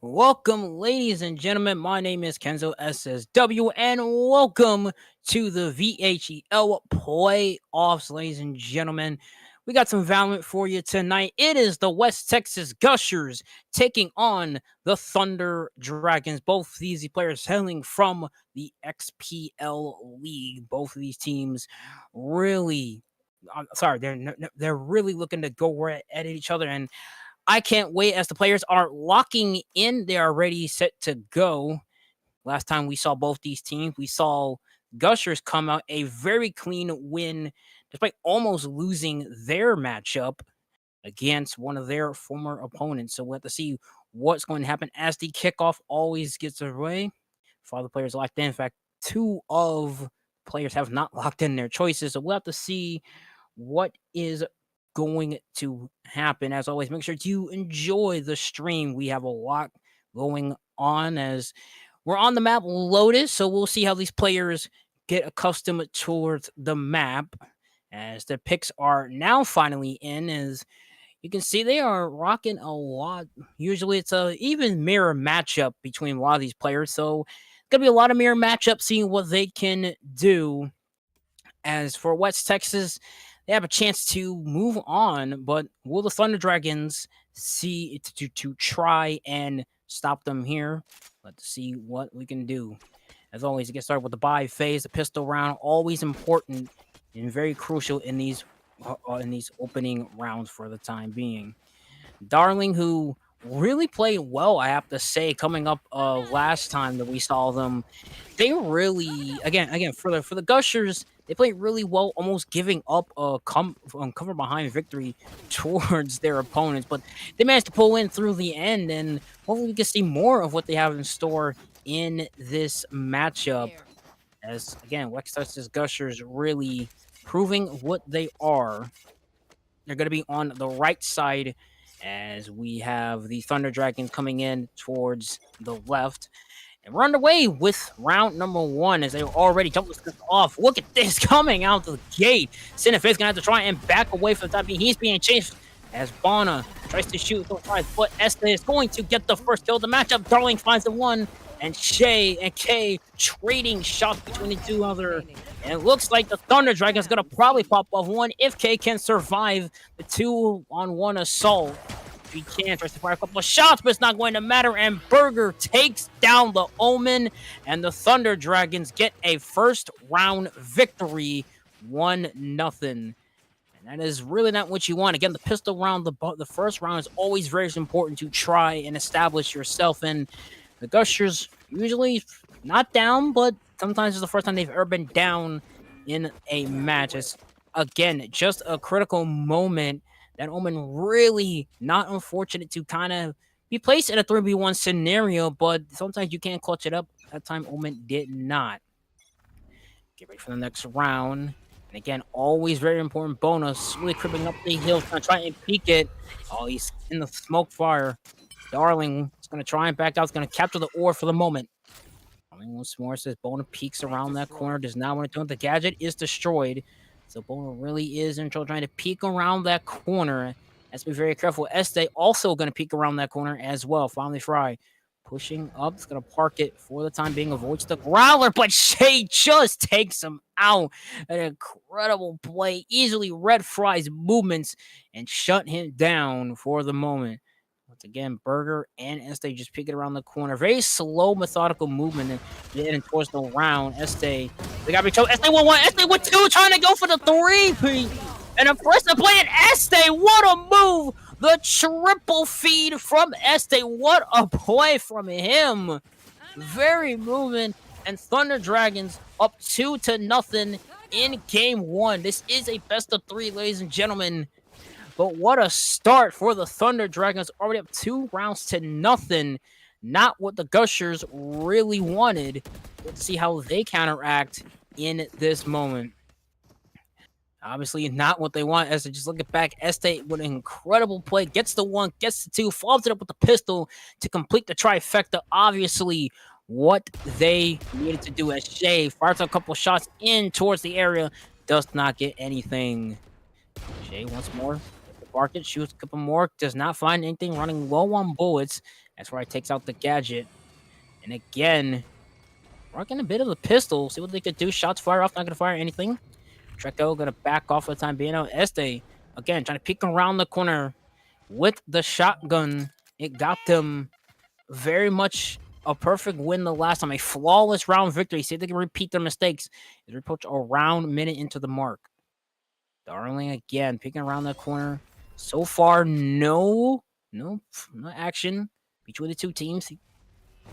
Welcome, ladies and gentlemen. My name is Kenzo SSW, and welcome to the VHEL playoffs, ladies and gentlemen. We got some Valorant for you tonight. It is the West Texas Gushers taking on the Thunder Dragons. Both these players hailing from the XPL League. Both of these teams really, they're really looking to go right at each other, and I can't wait as the players are locking in. They are ready, set to go. Last time we saw both these teams, we saw Gushers come out a very clean win, despite almost losing their matchup against one of their former opponents. So we'll have to see what's going to happen as the kickoff always gets away. For the players locked in. In fact, two of players have not locked in their choices. So we'll have to see what is going to happen. As always, make sure to enjoy the stream. We have a lot going on as we're on the map Lotus, so we'll see how these players get accustomed towards the map as the picks are now finally in. As you can see, they are rocking a lot. Usually it's a even mirror matchup between a lot of these players, so it's gonna be a lot of mirror matchup, seeing what they can do. As for West Texas, they have a chance to move on, but will the Thunder Dragons see to try and stop them here? Let's see what we can do. As always, to get started with the buy phase, the pistol round, always important and very crucial in these opening rounds for the time being. Darling, who really played well, I have to say, coming up last time that we saw them, they really again for the Gushers, they played really well, almost giving up a cover behind victory towards their opponents, but they managed to pull in through the end, and hopefully we can see more of what they have in store in this matchup. As again, West Texas Gushers really proving what they are. They're going to be on the right side as we have the Thunder Dragons coming in towards the left. And we're underway with round number one as they already jumped this off. Look at this coming out the gate. Cineface going to have to try and back away from the time being. He's being chased as Bona tries to shoot, but Este is going to get the first kill. The matchup, Darling finds the one, and Shay and Kay trading shots between the two other. And it looks like the Thunder Dragon is going to probably pop off one if Kay can survive the 2-on-1 assault. If he can, tries to fire a couple of shots, but it's not going to matter. And Burger takes down the Omen, and the Thunder Dragons get a first round victory, 1-0. And that is really not what you want. Again, the pistol round, the first round is always very important to try and establish yourself in. The Gushers usually not down, but sometimes it's the first time they've ever been down in a match. It's, again, just a critical moment. That Omen really not unfortunate to kind of be placed in a 3v1 scenario, but sometimes you can't clutch it up. That time Omen did not. Get ready for the next round. And again, always very important bonus. Really creeping up the hill, trying to try and peek it. Oh, he's in the smoke fire. Darling is going to try and back out. He's going to capture the ore for the moment. Darling once more says Bona peeks around that corner. Does not want to do it. The gadget is destroyed. So Bona really is in trouble trying to peek around that corner. Has to be very careful. Este also going to peek around that corner as well. Finally Fry pushing up. It's going to park it for the time being. Avoids the Growler, but Shay just takes him out. An incredible play. Easily read Fry's movements and shut him down for the moment. Once again, Burger and Este just peeking around the corner. Very slow, methodical movement and getting towards the round. Este, they got to be choked. Este 1-1. Este with 2, trying to go for the 3. And a first to play it, Este. What a move. The triple feed from Este. What a play from him. Very moving. And Thunder Dragons up 2-0 in game 1. This is a best of 3, ladies and gentlemen. But what a start for the Thunder Dragons. Already up 2-0. Not what the Gushers really wanted. Let's see how they counteract in this moment. Obviously not what they want. As they just look at back, Este with an incredible play. Gets the 1, gets the 2, follows it up with the pistol to complete the trifecta. Obviously what they needed to do as Shay fires a couple shots in towards the area. Does not get anything. Shay once more. spark it, shoots a couple more, does not find anything, running low on bullets. That's where he takes out the gadget. And again, rocking a bit of the pistol, see what they could do. Shots fire off, not gonna fire anything. Treco gonna back off for the time being. Now Este, again, trying to peek around the corner with the shotgun. It got them very much a perfect win the last time. A flawless round victory. See if they can repeat their mistakes. As we approach around minute into the mark. Darling again, peeking around the corner. So far, no action between the two teams.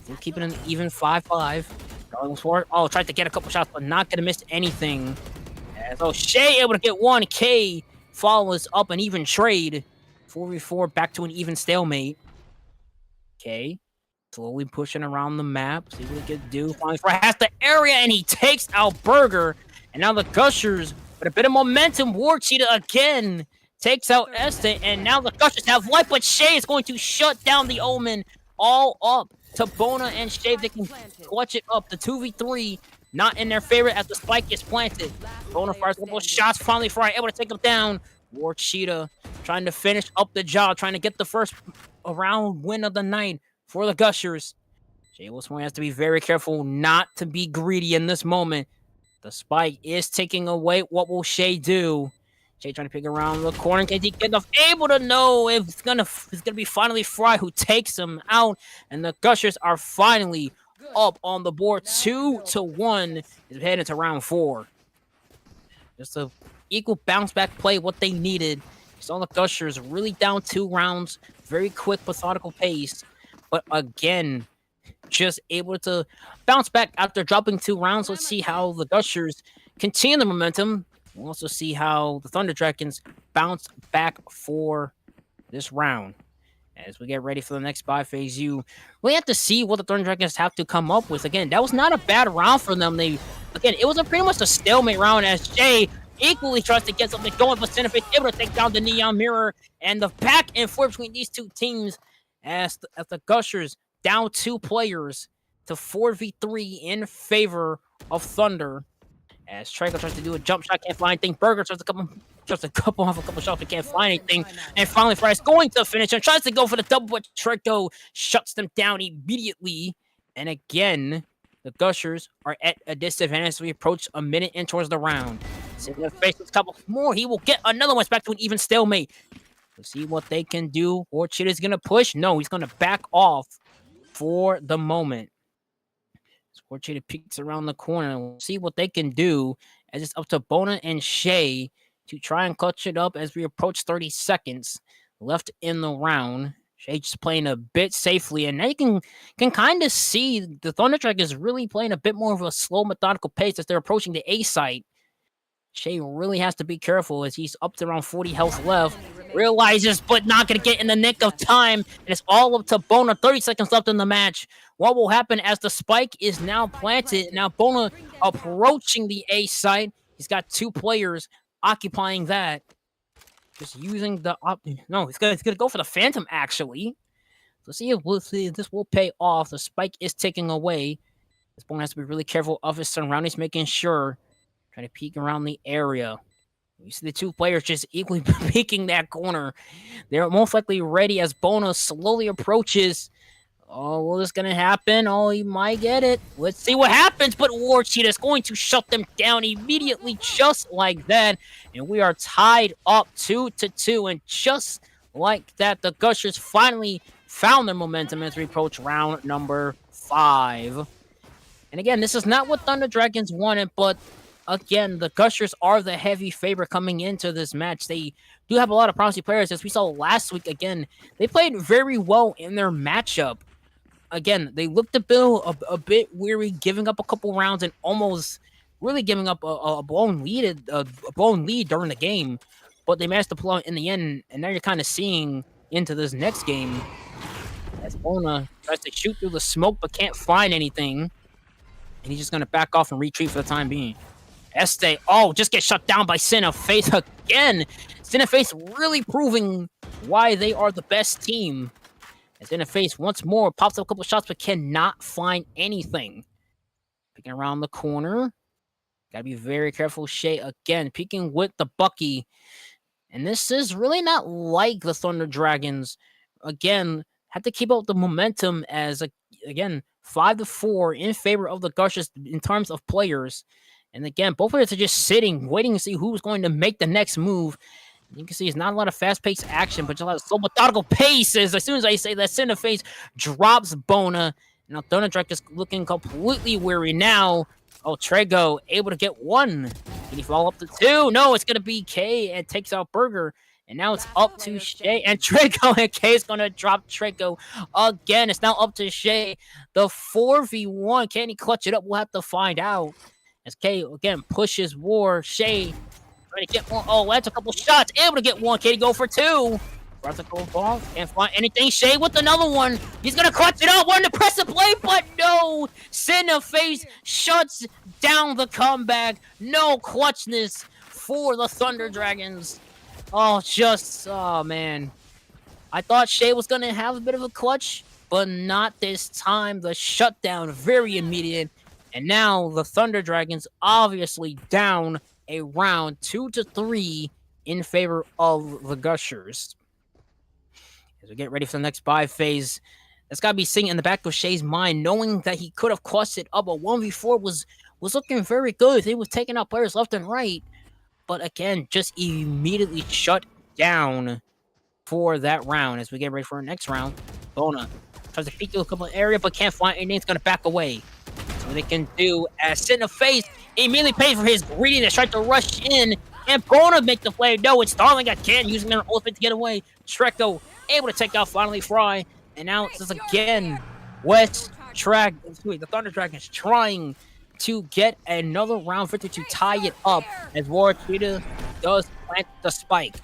Still keeping an even 5-5. Darling was forward. Oh, tried to get a couple shots, but not gonna miss anything. So Shea able to get 1K, follows up an even trade. 4v4 back to an even stalemate. Okay. Slowly pushing around the map. See what he can do. Finally has the area and he takes out Burger. And now the Gushers with a bit of momentum. War Cheetah again takes out Este. And now the Gushers have life, but Shea is going to shut down the Omen all up to Bona and Shea. They can clutch it up. The 2v3 not in their favor as the spike is planted. Bona fires a couple shots. Finally Fry able to take him down. War Cheetah trying to finish up the job, trying to get the first round win of the night for the Gushers. Jay Wilson has to be very careful not to be greedy in this moment. The spike is taking away. What will Shea do? Shea trying to pick around the corner. Can he get enough? Able to know if it's gonna be finally Fry who takes him out, and the Gushers are finally up on the board 2-1. Is heading to round 4. Just a equal bounce back play, what they needed. You saw the Gushers really down 2 rounds, very quick, methodical pace, but again, just able to bounce back after dropping 2 rounds. Let's see how the Gushers continue the momentum. We'll also see how the Thunder Dragons bounce back for this round. As we get ready for the next buy phase, you really have to see what the Thunder Dragons have to come up with. Again, that was not a bad round for them. It was pretty much a stalemate round as Jay equally tries to get something going, but Cineface able to take down the Neon Mirror, and the back and forth between these two teams as the Gushers down 2 players to 4v3 in favor of Thunder. As Treco tries to do a jump shot, can't find anything. Burger tries to couple off a couple shots, but can't find anything. And finally, Fry's going to finish and tries to go for the double, but Treco shuts them down immediately. And again, the Gushers are at a disadvantage as we approach a minute in towards the round. Cineface with a couple more. He will get another one back to an even stalemate. Let's see what they can do. Or Cheetah's going to push. No, he's going to back off for the moment. War Cheetah peeks around the corner. We'll see what they can do as it's up to Bona and Shea to try and clutch it up as we approach 30 seconds left in the round. Shea just playing a bit safely, and now you can kind of see the Thunder Dragons is really playing a bit more of a slow, methodical pace as they're approaching the A site. Shea really has to be careful as he's up to around 40 health left. Realizes, but not going to get in the nick of time. And it's all up to Bona. 30 seconds left in the match. What will happen as the spike is now planted? Now Bona approaching the A site. He's got 2 players occupying that. Just using the... No, he's going to go for the Phantom, actually. Let's see if this will pay off. The spike is taking away. This Bona has to be really careful of his surroundings, making sure... Trying to peek around the area. You see the 2 players just equally peeking that corner. They're most likely ready as Bona slowly approaches. Oh, well, this going to happen? Oh, he might get it. Let's see what happens. But War Cheetah is going to shut them down immediately just like that. And we are tied up 2-2. And just like that, the Gushers finally found their momentum as we approach round number 5. And again, this is not what Thunder Dragons wanted, but... Again, the Gushers are the heavy favorite coming into this match. They do have a lot of promising players, as we saw last week. Again, they played very well in their matchup. Again, they looked a bit weary, giving up a couple rounds and almost really giving up a blown lead during the game. But they managed to pull out in the end, and now you're kind of seeing into this next game. As Bona tries to shoot through the smoke but can't find anything. And he's just going to back off and retreat for the time being. Este, just get shut down by Cineface again. Cineface really proving why they are the best team. As Cineface once more pops up a couple shots but cannot find anything. Picking around the corner. Gotta be very careful. Shea again peeking with the Bucky. And this is really not like the Thunder Dragons. Again, have to keep up the momentum as again 5-4 in favor of the Gushers in terms of players. And again, both players are just sitting, waiting to see who's going to make the next move. You can see it's not a lot of fast-paced action, but just a lot of slow, methodical paces. As soon as I say that, center face drops Bona. Now Thunder Dragon is looking completely weary now. Oh, Trego able to get one. Can he follow up to two? No, it's going to be K and takes out Burger. And now it's up to Shay and Trego, and K is going to drop Trego again. It's now up to Shay. The 4v1. Can he clutch it up? We'll have to find out. As K, again, pushes War. Shay trying to get one. Oh, that's a couple shots. Able to get one. Can he go for two? Vertical ball. Can't find anything. Shay with another one. He's going to clutch it up. Wanted to press the play, but no. Cineface shuts down the comeback. No clutchness for the Thunder Dragons. Oh, man. I thought Shay was going to have a bit of a clutch, but not this time. The shutdown, very immediate. And now the Thunder Dragons obviously down a round 2-3 in favor of the Gushers. As we get ready for the next buy phase, that's got to be sitting in the back of Shay's mind, knowing that he could have clutched it up. A 1v4 was looking very good. He was taking out players left and right. But again, just immediately shut down for that round. As we get ready for our next round, Bona tries to peek to a couple area, but can't find anything. It's going to back away. So they can do as Cineface immediately pays for his greediness, tried to rush in, and Bona make the play. No, it's Starling again, using their ultimate to get away. Treko able to take out finally Fry, and now it's again the Thunder Dragons trying to get another round victory to tie it up as War Cheetah does plant the spike.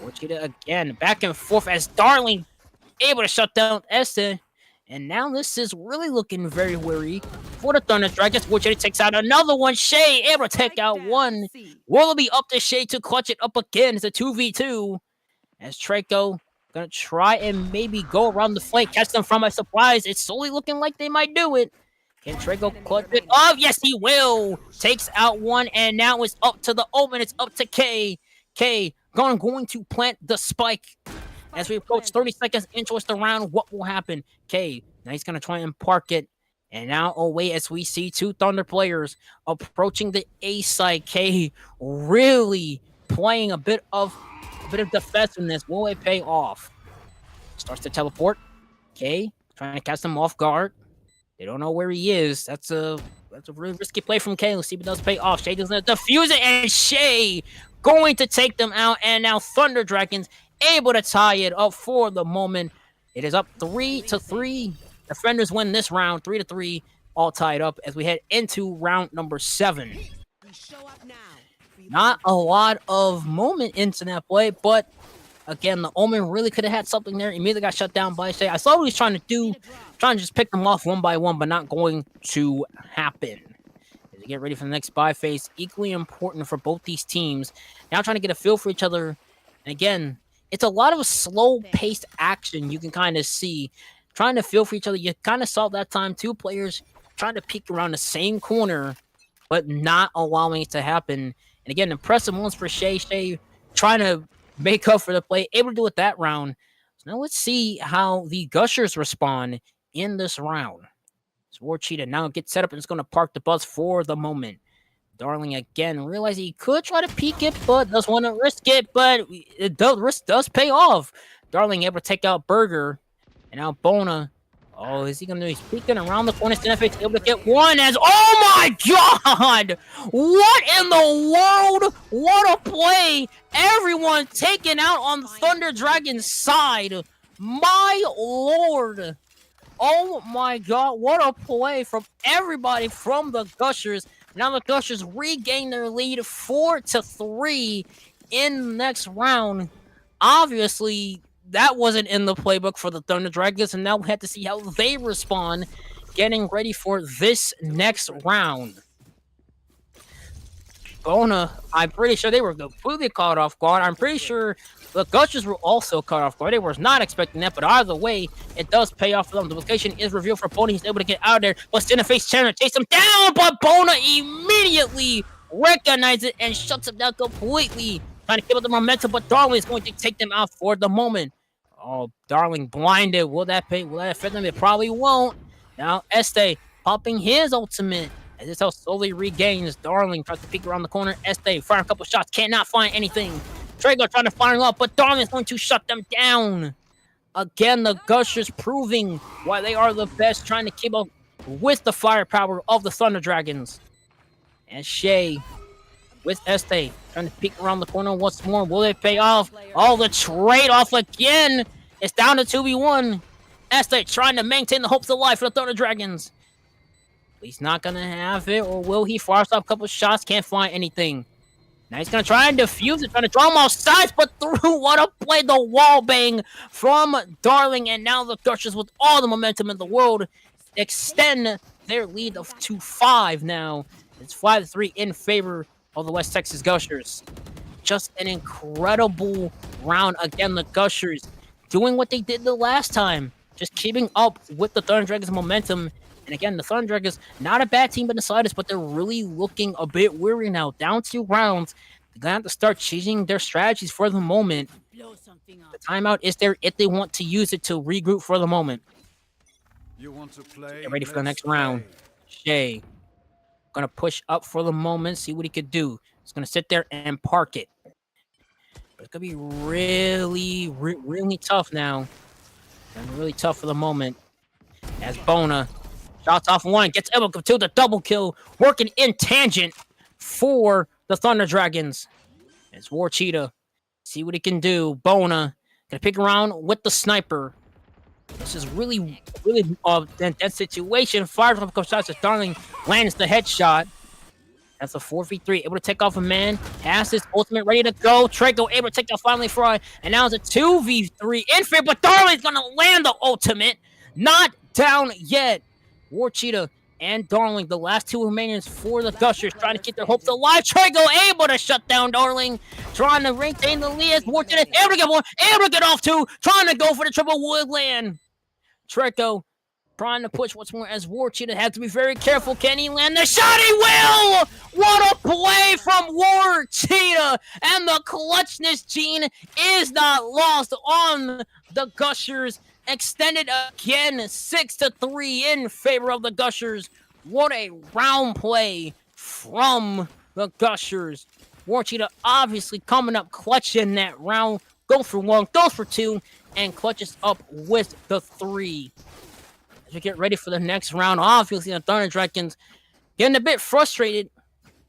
War Cheetah again back and forth as Darling able to shut down Esther. And now this is really looking very weary for the Thunder Dragons. War Cheetah takes out another one. Shay able to take out one. Will it be up to Shay to clutch it up again? It's a 2v2 as Treko gonna try and maybe go around the flank, catch them from a surprise. It's slowly looking like they might do it. Can Trego clutch it? Oh, yes, he will. Takes out one, and now it's up to the open. It's up to K. K going to plant the spike. As we approach 30 seconds into the round, what will happen? K, now he's going to try and park it. And now away as we see two Thunder players approaching the A side. K really playing a bit of defensiveness. Will it pay off? Starts to teleport. K trying to catch them off guard. They don't know where he is. That's a really risky play from K. Let's see if it does pay off. Shay doesn't defuse it, and Shay going to take them out. And now Thunder Dragons able to tie it up for the moment. It is up 3-3. Defenders win this round, 3-3, all tied up as we head into round number 7. Not a lot of moment into that play, but again, the Omen really could have had something there. Immediately got shut down by Shay. I saw what he was trying to do, trying to just pick them off one by one, but not going to happen. As we get ready for the next buy phase, equally important for both these teams. Now trying to get a feel for each other. And again, it's a lot of slow-paced action you can kind of see. Trying to feel for each other. You kind of saw that time, two players trying to peek around the same corner, but not allowing it to happen. And again, impressive moments for Shay. Shay trying to make up for the play, able to do it that round. So now let's see how the Gushers respond in this round. So War Cheetah now gets set up and is going to park the bus for the moment. Darling again realized he could try to peek it, but doesn't want to risk it, but the risk does pay off. Darling able to take out Burger. And now Bona. Oh, is he going to do? He's peeking around the corner. Cineface able to get one as. Oh my god! What in the world? What a play! Everyone taken out on the Thunder Dragon's side. My lord. Oh my god, what a play from everybody from the Gushers. Now the Gushers regain their lead 4-3 in the next round. Obviously, that wasn't in the playbook for the Thunder Dragons, and now we have to see how they respond, getting ready for this next round. Bona, I'm pretty sure they were completely caught off guard. I'm pretty sure the Gushers were also caught off guard. They were not expecting that, but either way, it does pay off for them. The location is revealed for Bona. He's able to get out of there, but Cineface trying to chase him down, but Bona immediately recognizes it and shuts him down completely. trying to keep up the momentum, but Darling is going to take them out for the moment. Oh, Darling blinded. Will that affect them? It probably won't. Now Este popping his ultimate. As this house slowly regains. Darling tries to peek around the corner. Este firing a couple shots. Cannot find anything. Trago trying to fire up, but Darling is going to shut them down. Again, the Gushers proving why they are the best, trying to keep up with the firepower of the Thunder Dragons. And Shay with Este trying to peek around the corner once more. Will it pay off? Oh, the trade-off again. It's down to 2v1. Este trying to maintain the hopes alive for the Thunder Dragons. He's not going to have it, or will he? Fires off a couple shots, can't find anything. Now he's going to try and defuse it, trying to draw him off sides, but through. What a play, the wall bang from Darling, and now the Gushers, with all the momentum in the world, extend their lead to 5 now. It's 5-3 in favor of the West Texas Gushers. Just an incredible round. Again, the Gushers doing what they did the last time, just keeping up with the Thunder Dragons' momentum. And again, the Thunder Dragons, not a bad team in the slightest, but they're really looking a bit weary now. Down 2 rounds. They're going to have to start changing their strategies for the moment. The timeout is there if they want to use it to regroup for the moment. You want to play? Get ready for the next round. Shay going to push up for the moment, see what he could do. He's going to sit there and park it. But it's going to be really, really tough now. Really tough for the moment. As Bona shots off one, gets able to the double kill, working in tangent for the Thunder Dragons. It's War Cheetah. See what he can do. Bona gonna pick around with the sniper. This is really that situation. Fires off a couple shots as Darling lands the headshot. That's a 4v3. Able to take off a man. Has his ultimate ready to go. Trago able to take out finally Fry. And now it's a 2v3 in favor, but Darling's gonna land the ultimate. Not down yet. War Cheetah and Darling, the last 2 remainers for the Gushers, trying to keep their hopes alive. Trago able to shut down Darling, trying to maintain the lead. War Cheetah able to get one, able to get off 2, trying to go for the triple woodland. Trago trying to push once more as War Cheetah has to be very careful. Can he land the shot? He will! What a play from War Cheetah! And the clutchness gene is not lost on the Gushers. Extended again, 6-3 in favor of the Gushers. What a round play from the Gushers. War Cheetah obviously coming up clutch in that round. Goes for 1, goes for 2, and clutches up with the 3. As we get ready for the next round, obviously the Thunder Dragons getting a bit frustrated.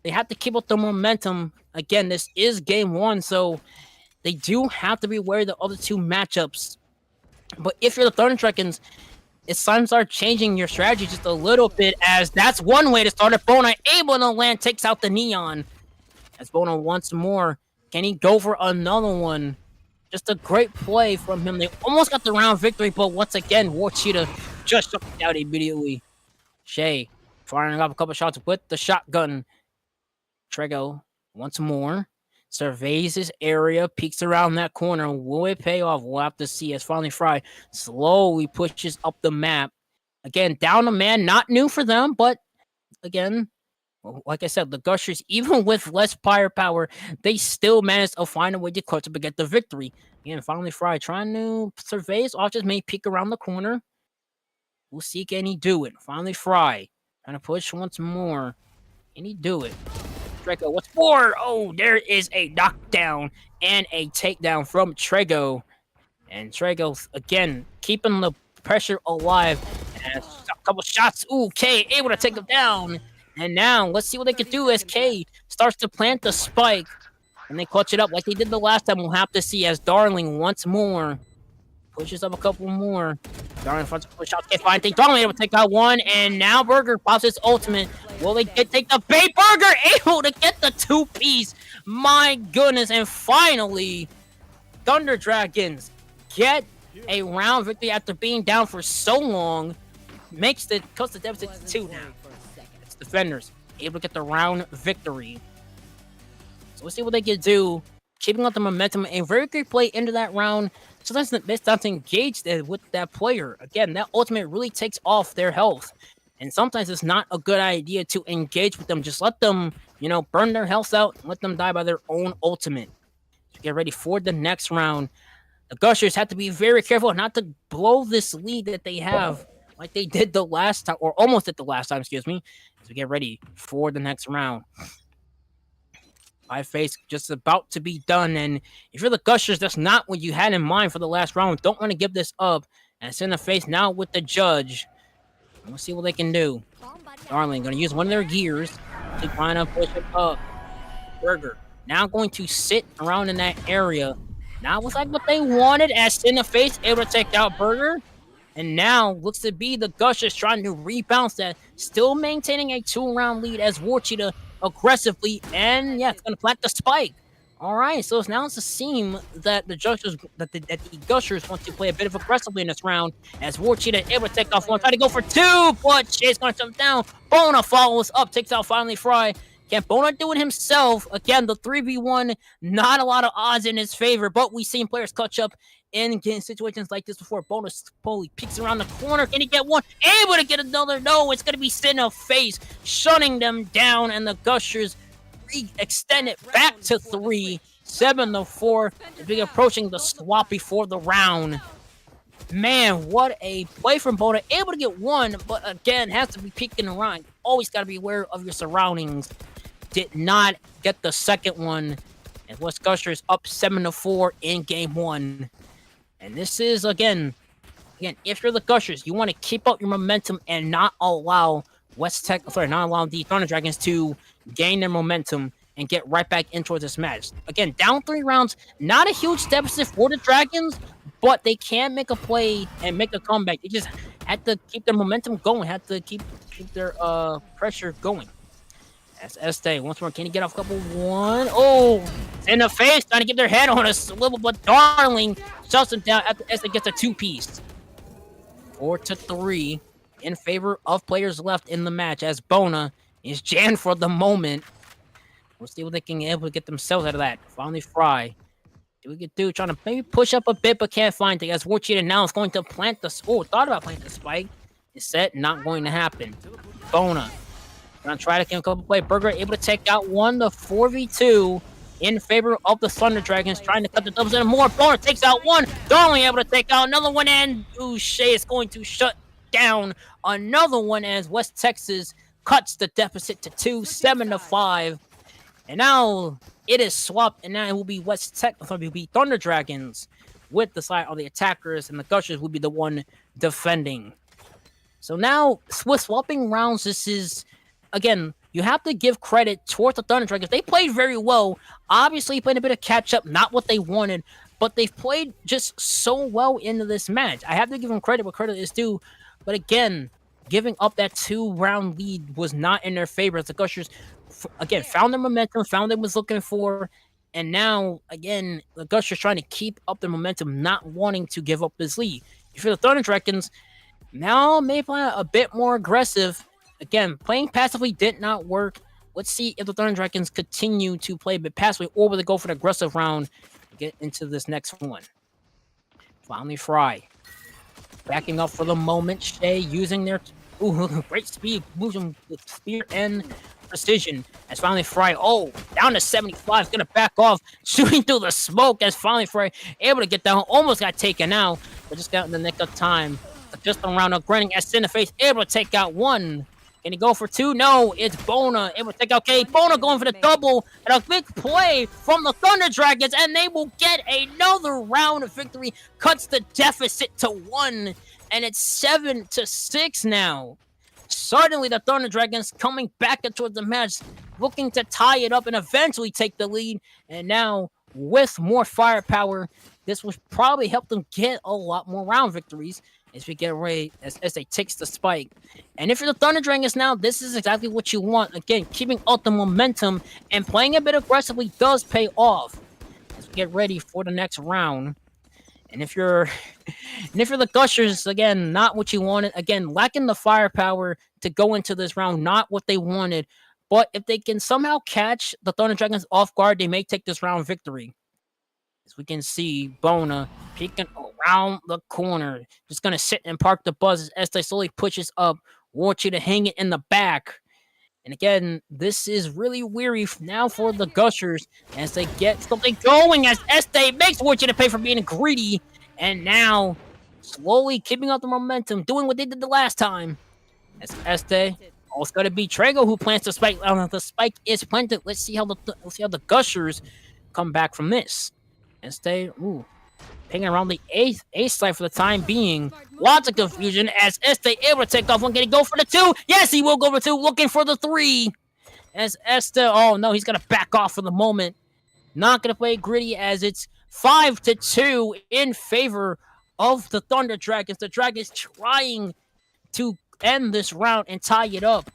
They have to keep up the momentum. Again, this is game 1, so they do have to be wary of the other 2 matchups. But if you're the Thunder Dragons, it's time to start changing your strategy just a little bit, as that's one way to start it. Bona able to land, takes out the Neon. As Bona once more, can he go for another one? Just a great play from him. They almost got the round victory, but once again, War Cheetah just shut it out immediately. Shay firing off a couple shots with the shotgun. Trago once more surveys his area, peeks around that corner. Will it pay off? We'll have to see as finally Fry slowly pushes up the map. Again, down a man, not new for them, but again, like I said, the Gushers, even with less firepower, they still managed to find a way to clutch up and get the victory. Again, finally Fry trying to survey his options, may peek around the corner. We'll see, can he do it? Finally Fry trying to push once more. Can he do it? Trago, what's for? Oh, there is a knockdown and a takedown from Trago. And Trago, again, keeping the pressure alive. And a couple shots. Ooh, K able to take him down. And now, let's see what they can do as K starts to plant the spike. And they clutch it up like they did the last time. We'll have to see as Darling once more pushes up a couple more. Darling fronts a couple shots. Can't find anything. Darling able to take out one. And now Burger pops his ultimate. Will they take the bait? Burger able to get the 2-piece. My goodness. And finally, Thunder Dragons get a round victory after being down for so long. Cuts the deficit to 2 now. It's defenders able to get the round victory. So we'll see what they can do. Keeping up the momentum. A very great play into that round. Sometimes the best time to engage with that player. Again, that ultimate really takes off their health. And sometimes it's not a good idea to engage with them. Just let them, burn their health out and let them die by their own ultimate. Get ready for the next round. The Gushers have to be very careful not to blow this lead that they have like they did the last time, or almost did the last time, excuse me. So get ready for the next round. Five face just about to be done, and if you're the Gushers, that's not what you had in mind for the last round. Don't want to give this up. And it's in the face now with the judge. We'll see what they can do. Darling going to use one of their gears to try to push it up. Burger now going to sit around in that area. Now looks like what they wanted, as in the face able to take out Burger. And now looks to be the Gushers trying to rebound that, still maintaining a 2-round lead as Warcheetah aggressively, and yeah, it's gonna plant the spike. All right, so it's now it's a seem that the Gushers want to play a bit of aggressively in this round, as Warcheetah able to take off one, try to go for two, but Shay's gonna jump down. Bona follows up, takes out finally Fry. Can Bona do it himself? Again, the 3v1, not a lot of odds in his favor, but we've seen players clutch up in situations like this before. Bona slowly peeks around the corner. Can he get one? Able to get another? No, it's going to be Sin of Face, shutting them down, and the Gushers extend it back to 3, 7-4, as we approaching the swap before the round. Man, what a play from Bona. Able to get one, but again, has to be peeking around. Always got to be aware of your surroundings. Did not get the second one. And West Gushers up 7-4 in game 1. And this is, again, if you're the Gushers, you want to keep up your momentum and not allow not allow the Thunder Dragons to gain their momentum and get right back in towards this match. Again, down 3 rounds, not a huge deficit for the Dragons, but they can make a play and make a comeback. They just had to keep their momentum going, had to keep their pressure going. That's Este. Once more, can he get off couple one? Oh, in the face, trying to get their head on a swivel, but Darling shuts him down after Este gets a 2-piece. 4-3 in favor of players left in the match, as Bona is jammed for the moment. We'll see what they can able to get themselves out of that. Finally, Fry. Do we get through? Trying to maybe push up a bit, but can't find it. As Warcheetah now is going to plant the... Oh, thought about planting the spike. Instead, not going to happen. Bona. Gonna try to get a couple play. Burger able to take out one, the 4v2 in favor of the Thunder Dragons, trying to cut the doubles and more. Bona takes out one. Darling able to take out another one, and Shea is going to shut down another one as West Texas cuts the deficit to 2, 7-5. And now it is swapped, and now it will be Thunder Dragons with the side of the attackers, and the Gushers will be the one defending. So now, with swapping rounds, this is, again, you have to give credit towards the Thunder Dragons. They played very well. Obviously, played a bit of catch-up, not what they wanted, but they've played just so well into this match. I have to give them credit where credit is due, but again, giving up that 2-round lead was not in their favor, as the Gushers again found their momentum, found what they was looking for, and now again the Gushers trying to keep up their momentum, not wanting to give up this lead. If you're the Thunder Dragons, now maybe play a bit more aggressive. Again, playing passively did not work. Let's see if the Thunder Dragons continue to play a bit passively, or will they go for the aggressive round to get into this next one. Finally, Fry backing up for the moment. Shea using their great speed, moving with speed and precision, as finally Fry, down to 75, gonna back off, shooting through the smoke, as finally Fry able to get down, almost got taken out, but just got in the nick of time. Just around up, grinning as in the face, able to take out one. Can he go for 2? No, it's Bona able to take out K. Bona going for the double, and a big play from the Thunder Dragons, and they will get another round of victory, cuts the deficit to 1, and it's 7-6 now. Suddenly, the Thunder Dragons coming back towards the match, looking to tie it up and eventually take the lead. And now, with more firepower, this will probably help them get a lot more round victories as we get ready, as they takes the spike. And if you're the Thunder Dragons now, this is exactly what you want. Again, keeping up the momentum and playing a bit aggressively does pay off. As we get ready for the next round. And if you're the Gushers, again, not what you wanted. Again, lacking the firepower to go into this round, not what they wanted. But if they can somehow catch the Thunder Dragons off guard, they may take this round victory. As we can see, Bona peeking around the corner. Just going to sit and park the buzz as they slowly pushes up. Warcheetah hanging in the back. And again, this is really weary now for the Gushers as they get something going as Este makes Warchita pay for being greedy. And now, slowly keeping up the momentum, doing what they did the last time. As Este, it's going to be Trago who plants the spike. The spike is planted. Let's see how the Gushers come back from this. Este, pinging around the ace side for the time being. Lots of confusion as Este able to take off one. Can he go for the 2? Yes, he will go for 2, looking for the 3. As Este, oh no, he's going to back off for the moment. Not going to play gritty as it's 5-2 in favor of the Thunder Dragons. The Dragons trying to end this round and tie it up.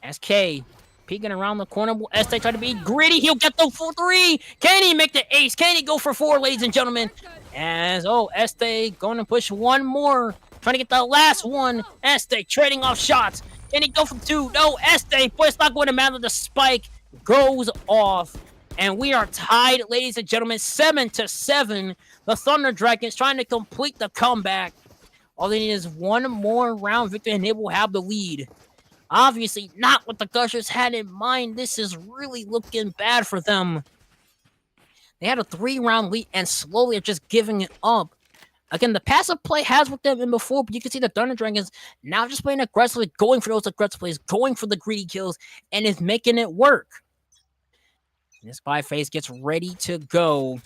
As K peeking around the corner, will Este try to be gritty? He'll get the full 3. Can he make the ace? Can he go for 4, ladies and gentlemen? As, Este going to push one more. Trying to get the last one. Este trading off shots. Can he go for 2? No, Este, but it's not going to matter. The spike goes off. And we are tied, ladies and gentlemen, 7-7. The Thunder Dragons trying to complete the comeback. All they need is one more round victory and they will have the lead. Obviously, not what the Gushers had in mind. This is really looking bad for them. They had a 3-round lead and slowly are just giving it up. Again, the passive play has worked them in before, but you can see the Thunder Dragons now just playing aggressively, going for those aggressive plays, going for the greedy kills, and is making it work. This Spy Face gets ready to go.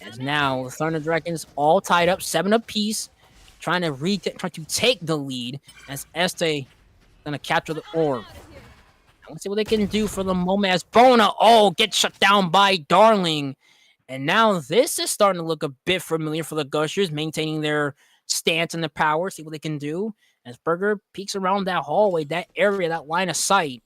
As now the Thunder Dragons all tied up, 7 apiece, trying to take the lead as Este gonna capture the orb. Let's see what they can do for the moment as Bona gets shut down by Darling. And now this is starting to look a bit familiar for the Gushers, maintaining their stance and their power. See what they can do. As Burger peeks around that hallway, that area, that line of sight.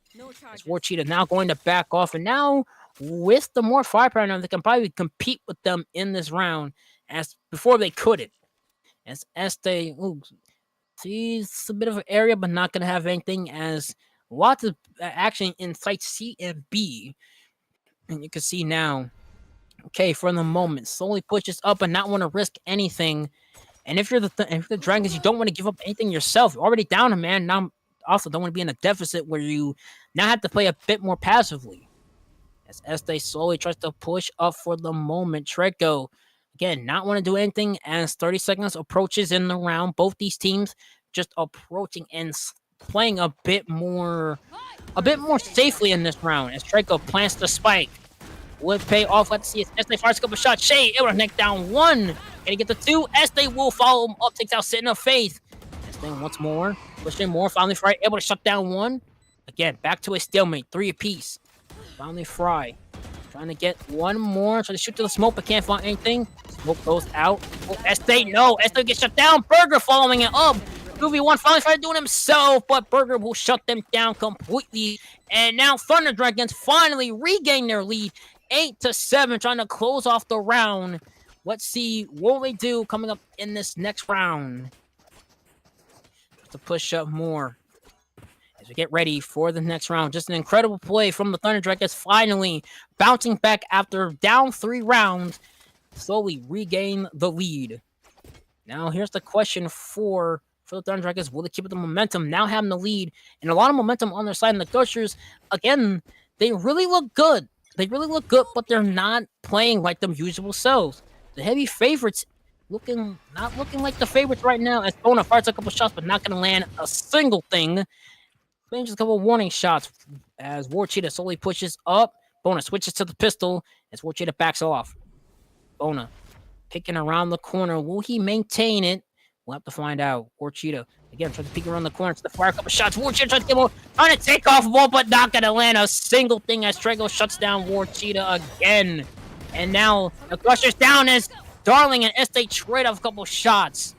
As Warchita now going to back off. And now with the more firepower now, they can probably compete with them in this round as before they couldn't. As Este sees a bit of an area, but not going to have anything as lots of action in sites C and B. And you can see now, okay, for the moment, slowly pushes up and not want to risk anything. And if you're the Dragons, you don't want to give up anything yourself. You're already down a man. Now also don't want to be in a deficit where you now have to play a bit more passively. As Este slowly tries to push up for the moment. Treco, again, not want to do anything as 30 seconds approaches in the round. Both these teams just approaching and playing a bit more safely in this round. As Treco plants the spike. Would pay off. Let's see. Este fires a couple shots. Shay able to neck down 1. Can he get the 2? Este will follow him up. Takes out Sitting of Faith. Este once more. Pushing more. Finally Fry able to shut down 1. Again, back to a stalemate. 3 apiece. Finally Fry. Trying to get 1 more. Trying to shoot to the smoke, but can't find anything. Smoke goes out. Este, no. Este gets shut down. Burger following it up. 2v1. Finally Fry doing himself, but Burger will shut them down completely. And now Thunder Dragons finally regain their lead. 8-7, trying to close off the round. Let's see what they do coming up in this next round. To push up more as we get ready for the next round. Just an incredible play from the Thunder Dragons, finally bouncing back after down 3 rounds, slowly regain the lead. Now here's the question for the Thunder Dragons. Will they keep up the momentum? Now having the lead and a lot of momentum on their side. And the Gushers, again, they really look good. They really look good, but they're not playing like them usual selves. The heavy favorites not looking like the favorites right now. As Bona fires a couple shots, but not going to land a single thing. Playing just a couple warning shots as Warchita slowly pushes up. Bona switches to the pistol as Warchita backs off. Bona picking around the corner. Will he maintain it? We'll have to find out. Warchita again trying to peek around the corner to the fire a couple shots. Warchita trying to get more, trying to take off ball, but not gonna land a single thing as Trago shuts down Warchita again. And now the Gushers down as Darling and Este trade off a couple shots.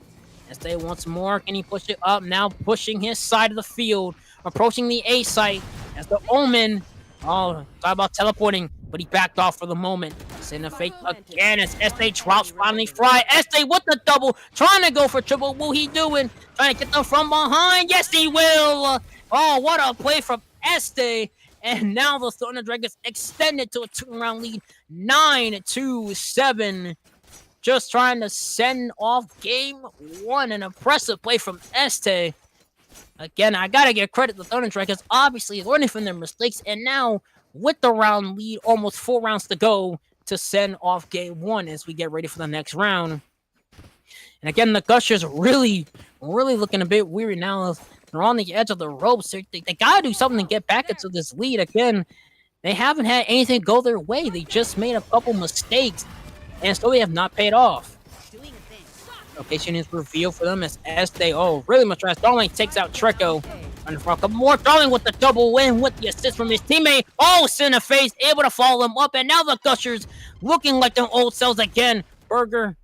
Este once more. Can he push it up? Now pushing his side of the field, approaching the A site as the Omen. Talk about teleporting, but he backed off for the moment. Sitting a fake again as Este drops finally Fry. Este with the double, trying to go for triple. Will he do it? Trying to get them from behind. Yes, he will. What a play from Este. And now the Thunder Dragons extended to a 2-round lead, 9-7. Just trying to send off game 1. An impressive play from Este. Again, I gotta give credit to Thunder Dragons, obviously learning from their mistakes, and now with the round lead, almost 4 rounds to go to send off game 1 as we get ready for the next round. And again, the Gushers really looking a bit weary now. They're on the edge of the ropes. They gotta do something to get back into this lead. Again, they haven't had anything go their way. They just made a couple mistakes, and so they have not paid off. Location is revealed for them as they really much try. Darling takes out Treco. And for a couple more, Darling with the double win with the assist from his teammate. Center face, able to follow him up, and now the Gushers looking like their old selves again. Burger,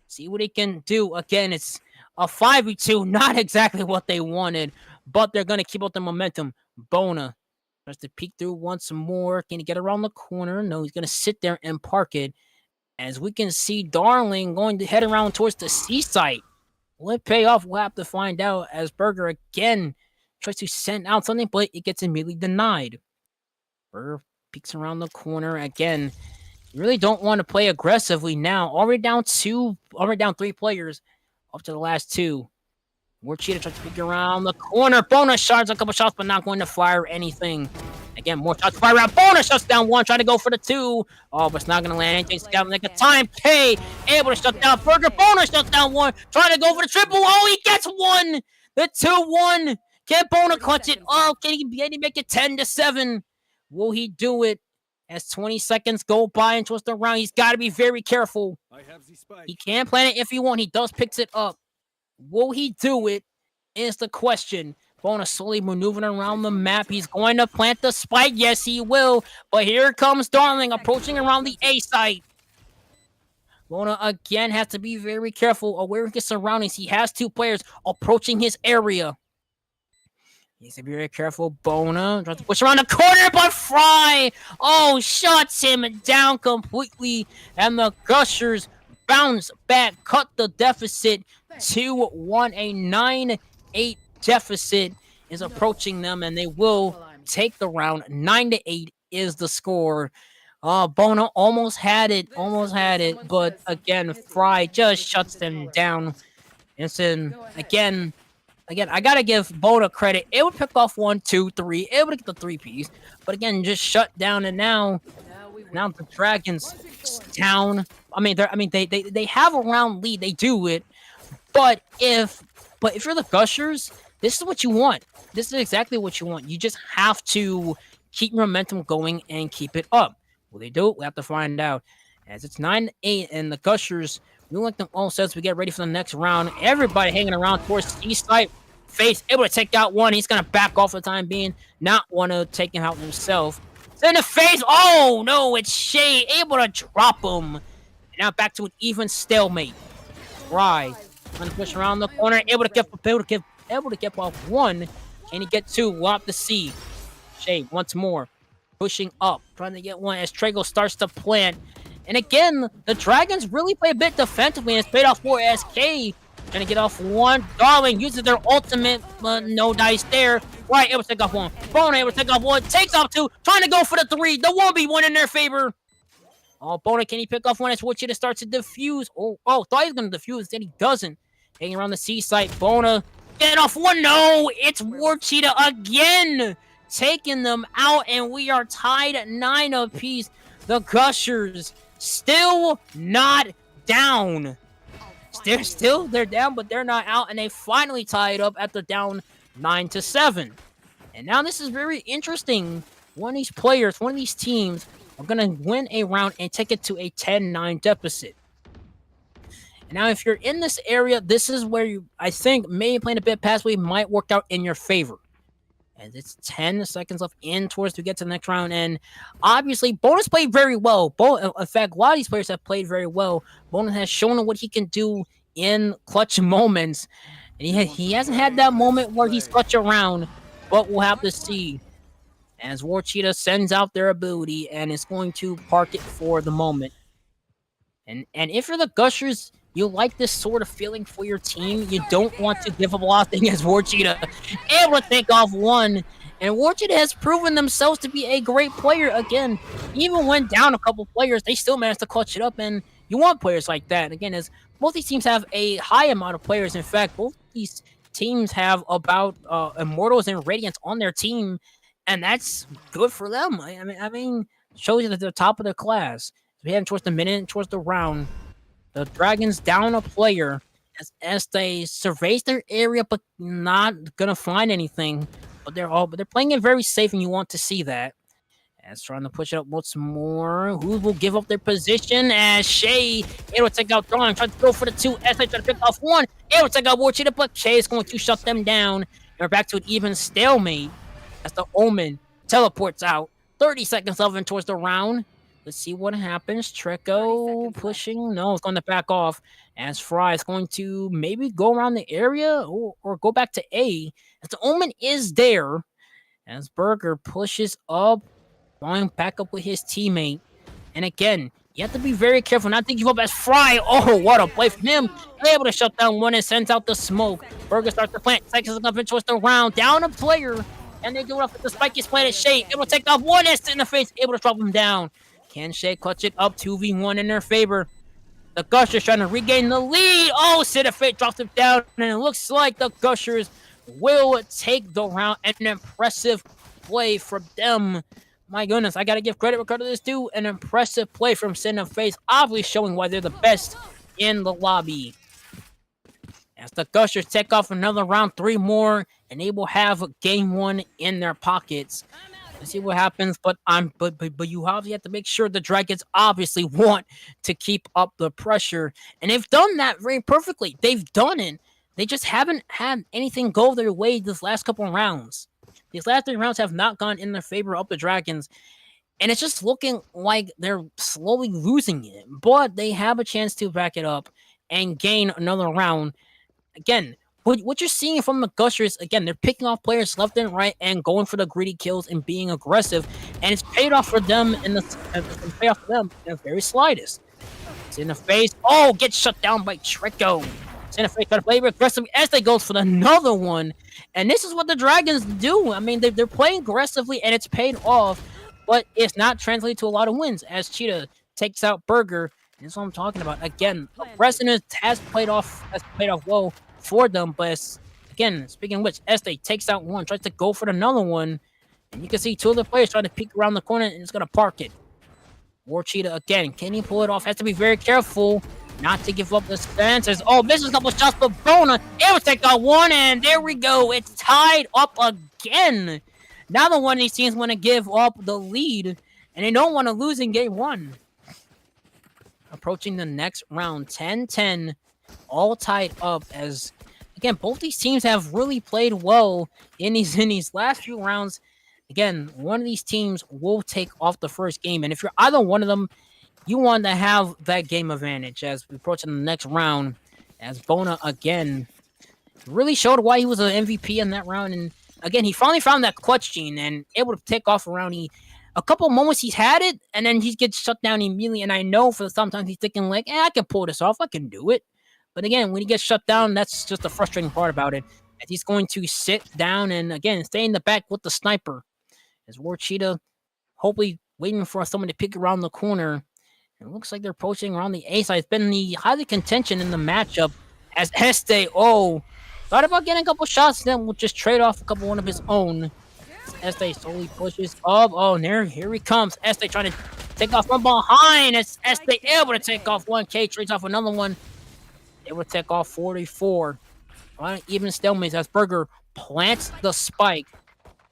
see what he can do. Again, it's a 5v2, not exactly what they wanted, but they're gonna keep up the momentum. Bona tries to peek through once more. Can he get around the corner? No, he's gonna sit there and park it. As we can see, Darling going to head around towards the C site. Will it pay off? We'll have to find out as Burger again tries to send out something, but it gets immediately denied. Burger peeks around the corner again. You really don't want to play aggressively now. Already down 3 players up to the last 2. War Cheetah tries to peek around the corner. Bonus shots, a couple shots, but not going to fire anything. Again, more shots fire out. Bonus shuts down 1, trying to go for the 2. But it's not going to land anything. Scout like a time. K able to shut down Burger. Bonus shuts down 1, trying to go for the triple. He gets 1. The 2-1. Can Bona clutch it? Can he make it 10-7? Will he do it? As 20 seconds go by and towards the round, he's got to be very careful. He can plant it if he wants. He does picks it up. Will he do it? Is the question. Bona slowly maneuvering around the map. He's going to plant the spike. Yes, he will. But here comes Darling approaching around the A site. Bona again has to be very careful, aware of his surroundings. He has 2 players approaching his area. He needs to be very careful. Bona tries to push around the corner, but Fry shuts him down completely. And the Gushers bounce back, cut the deficit to 1. A 9-8 deficit is approaching them, and they will take the round. 9-8 is the score. Bona almost had it, but again, Fry just shuts them down. And then again, I gotta give Bona credit. It would pick off 1, 2, 3. It would get the 3-piece, but again, just shut down. And now the Dragons down. They have a round lead. They do it, but if you're the Gushers, this is what you want. This is exactly what you want. You just have to keep momentum going and keep it up. Will they do it? We have to find out. As it's 9-8, and the Gushers, we like them all sets. We get ready for the next round. Everybody hanging around towards the east side. Face able to take out 1. He's gonna back off for the time being. Not want to take him out himself. In the face. Oh no! It's Shay able to drop him. And now back to an even stalemate. Fry trying to push around the corner. Able to get off 1. Can he get 2? We'll have to see. Shay once more pushing up, trying to get 1 as Trago starts to plant. And again, the Dragons really play a bit defensively, and it's paid off for SK. Trying to get off 1. Darling uses their ultimate, but no dice there. Right, able to take off 1. Bona able to take off 1. Takes off 2. Trying to go for the 3. The 1v1 in their favor. Bona, can he pick off 1 as Wichita starts to defuse? Thought he was going to defuse, then he doesn't. Hanging around the C site. Bona getting off 1. No, it's War Cheetah again. Taking them out, and we are tied at 9 apiece. The Gushers still not down. They're down, but they're not out, and they finally tied up at the down 9-7. And now this is very interesting. One of these teams are going to win a round and take it to a 10-9 deficit. And now if you're in this area, this is where I think maybe playing a bit passively might work out in your favor. And it's 10 seconds left in towards to get to the next round. And obviously, Bonus played very well. In fact, a lot of these players have played very well. Bonus has shown what he can do in clutch moments. And he hasn't had that moment where he's clutch around, but we'll have to see. As War Cheetah sends out their ability and is going to park it for the moment. And if you're the Gushers, you like this sort of feeling for your team. You don't want to give up a lot of things as War Cheetah. Able to take off 1. And War Cheetah has proven themselves to be a great player. Again, even when down a couple players, they still managed to clutch it up. And you want players like that. And again, as both these teams have a high amount of players. In fact, both these teams have about Immortals and Radiants on their team, and that's good for them. I mean, shows you that they're top of their class. We heading towards the minute, towards the round. The Dragons down a player as they surveys their area, but not gonna find anything. But they're playing it very safe, and you want to see that. As trying to push it up once more. Who will give up their position as Shay able to take out Dawn, trying to go for the two as they try to pick off one. Able to take out War Cheetah, but Shay is going to shut them down. And we're back to an even stalemate as the Omen teleports out. 30 seconds left in towards the round. Let's see what happens. Treco pushing. No, it's going to back off. As Fry is going to maybe go around the area or go back to A. As the Omen is there. As Burger pushes up. Going back up with his teammate. And again, you have to be very careful not to give up as Fry. Oh, what a play from him. Able to shut down one and sends out the smoke. Burger starts to plant. Seconds left in towards the round. Down a player. And they do it off with the spike is planted. Shay able to take off one instant in the face. Able to drop him down. Can Shay clutch it up? 2v1 in their favor. The Gushers trying to regain the lead. Oh, Sidafate drops it down. And it looks like the Gushers will take the round. An impressive play from them. My goodness, I gotta give credit where credit is due. An impressive play from Face, obviously showing why they're the best in the lobby. As the Gushers take off another round, 3 more, and they will have game 1 in their pockets. Let's see what happens, but you obviously have to make sure the Dragons obviously want to keep up the pressure, and they've done that very perfectly. They've done it. They just haven't had anything go their way this last couple of rounds. These last 3 rounds have not gone in their favor of the Dragons, and it's just looking like they're slowly losing it. But they have a chance to back it up and gain another round. Again, what you're seeing from the Gushers, again, they're picking off players left and right and going for the greedy kills and being aggressive, and it's paid off for them in the very slightest. It's in the face. Oh, gets shut down by Trico. Santa Fe try to play aggressively as they go for another one. And this is what the Dragons do. I mean, they're playing aggressively, and it's paid off, but it's not translated to a lot of wins as Cheetah takes out Burger. And that's what I'm talking about. Again, aggressiveness has played off well for them, but again, speaking of which, Este takes out one, tries to go for another one, and you can see 2 of the players trying to peek around the corner, and it's going to park it. War Cheetah again. Can he pull it off? Has to be very careful not to give up the stances. Oh, misses a couple shots, but Bona able to take out one, and there we go. It's tied up again. Now the one of these teams want to give up the lead, and they don't want to lose in game 1. Approaching the next round, 10-10, all tied up as, again, both these teams have really played well in these last few rounds. Again, one of these teams will take off the first game, and if you're either one of them, you want to have that game advantage as we approach the next round. As Bona again really showed why he was an MVP in that round, and again he finally found that clutch gene and able to take off around. A couple moments he's had it, and then he gets shut down immediately. And I know for sometimes he's thinking like, I can pull this off, I can do it. But again, when he gets shut down, that's just the frustrating part about it. As he's going to sit down and again stay in the back with the sniper. As War Cheetah hopefully waiting for someone to pick around the corner. It looks like they're approaching around the A side. It's been the highly contention in the matchup as Este, thought about getting a couple shots, then we'll just trade off one of his own. Este slowly pushes up. Oh, here he comes. Este trying to take off from behind. As Este able to take off 1K, trades off another one. Able to take off 44. Even stalemate as Burger plants the spike.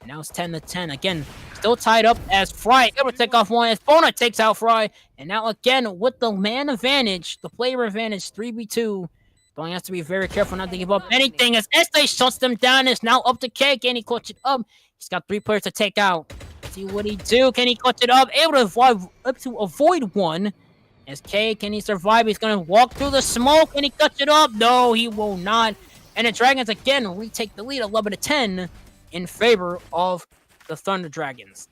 And now it's 10-10. Again, still tied up as Fry able to take off one as Bona takes out Fry. And now again with the man advantage, the player advantage, 3v2. Bona has to be very careful not to give up anything as Este shuts them down. It's now up to K. Can he clutch it up? He's got 3 players to take out. Let's see what he do. Can he clutch it up? Able to avoid one. As K, can he survive? He's going to walk through the smoke. Can he clutch it up? No, he will not. And the Dragons again retake the lead 11-10 in favor of the Thunder Dragons.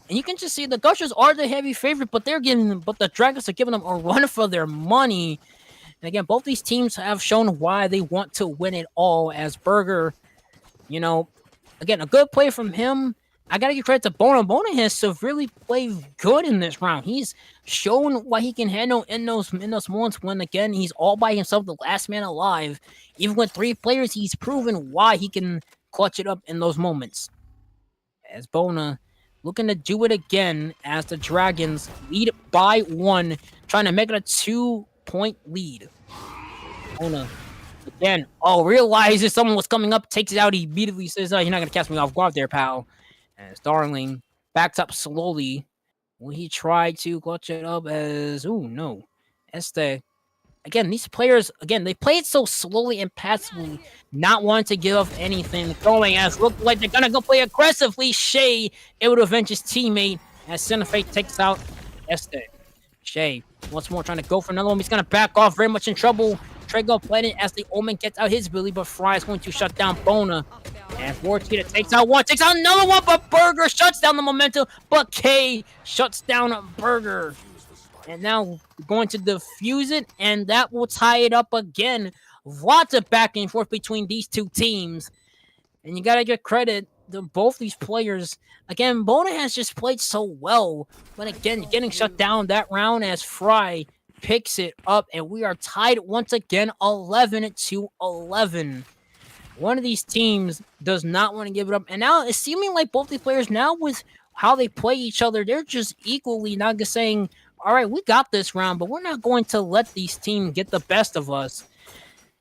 And you can just see the Gushers are the heavy favorite, but the Dragons are giving them a run for their money. And again, both these teams have shown why they want to win it all. As Burger, again, a good play from him. I gotta give credit to Bona. Bona has severely played good in this round. He's shown what he can handle in those moments when again he's all by himself, the last man alive. Even with 3 players, he's proven why he can clutch it up in those moments. As Bona looking to do it again as the Dragons lead by 1, trying to make it a 2-point lead. Bona again, realizes someone was coming up, takes it out, he immediately says, you're not gonna catch me off guard there, pal. As Darling backs up slowly when he tried to clutch it up as, no. Este, again, these players, again, they play it so slowly and passively, not wanting to give up anything. Going as look like they're gonna go play aggressively. Shay able to avenge his teammate as Cinefate takes out Este. Shay once more trying to go for another one. He's gonna back off, very much in trouble. Trago planted as the Omen gets out his ability, but Fry is going to shut down Bona. And Vortita takes out one, takes out another one, but Burger shuts down the momentum, but K shuts down Burger. And now going to defuse it, and that will tie it up again. Lots of back and forth between these two teams. And you gotta give credit to both these players. Again, Bona has just played so well, but again, getting shut down that round as Fry picks it up, and we are tied once again, 11-11. One of these teams does not want to give it up, and now it's seeming like both these players now with how they play each other, they're just equally not just saying, all right, we got this round, but we're not going to let these teams get the best of us.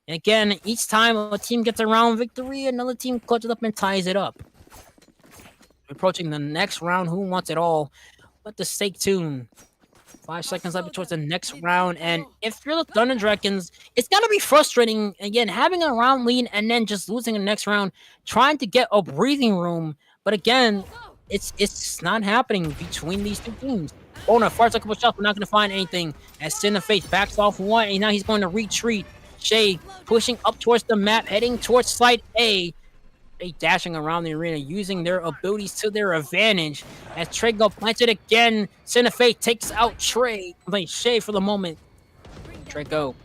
And again, each time a team gets a round victory, another team clutches up and ties it up. Approaching the next round, who wants it all? Let the stake tune. 5 seconds left towards the next round, and if you're the Thunder Dragons, it's gotta be frustrating, again, having a round lead and then just losing the next round, trying to get a breathing room, but again, it's not happening between these two teams. Bona fires a couple shots, but not gonna find anything, as Cineface backs off one, and now he's going to retreat. Shay pushing up towards the map, heading towards site A. They dashing around the arena, using their abilities to their advantage. As Trey go plants it again, Cineface takes out Shay for the moment. Trey go. What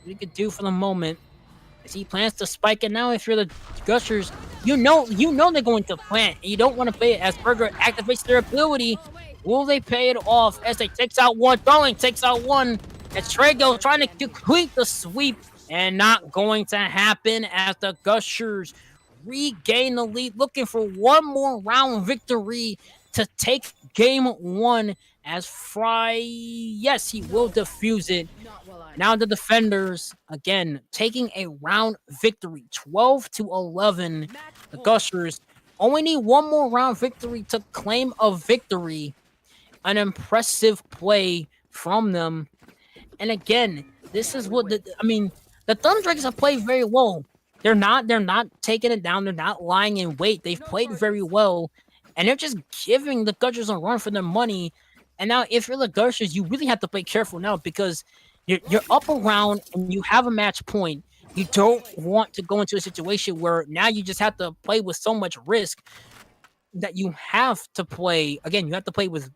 he could do for the moment as he plants to spike it. Now, if you're the Gushers, you know they're going to plant. You don't want to play it as Burger activates their ability. Will they pay it off as they takes out one? Darling takes out one. As Trey goes trying to complete the sweep, and not going to happen as the Gushers regain the lead, looking for one more round victory to take game 1 as Fry, yes, he will defuse it. Now the defenders, again, taking a round victory, 12-11. The Gushers only need one more round victory to claim a victory. An impressive play from them. And again, this is what the Thunder Dragons have played very well. They're not taking it down. They're not lying in wait. They've played very well, and they're just giving the Gushers a run for their money. And now, if you're the Gushers, you really have to play careful now because you're up a round and you have a match point. You don't want to go into a situation where now you just have to play with so much risk that you have to play. Again, you have to play with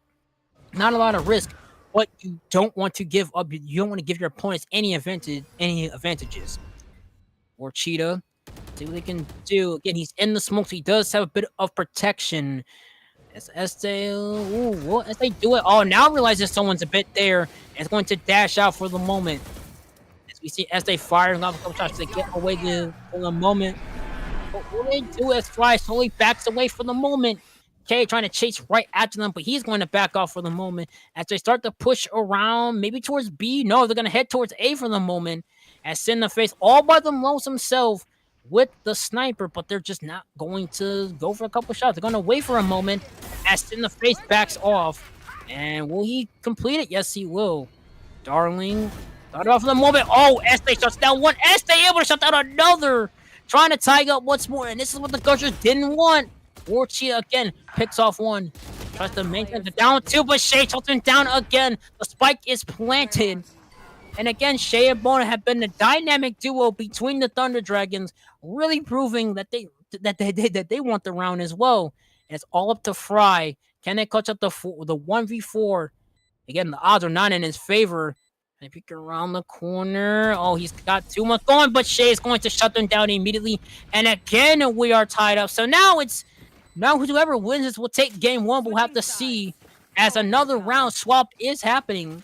not a lot of risk, but you don't want to give up. You don't want to give your opponents any advantages. Or Cheetah, see what they can do. Again, he's in the smoke, so he does have a bit of protection. As they do it. Oh, now realizes someone's a bit there, and it's going to dash out for the moment. As we see Este firing off a couple shots to get away for the moment. But what they do as Fry slowly backs away for the moment. K trying to chase right after them, but he's going to back off for the moment as they start to push around, maybe towards B. No, they're going to head towards A for the moment. As Cineface all by themselves himself with the sniper, but they're just not going to go for a couple shots. They're going to wait for a moment as Cineface backs off. And will he complete it? Yes, he will. Darling, start off for the moment. Oh, Este shuts down one. Este able to shut down another. Trying to tie up once more, and this is what the Gushers didn't want. Warchia again picks off one. Tries to maintain the down two, but Shay shuts him down again. The spike is planted. And again, Shay and Bona have been the dynamic duo between the Thunder Dragons, really proving that they want the round as well. And it's all up to Fry. Can they clutch up the 1v4? Again, the odds are not in his favor. And peek around the corner. Oh, he's got too much going, but Shay is going to shut them down immediately. And again, we are tied up. So now it's Now whoever wins this will take game one. We'll have to see as another round swap is happening.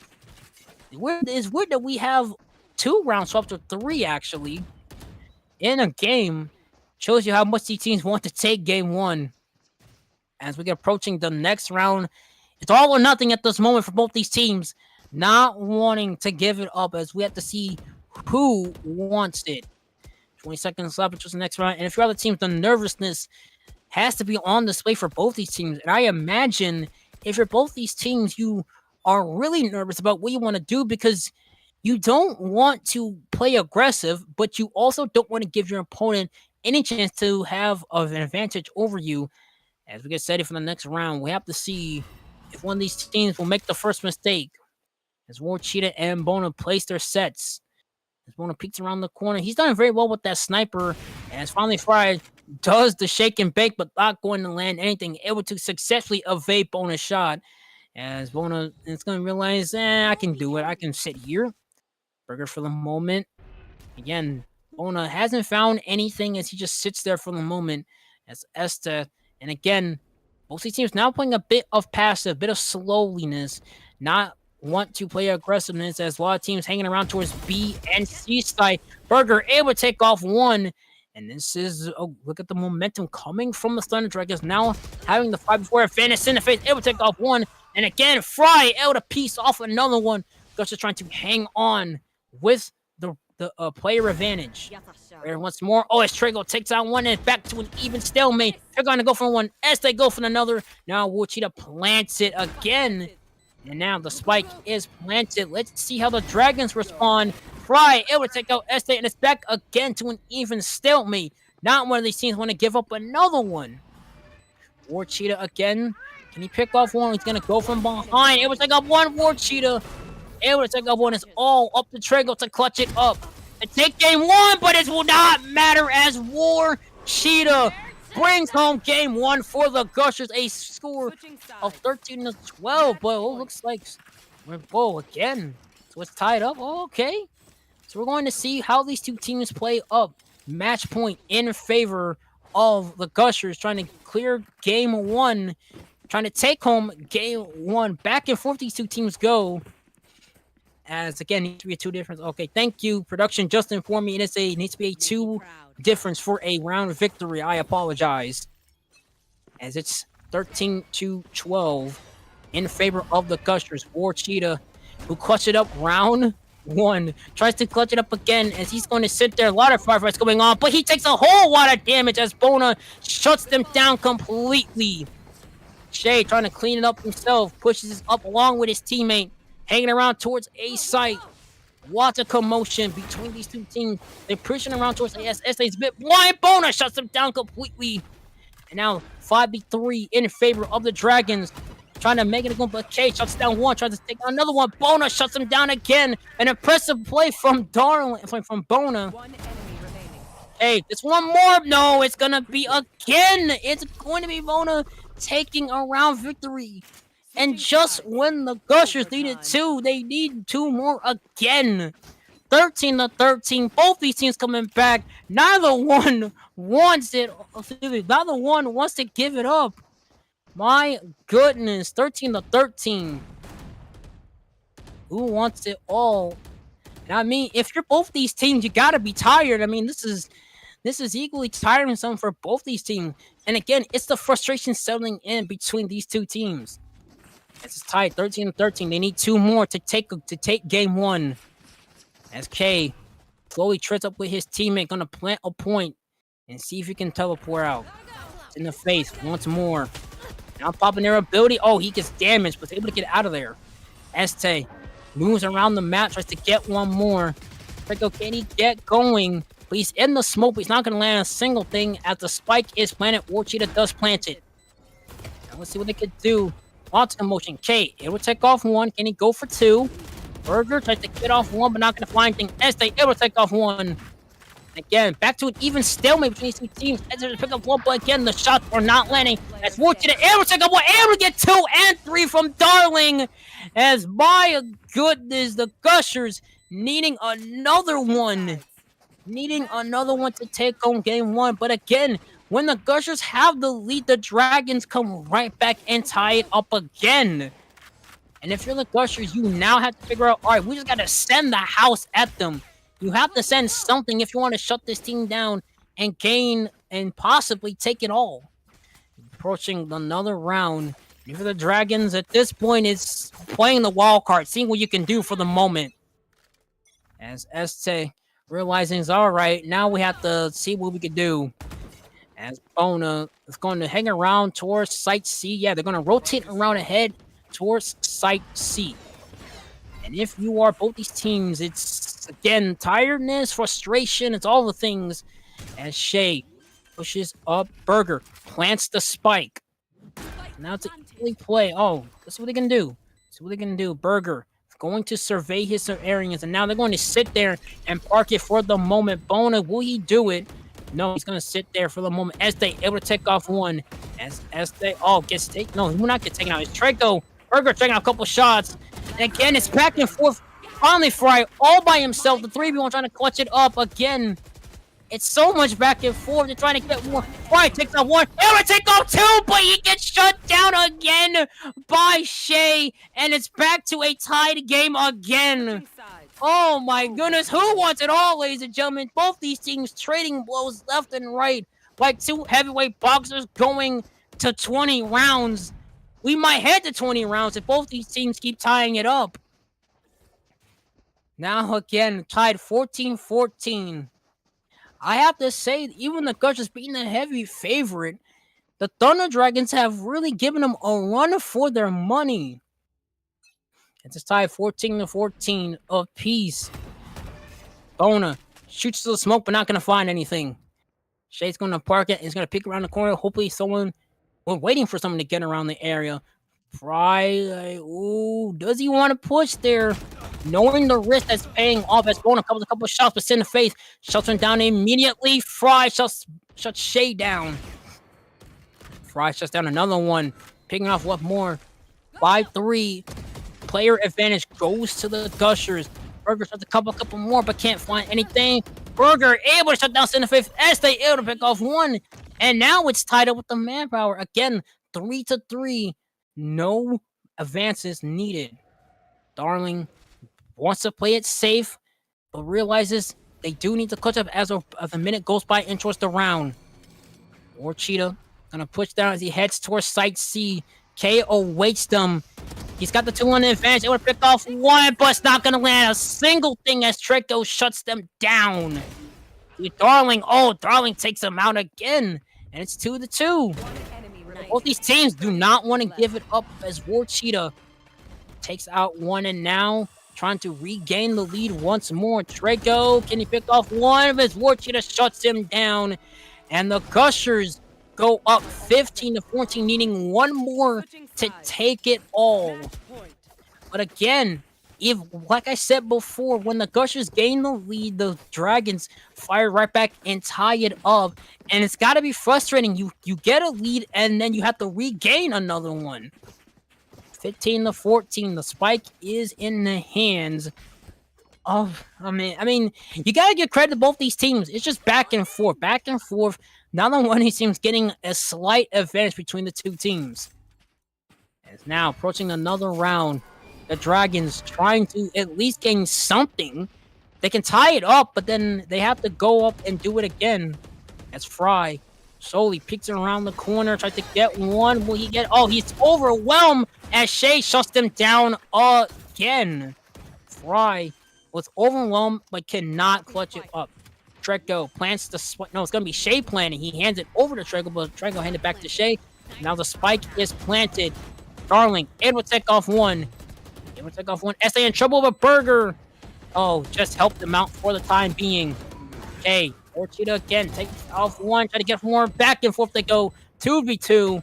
It's weird that we have 2 round swaps or 3 actually in a game. Shows you how much these teams want to take game one. As we get approaching the next round, it's all or nothing at this moment for both these teams. Not wanting to give it up as we have to see who wants it. 20 seconds left, which was the next round. And if you're other teams, the nervousness has to be on display for both these teams. And I imagine if you're both these teams, you are really nervous about what you want to do because you don't want to play aggressive, but you also don't want to give your opponent any chance to have an advantage over you. As we get set for the next round, we have to see if one of these teams will make the first mistake. As War Cheetah and Bona place their sets. As Bona peeks around the corner. He's done very well with that sniper. As finally Fry does the shake and bake, but not going to land anything. Able to successfully evade Bona's shot. As Bona is going to realize, I can do it. I can sit here. Burger for the moment. Again, Bona hasn't found anything as he just sits there for the moment. As Esta, and again, both these teams now playing a bit of passive, a bit of slowliness, not want to play aggressiveness as a lot of teams hanging around towards B and C side. Burger able to take off one. And this is, look at the momentum coming from the Thunder Dragons. Now having the 5v4 advantage in the face, able to take off one. And again, Fry able to piece off another one. Gushers trying to hang on with the player advantage. There once more. Oh, as Trigo takes out one and back to an even stalemate. They're going to go for one as they go for another. Now Wuchita plants it again. And now the spike is planted. Let's see how the Dragons respond. Fry able to take out Este, and it's back again to an even stalemate. Not one of these teams want to give up another one. War Cheetah again. Can he pick off one? He's going to go from behind. Able to take up one. War Cheetah able to take up one. It's all up to Trigo to clutch it up and take game one, but it will not matter as War Cheetah brings home game one for the Gushers, a score of 13-12. But it looks like we're again. So it's tied up. Oh, okay. So we're going to see how these two teams play up. Match point in favor of the Gushers, trying to clear game one, trying to take home game one. Back and forth these two teams go. As again, needs to be a 2 difference. Okay, thank you. Production just informed me it needs to be a 2 difference for a round victory. I apologize. As it's 13-12 in favor of the Gushers. War Cheetah, who clutched it up round 1, tries to clutch it up again as he's going to sit there. A lot of firefights going on, but he takes a whole lot of damage as Bona shuts them down completely. Shay trying to clean it up himself, pushes it up along with his teammate. Hanging around towards A site. Lots of commotion between these two teams. They're pushing around towards AS. Esta's a bit blind. Bona shuts them down completely. And now 5v3 in favor of the Dragons. Trying to make it a go, but K shuts down one. Tries to take another one. Bona shuts him down again. An impressive play from from Bona. Hey, this one more. No, it's going to be again. It's going to be Bona taking a round victory. And just when the Gushers needed 2, they need 2 more again. 13-13. Both these teams coming back. Neither one wants it. Neither one wants to give it up. My goodness. 13-13. Who wants it all? And I mean, if you're both these teams, you gotta be tired. I mean, this is equally tiring for both these teams. And again, it's the frustration settling in between these two teams. It's tied 13-13. They need 2 more to take game one. As K slowly treads up with his teammate, gonna plant a point and see if he can teleport out. It's in the face once more. Now popping their ability. Oh, he gets damaged, but able to get out of there. Este moves around the map, tries to get one more. Like, can he get going? But he's in the smoke, but he's not gonna land a single thing as the spike is planted. War Cheetah does plant it. Now let's see what they could do. Lots of commotion. K, it will take off one. Can he go for 2? Burger tries to get off one, but not going to find anything. Este, it will take off one. Again, back to an even stalemate between these two teams. Este to pick up one, but again, the shots are not landing. As War Cheetah, it will take up one. Able to get 2 and 3 from Darling. As my goodness, the Gushers needing another one. Needing another one to take home game one. But again, When the Gushers have the lead, the Dragons come right back and tie it up again. And if you're the Gushers, you now have to figure out, all right, we just got to send the house at them. You have to send something if you want to shut this team down and gain and possibly take it all. Approaching another round. And for the Dragons, at this point, it's playing the wild card, seeing what you can do for the moment. As Este realizing it's all right, now we have to see what we can do. As Bona is going to hang around towards Site C. Yeah, they're going to rotate around ahead towards Site C. And if you are both these teams, it's, again, tiredness, frustration, it's all the things. As Shay pushes up Burger, plants the spike. Now it's an early play. Oh, that's what they can do. That's what they can do. Burger is going to survey his areas, and now they're going to sit there and park it for the moment. Bona, will he do it? No, he's going to sit there for the moment. As they able to take off one. As they, gets taken. No, he will not get taken out. It's Traco. Burger taking out a couple shots. And again, it's back and forth. Finally, Fry all by himself. The 3v1 trying to clutch it up again. It's so much back and forth. They're trying to get more. Fry takes off one. Able to take off two, but he gets shut down again by Shay. And it's back to a tied game again. Oh my goodness, who wants it all, ladies and gentlemen? Both these teams trading blows left and right, like two heavyweight boxers going to 20 rounds. We might head to 20 rounds if both these teams keep tying it up. Now again, tied 14-14. I have to say, even the Gushers being the heavy favorite, the Thunder Dragons have really given them a run for their money. It's tied 14-14 apiece. Bona shoots to the smoke, but not going to find anything. Shay's going to park it. He's going to peek around the corner. Hopefully we're waiting for someone to get around the area. Fry, does he want to push there? Knowing the risk that's paying off as Bona covers a couple of shots, but in the face. Shuts him down immediately. Fry shuts Shay down. Fry shuts down another one. Picking off what more? 5-3. Player advantage goes to the Gushers. Burger shuts a couple more, but can't find anything. Burger able to shut down Cinefaith as they able to pick off one. And now it's tied up with the manpower. Again, 3-3. No advances needed. Darling wants to play it safe, but realizes they do need to clutch up as a minute goes by and towards the round. Or Cheetah gonna push down as he heads towards Site C. KO waits them. He's got the 2-1 advantage. Able to pick off one, but it's not gonna land a single thing as Traco shuts them down. Darling takes him out again, and it's 2-2. Both these teams do not want to give it up as War Cheetah takes out one, and now trying to regain the lead once more. Traco, can he pick off one of his? War Cheetah shuts him down, and the Gushers go up 15-14, needing one more to take it all. But again, if, like I said before, when the Gushers gain the lead, the Dragons fire right back and tie it up. And it's got to be frustrating. You get a lead, and then you have to regain another one. 15-14, the spike is in the hands of, I mean, you got to give credit to both these teams. It's just back and forth. Neither one of these teams getting a slight advantage between the two teams. It's now approaching another round. The Dragons trying to at least gain something. They can tie it up, but then they have to go up and do it again. As Fry slowly peeks around the corner, tries to get one. Will he get? Oh, he's overwhelmed as Shay shuts them down again. Fry was overwhelmed, but cannot clutch it up. Traco plants the spike. No, it's going to be Shay planting. He hands it over to Traco, but Traco handed it back to Shay. Now the spike is planted. Darling able to take off one. SA in trouble with Burger. Oh, just helped them out for the time being. Okay, Orchida again takes off one. Try to get more. Back and forth they go. 2v2.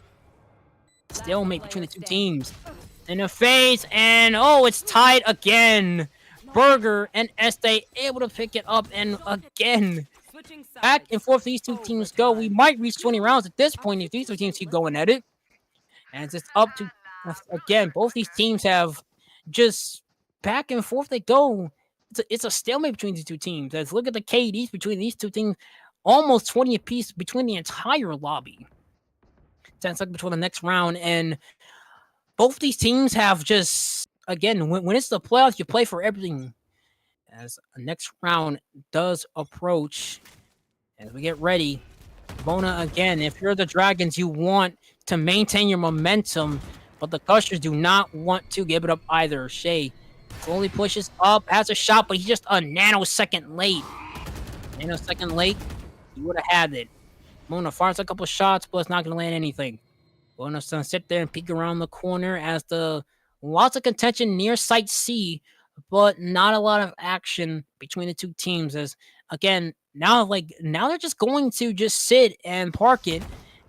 Stalemate between the two teams. In the face, and it's tied again. Burger and Este able to pick it up, and again, back and forth these two teams go. We might reach 20 rounds at this point if these two teams keep going at it. And it's up to, again, both these teams have just back and forth they go. It's a stalemate between these two teams. Let's look at the KDs between these two teams. almost 20 apiece between the entire lobby. 10 seconds between the next round, and both these teams have just, again, when it's the playoffs, you play for everything. As the next round does approach, as we get ready, Bona, again, if you're the Dragons, you want to maintain your momentum, but the Gushers do not want to give it up either. Shay slowly pushes up, has a shot, but he's just a nanosecond late. Nanosecond late, he would have had it. Bona fires a couple shots, but it's not going to land anything. Bona's going to sit there and peek around the corner as the lots of contention near Site C, but not a lot of action between the two teams. As again, now they're just going to just sit and park it.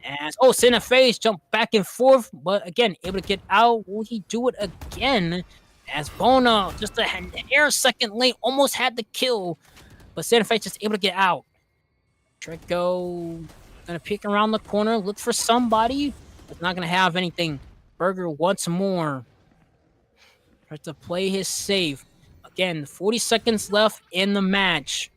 As Cineface jump back and forth, but again able to get out. Will he do it again? As Bona just a hair second late, almost had the kill, but Cineface just able to get out. Trico gonna peek around the corner, look for somebody. It's not gonna have anything. Burger once more tries to play his safe. Again, 40 seconds left in the match.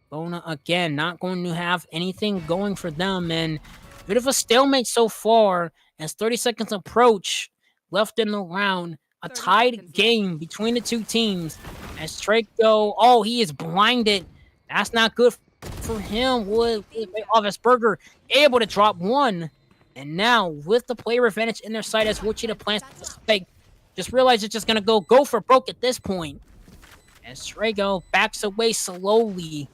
Bona again not going to have anything going for them, and a bit of a stalemate so far as 30 seconds approach left in the round. A tied game between the two teams as Draco, he is blinded. That's not good for him. Would off as Burger able to drop one. And now with the player advantage in their side as Wichita plants the spike, just realize it's just gonna go for broke at this point. As Drago backs away slowly,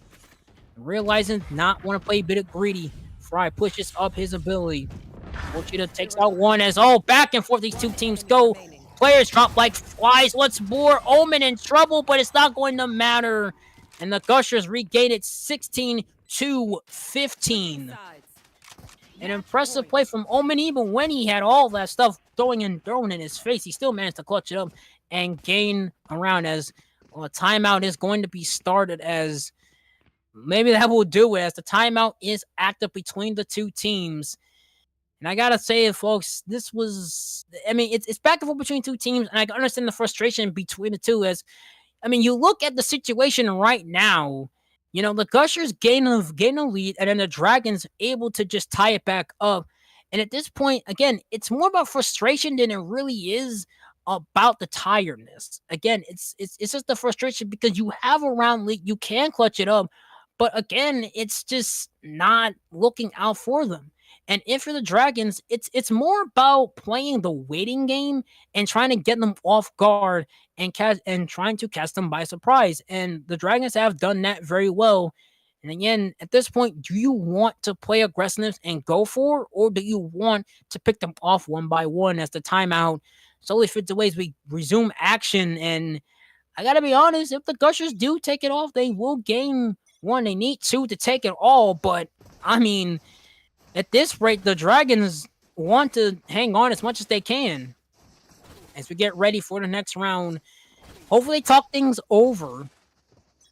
realizing not want to play a bit of greedy. Fry pushes up his ability. Wichita takes out one as back and forth these two teams go. Players drop like flies once more. Omen in trouble, but it's not going to matter. And the Gushers regain it 16-15. An impressive play from Omen, even when he had all that stuff thrown in his face. He still managed to clutch it up and gain around as a timeout is going to be started, as maybe that will do it, as the timeout is active between the two teams. And I gotta say, folks, this was, it's back and forth between two teams, and I can understand the frustration between the two. As, you look at the situation right now, the Gushers gain a lead, and then the Dragons able to just tie it back up. And at this point, again, it's more about frustration than it really is about the tiredness. Again, it's just the frustration because you have a round lead, you can clutch it up, but again, it's just not looking out for them. And if you're the Dragons, it's more about playing the waiting game and trying to get them off guard and trying to catch them by surprise. And the Dragons have done that very well. And again, at this point, do you want to play aggressiveness and go for it, or do you want to pick them off one by one as the timeout slowly fades away as we resume action? And I gotta be honest, if the Gushers do take it off, they will gain one. They need two to take it all, but at this rate, the Dragons want to hang on as much as they can as we get ready for the next round. Hopefully, they talk things over.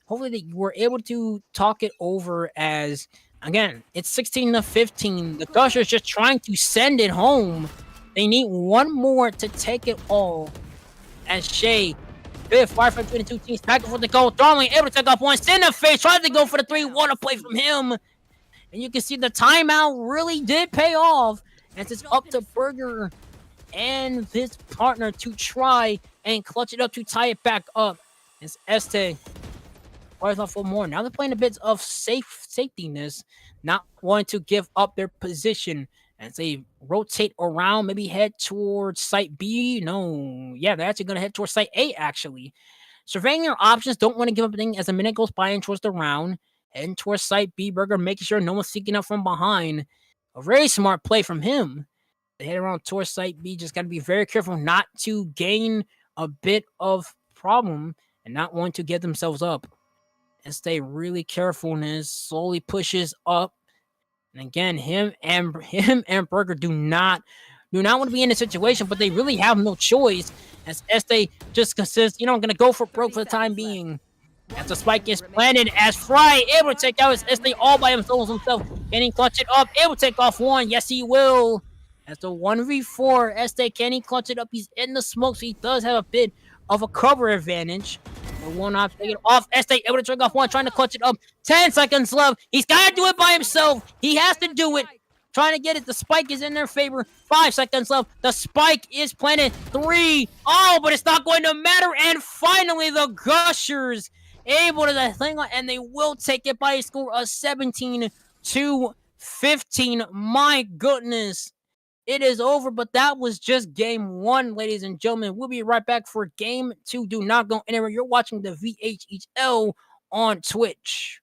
Hopefully, they were able to talk it over as, again, it's 16-15. The Gushers just trying to send it home. They need one more to take it all. As Shay, big fire from between the two teams, back and forth to go. Darling able to take off one. Cineface trying to go for the 3-1 play from him. And you can see the timeout really did pay off, as it's up to Burger and his partner to try and clutch it up to tie it back up. It's Este fires off for more. Now they're playing a bit of safetyness, not wanting to give up their position as they rotate around, maybe head towards Site B. No, yeah, they're actually going to head towards Site A, actually. Surveying their options, don't want to give up anything as the minute goes by and towards the round. Heading towards Site B, Burger making sure no one's sneaking up from behind. A very smart play from him. They head around towards Site B. Just got to be very careful not to gain a bit of problem and not want to get themselves up. And stay really careful, and then slowly pushes up. And again, him and Burger do not want to be in this situation, but they really have no choice. As Este just consists, going to go for broke for the time being. As the spike is planted, as Fry able to take out his Este all by himself, can he clutch it up? Able to take off one. Yes, he will. As the 1v4, Este, can he clutch it up? He's in the smoke, so he does have a bit of a cover advantage. They will not take it off. Estee able to trigger off one, trying to clutch it up. 10 seconds left. He's got to do it by himself. He has to do it. Trying to get it. The spike is in their favor. 5 seconds left. The spike is planted. 3. Oh, but it's not going to matter. And finally, the Gushers able to the thing, and they will take it by a score of 17-15. My goodness. It is over, but that was just game 1, ladies and gentlemen. We'll be right back for game 2. Do not go anywhere. You're watching the VHEL on Twitch.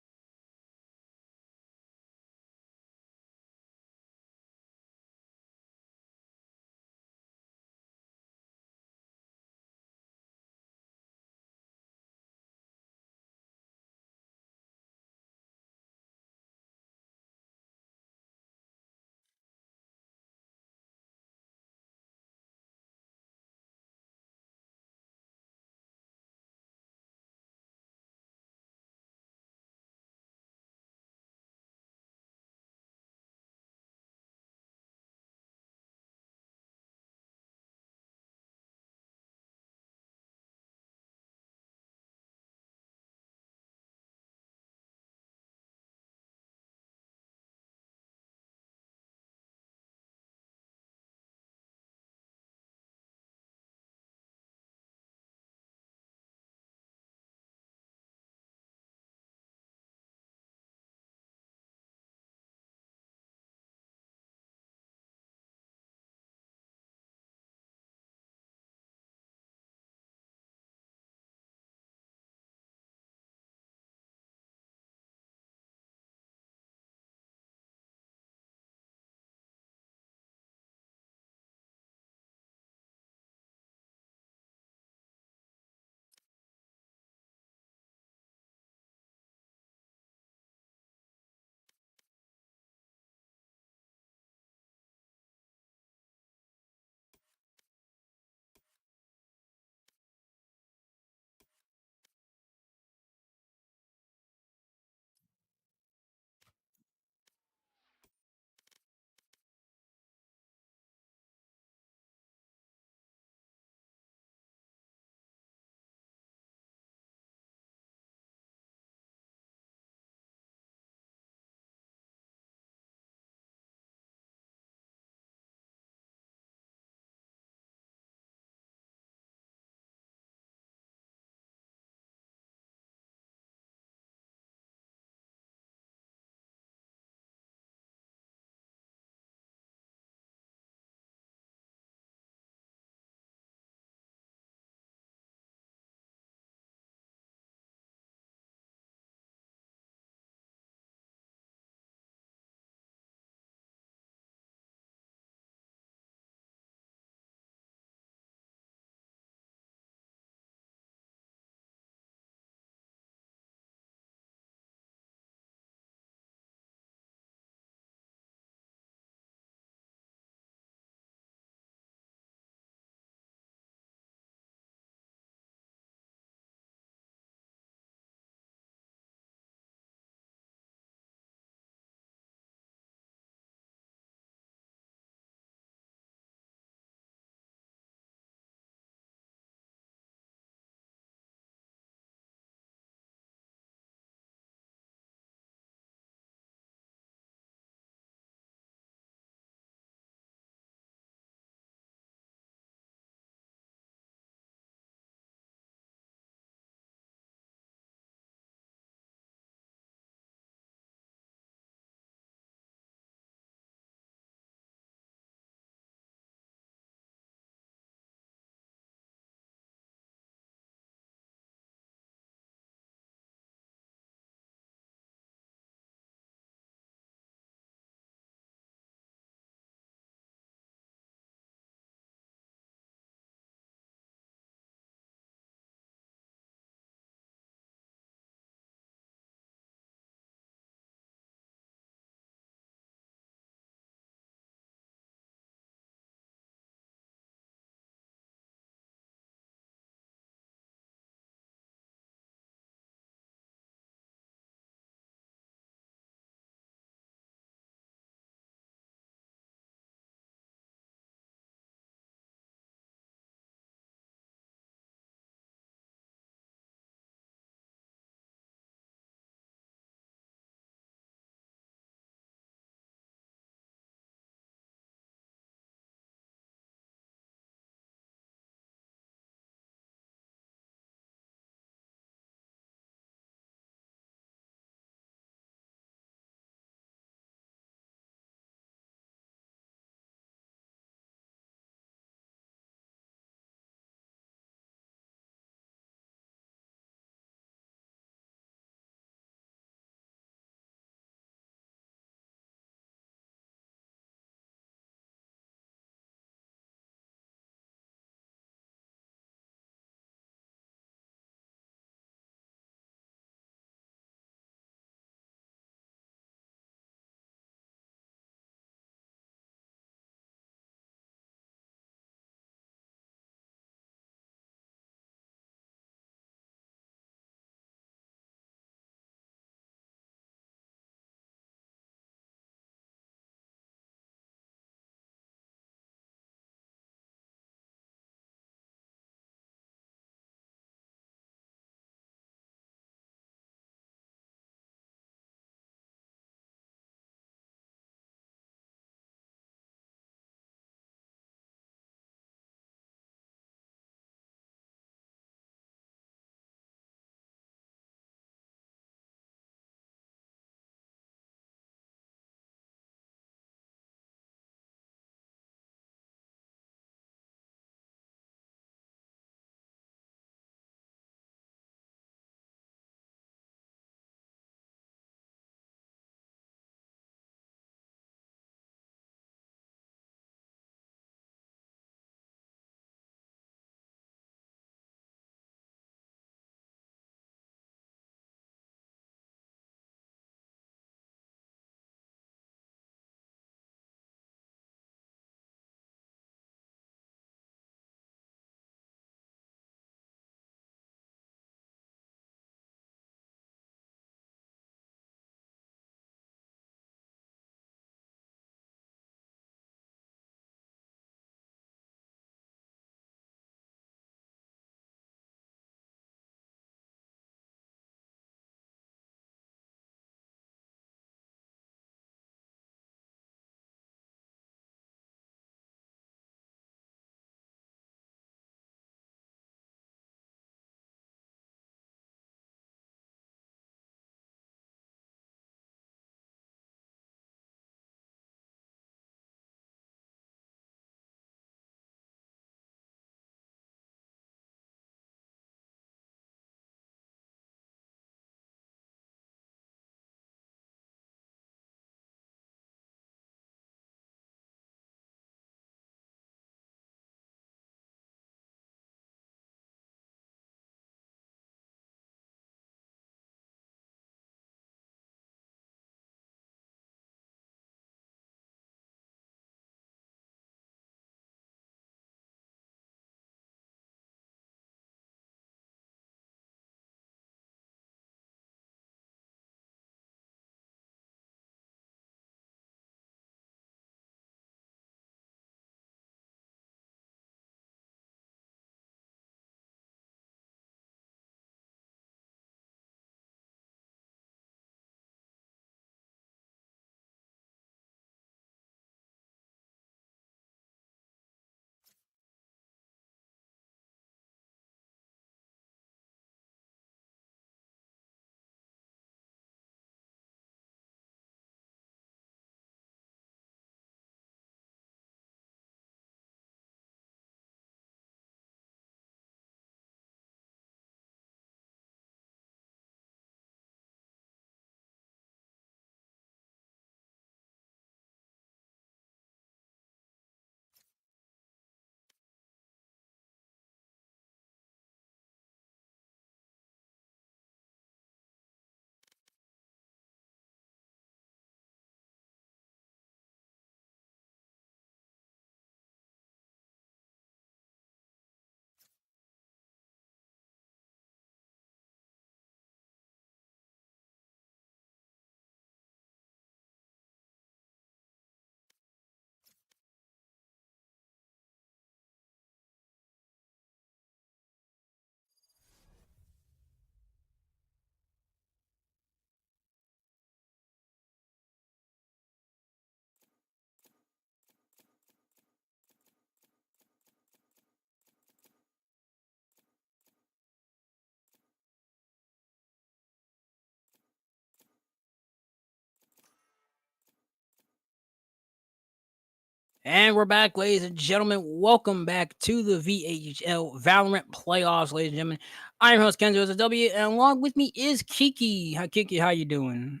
And we're back, ladies and gentlemen. Welcome back to the VHL Valorant playoffs, ladies and gentlemen. I'm your host Kenzo as a W, and along with me is Kiki. Hi, Kiki. How you doing?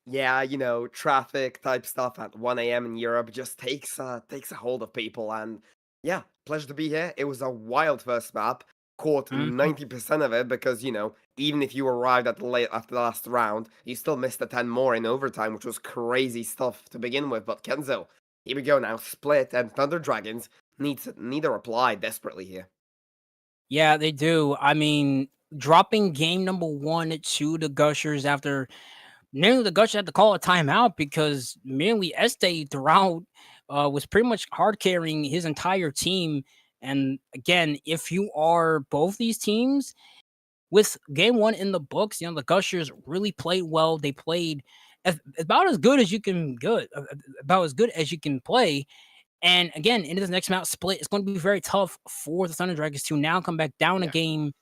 Yeah, traffic type stuff at 1 a.m. in Europe just takes a hold of people, and yeah, pleasure to be here. It was a wild first map, caught Mhm. 90% of it because even if you arrived at the late after the last round, you still missed the 10 more in overtime, which was crazy stuff to begin with. But Kenzo, here we go now. Split and Thunder Dragons need a reply desperately here. Yeah, they do. I mean, dropping game number one to the Gushers after nearly the Gushers had to call a timeout because merely Este throughout was pretty much hard carrying his entire team. And again, if you are both these teams, with game one in the books, the Gushers really played well. They played about as good as you can about as good as you can play. And again, into this next mount split, it's going to be very tough for the Thunder Dragons to now come back down a Yeah. game.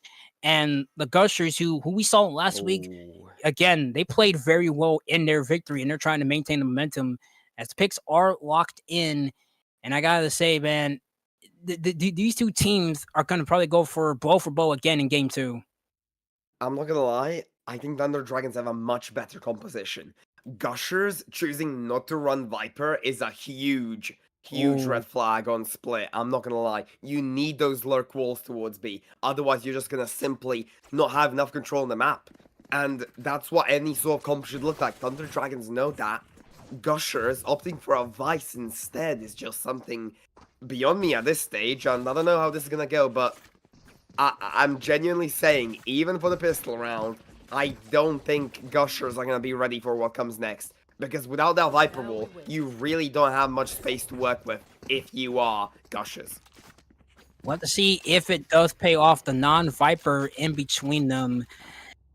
And the Gushers, who we saw last week, Oh. again, they played very well in their victory, and they're trying to maintain the momentum as the picks are locked in. And I gotta say, man, these two teams are going to probably go for bow again in game two. I'm not gonna lie, I think Thunder Dragons have a much better composition. Gushers choosing not to run Viper is a huge Oh, red flag on split. I'm not gonna lie. You need those lurk walls towards B. Otherwise, you're just gonna simply not have enough control on the map. And that's what any sort of comp should look like. Thunder Dragons know that. Gushers opting for a Vice instead is just something beyond me at this stage, and I don't know how this is gonna go, but I'm genuinely saying, even for the pistol round, I don't think Gushers are going to be ready for what comes next. Because without that Viper wall, you really don't have much space to work with if you are Gushers. we'll have to see if it does pay off the non-Viper in between them.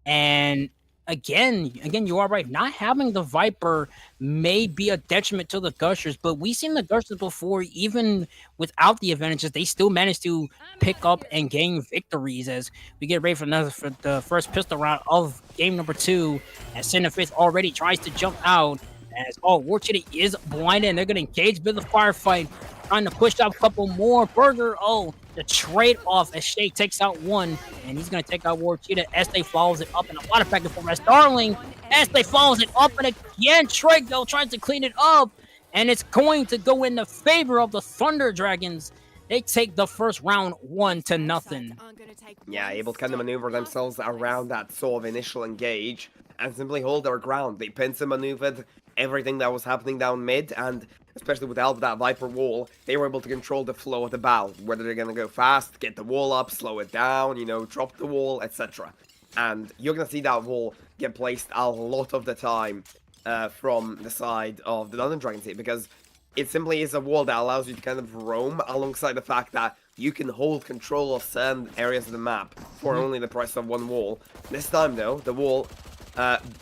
And again, you are right. Not having the Viper may be a detriment to the Gushers, but we've seen the Gushers before, even without the advantages, they still manage to pick up and gain victories as we get ready for the first pistol round of game number two. As Cinefist already tries to jump out. As War Cheetah is blinded and they're gonna engage with the firefight, trying to push out a couple more. Burger, the trade off as Shay takes out one, and he's going to take out War Cheetah. Este follows it up, and a lot of back and forth. Darling, Este follows it up, and again, Trigo tries to clean it up, and it's going to go in the favor of the Thunder Dragons. They take the first round 1-0. Yeah, able to kind of maneuver themselves around that sort of initial engage and simply hold their ground. They pincer maneuvered everything that was happening down mid, and especially with the help of that Viper wall, they were able to control the flow of the battle, whether they're going to go fast, get the wall up, slow it down, drop the wall, etc. And you're going to see that wall get placed a lot of the time from the side of the London Dragons here, because it simply is a wall that allows you to kind of roam alongside the fact that you can hold control of certain areas of the map for only the price of one wall. This time, though, the wall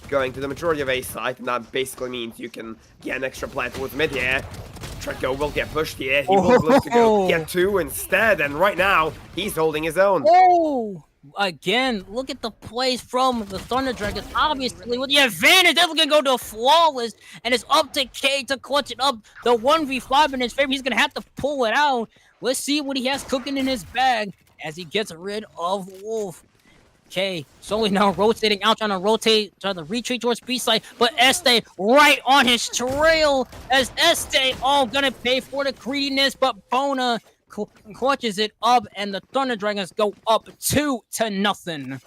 going to the majority of A side, and that basically means you can get an extra player towards mid here. Trico will get pushed here. He will look to go get two instead, and right now, he's holding his own. Again, look at the plays from the Thunder Dragons. Obviously, with the advantage, they're going to go to flawless, and it's up to K to clutch it up. The 1v5 in his favor, he's going to have to pull it out. Let's see what he has cooking in his bag as he gets rid of Wolf. Okay, slowly now rotating out, trying to retreat towards B-side, but Este right on his trail as Este gonna pay for the greediness, but Bona clutches it up, and the Thunder Dragons go up 2-0.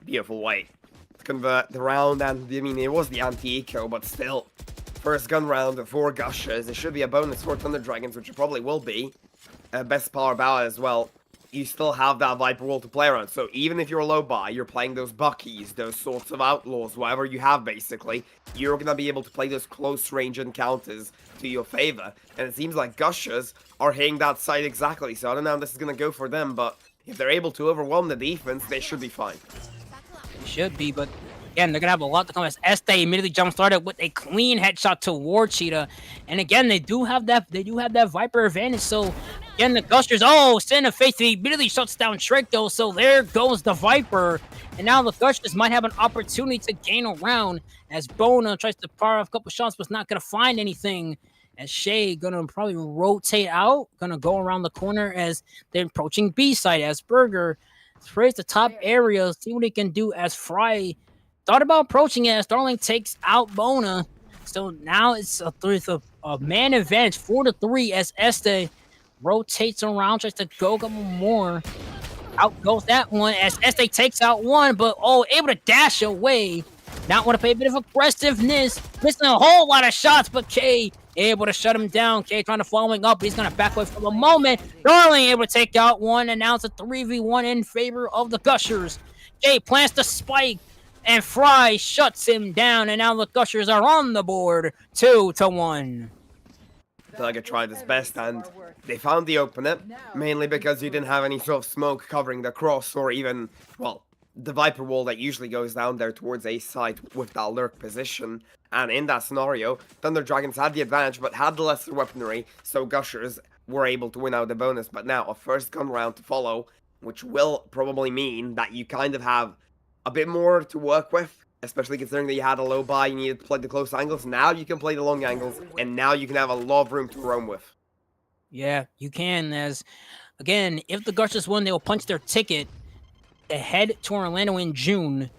Beautiful way to convert the round, and I mean, it was the anti-eco, but still, first gun round for Gushers. It should be a bonus for Thunder Dragons, which it probably will be. Best part about it as well, you still have that Viper wall to play around. So even if you're low buy, you're playing those Buckies, those sorts of outlaws, whatever you have basically, you're going to be able to play those close range encounters to your favor. And it seems like Gushers are hitting that side exactly. So I don't know how this is going to go for them, but if they're able to overwhelm the defense, they should be fine. They should be, but again, they're gonna have a lot to come as Este immediately jump started with a clean headshot to War Cheetah. And again, they do have that Viper advantage. So again, the Gushers, Sin of Faith, he immediately shuts down Trick though. So there goes the Viper. And now the Gushers might have an opportunity to gain a round as Bona tries to fire off a couple shots, but is not gonna find anything. as Shay gonna probably rotate out, gonna go around the corner as they're approaching B side as Burger sprays the top area, see what he can do as Fry thought about approaching it as Darling takes out Bona. So now it's a man advantage 4-3 as Este rotates around, tries to go a couple more. Out goes that one as Este takes out one, but able to dash away. Not want to play a bit of aggressiveness, missing a whole lot of shots, but K able to shut him down. K trying to following up, but he's going to back away for the moment. Darling able to take out one, and now it's a 3v1 in favor of the Gushers. K plants the spike, and Fry shuts him down, and now the Gushers are on the board, 2-1. Thugger tried his best and they found the opener, mainly because you didn't have any sort of smoke covering the cross or even, well, the Viper wall that usually goes down there towards A site with that lurk position. And in that scenario, Thunder Dragons had the advantage but had the lesser weaponry, so Gushers were able to win out the bonus. But now a first gun round to follow, which will probably mean that you kind of have a bit more to work with. Especially considering that you had a low buy, you needed to play the close angles. Now you can play the long angles, and now you can have a lot of room to roam with. Yeah, you can. As again, if the Gushers win, they will punch their ticket to head to Orlando in June.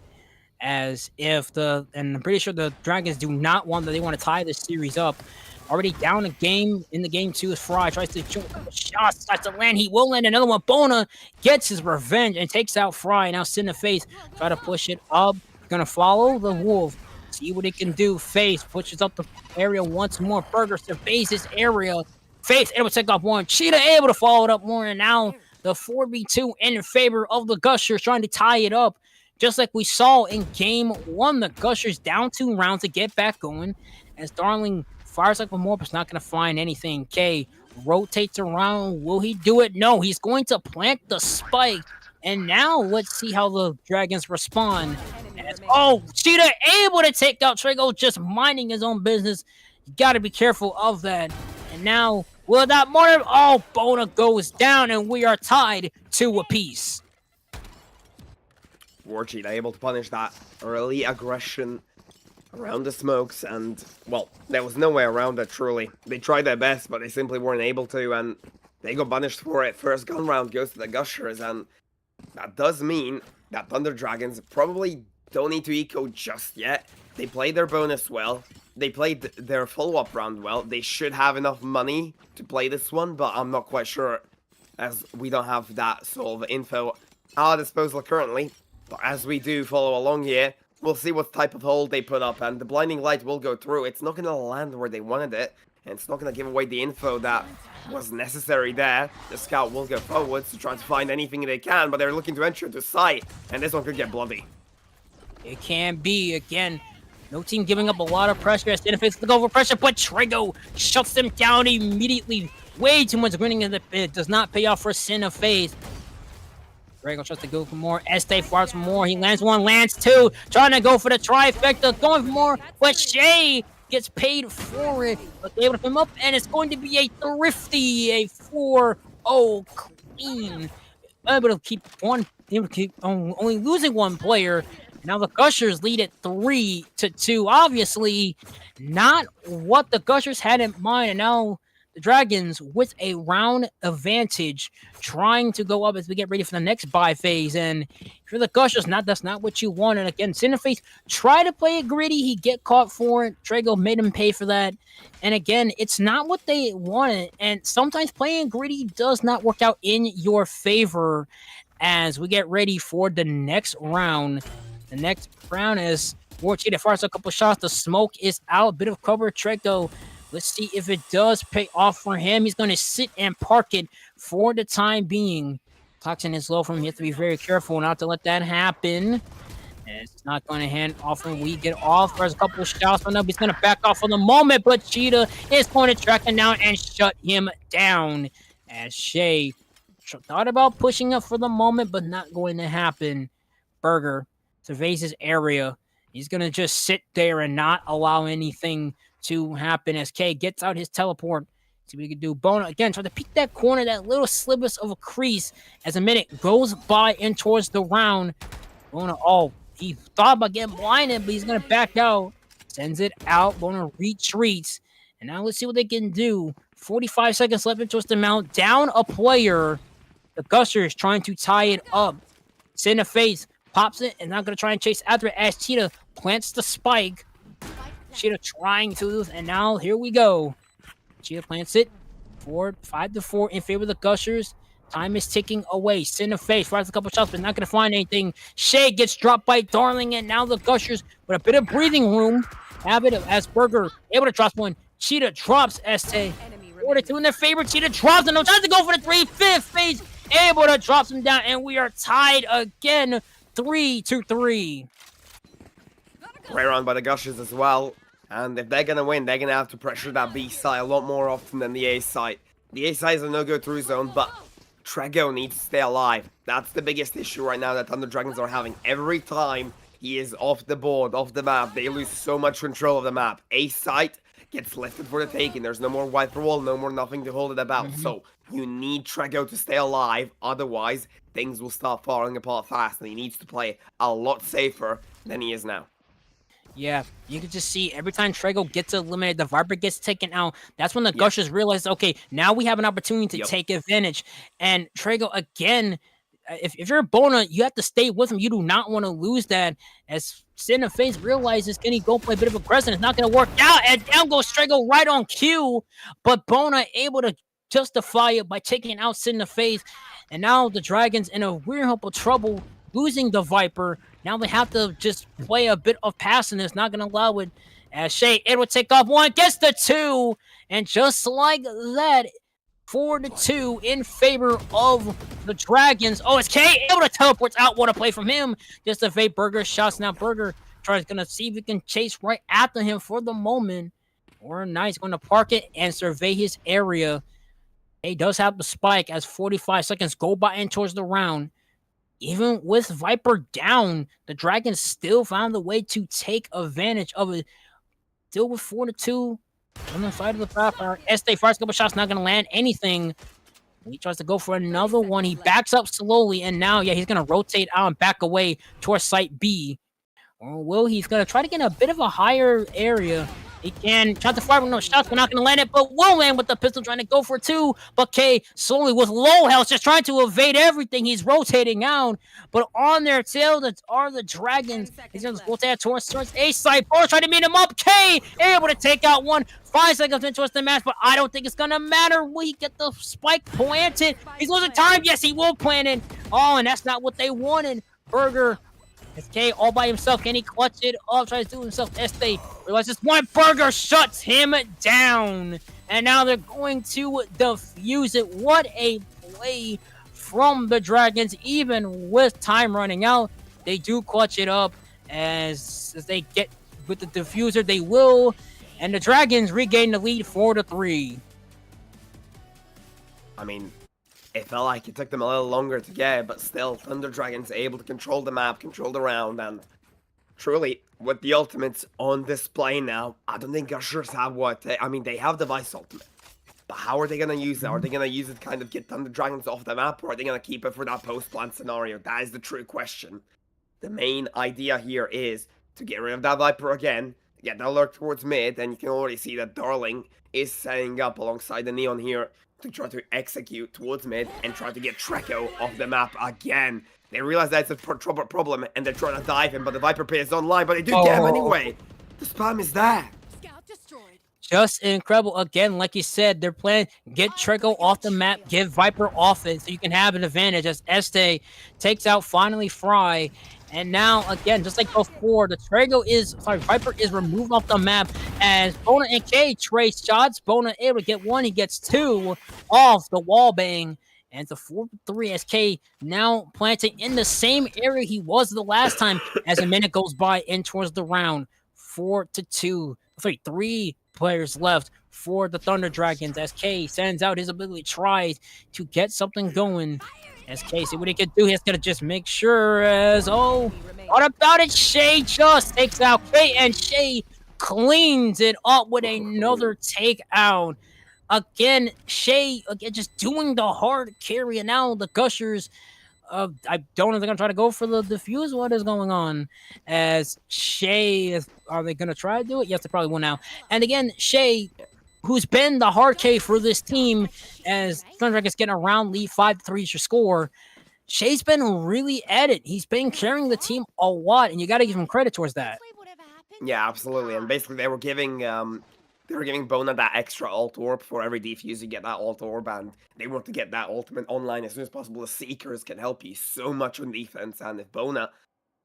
And I'm pretty sure the Dragons do not want that. They want to tie this series up. Already down a game in the game 2 is Fry. Tries to shoot a couple shots, tries to land. He will land another one. Bona gets his revenge and takes out Fry. Now sit in the face. Try to push it up. Gonna follow the Wolf. See what it can do. Face pushes up the area once more. Burger surveys his area. Face able to take off one. Cheetah able to follow it up more. And now the 4v2 in favor of the Gushers, trying to tie it up. Just like we saw in game 1, the Gushers down 2 rounds to get back going. As Darling fires like one more, but it's not going to find anything. K rotates around. Will he do it? No, he's going to plant the spike. And now let's see how the Dragons respond. As, Cheetah able to take out Trago, just minding his own business. You got to be careful of that. And now, will that mortar? Bona goes down, and we are tied 2 apiece. War Cheetah able to punish that early aggression around the smokes, and, well, there was no way around it, truly. They tried their best, but they simply weren't able to, and they got punished for it. First gun round goes to the Gushers, and that does mean that Thunder Dragons probably don't need to eco just yet. They played their bonus well. They played their follow-up round well. They should have enough money to play this one, but I'm not quite sure, as we don't have that sort of info at our disposal currently. But as we do follow along here, we'll see what type of hold they put up, and the blinding light will go through. It's not going to land where they wanted it, and it's not going to give away the info that was necessary there. The scout will go forwards to try to find anything they can, but they're looking to enter the site, and this one could get bloody. It can be, again, no team giving up a lot of pressure as Cineface look over pressure, but Trago shuts them down immediately. Way too much grinning in the pit. Does not pay off for Cineface. Trago tries to go for more. Este fires for more. He lands one, lands two. Trying to go for the trifecta. Going for more, but Shay gets paid for it. But they able to come up, and it's going to be a thrifty, a 4-0 clean. Able to keep only losing one player. Now the Gushers lead at 3-2. Obviously, not what the Gushers had in mind. And now the Dragons with a round advantage, trying to go up as we get ready for the next bye phase. And if you're the Gushers, that's not what you want. And again, Cineface tried to play it gritty. He get caught for it. Trago made him pay for that. And again, it's not what they wanted. And sometimes playing gritty does not work out in your favor as we get ready for the next round. The next round is War Cheetah fires a couple shots. The smoke is out. Bit of cover. Trago. Let's see if it does pay off for him. He's going to sit and park it for the time being. Toxin is low from him. You have to be very careful not to let that happen. And it's not going to hand off when we get off. There's a couple of shots from him. He's going to back off for the moment, but Cheetah is going to track him down and shut him down. As Shay thought about pushing up for the moment, but not going to happen. Burger surveys his area. He's going to just sit there and not allow anything to happen as K gets out his teleport. See what he can do. Bona, again, trying to peek that corner, that little slivers of a crease as a minute goes by in towards the round. Bona, he thought about getting blinded, but he's going to back out. Sends it out. Bona retreats. And now let's see what they can do. 45 seconds left in towards the mount. Down a player. The Gushers trying to tie it up. Sit in the face. Pops it and not going to try and chase after it as Cheetah plants the spike. Cheetah trying to lose. And now here we go. Cheetah plants it. 5-4 in favor of the Gushers. Time is ticking away. Sit in the face. Fires a couple shots, but not going to find anything. Shay gets dropped by Darling, and now the Gushers, with a bit of breathing room, have it as Burger able to drop one. Cheetah drops ST. 4-2 in their favor. Cheetah drops and no chance to go for the 3. Fifth phase able to drop them down, and we are tied again. 3-3. Great round by the Gushers as well. And if they're going to win, they're going to have to pressure that B side a lot more often than the A side. The A side is a no-go through zone, but Trego needs to stay alive. That's the biggest issue right now that Thunder Dragons are having. Every time he is off the board, off the map, they lose so much control of the map. A side gets lifted for the taking. There's no more Viper wall, no more nothing to hold it about. So you need Trego to stay alive. Otherwise, things will start falling apart fast. And he needs to play a lot safer than he is now. Yeah, you can just see every time Trego gets eliminated, the Viper gets taken out. That's when the Gushers realize, okay, now we have an opportunity to take advantage. And Trego, again, if you're a Bona, you have to stay with him. You do not want to lose that. As Sin in Face realizes, can he go play a bit of aggression? It's not going to work out. And down goes Trego right on cue. But Bona able to justify it by taking out Sin in Face. And now the Dragons in a weird hump of trouble, losing the Viper. Now they have to just play a bit of passing. It's not going to allow it. As Shay, it will take off one, gets the 2. And just like that, 4-2 in favor of the Dragons. Oh, it's K able to teleport out. What a play from him. Just evade Burger's shots. Now Burger tries going to see if he can chase right after him for the moment. Or Knight's going to park it and survey his area. He does have the spike as 45 seconds go by in towards the round. Even with Viper down, the Dragons still found a way to take advantage of it. Still with 4-2 on the side of the Firepower. Este fires a couple shots, not going to land anything. He tries to go for another one. He backs up slowly, and now, he's going to rotate out and back away towards Site B. Or will he's going to try to get a bit of a higher area. He can try to fire with no shots, but not going to land it, but will land with the pistol, trying to go for 2. But K, slowly with low health, just trying to evade everything. He's rotating out, but on their tail that are the Dragons. He's going to rotate towards A side. Both trying to meet him up. K, able to take out one. 5 seconds into the match, but I don't think it's going to matter. Will he get the spike planted? He's losing time. Yes, he will plant it. Oh, and that's not what they wanted. Burger. SK all by himself. Can he clutch it up? Tries to do himself. Este realizes one. Burger shuts him down. And now they're going to defuse it. What a play from the Dragons. Even with time running out, they do clutch it up. As they get with the diffuser, they will. And the Dragons regain the lead 4-3. I mean, it felt like it took them a little longer to get, but still, Thunder Dragons able to control the map, control the round, and truly, with the ultimates on display now, I don't think Gushers have they have the Vice ultimate. But how are they going to use it? Are they going to use it to kind of get Thunder Dragons off the map, or are they going to keep it for that post-plant scenario? That is the true question. The main idea here is to get rid of that Viper again, get that lurk towards mid, and you can already see that Darling is setting up alongside the Neon here to try to execute towards mid and try to get Treko off the map again. They realize that's a problem and they're trying to dive him, but the Viper Pit is online, but they do get him anyway. The spam is there. Just incredible. Again, like you said, they're playing get Trego off the map, get Viper off it, so you can have an advantage as Este takes out finally Fry. And now, again, just like before, Viper is removed off the map as Bona and K trade shots. Bona able to get 1, he gets 2 off the wall bang. And it's a 4-3 as K now planting in the same area he was the last time as a minute goes by in towards the round. 4-2. 3 players left for the Thunder Dragons as K sends out his ability, tries to get something going. As K, see what he can do. He's gonna just make sure what about it? Shay just takes out K, and Shay cleans it up with another takeout. Again, Shay just doing the hard carry, and now the Gushers. I don't know if they're gonna try to go for the defuse. What is going on? As Shay are they gonna try to do it? Yes, they probably will now. And again, Shay who's been the hard K for this team, as Thunder Dragons getting a round lead, 5-3 is your score. Shay's been really at it. He's been carrying the team a lot, and you got to give him credit towards that. Yeah, absolutely. And basically, they were giving Bona that extra alt orb for every defuse. You get that alt orb, and they want to get that ultimate online as soon as possible. The Seekers can help you so much on defense, and if Bona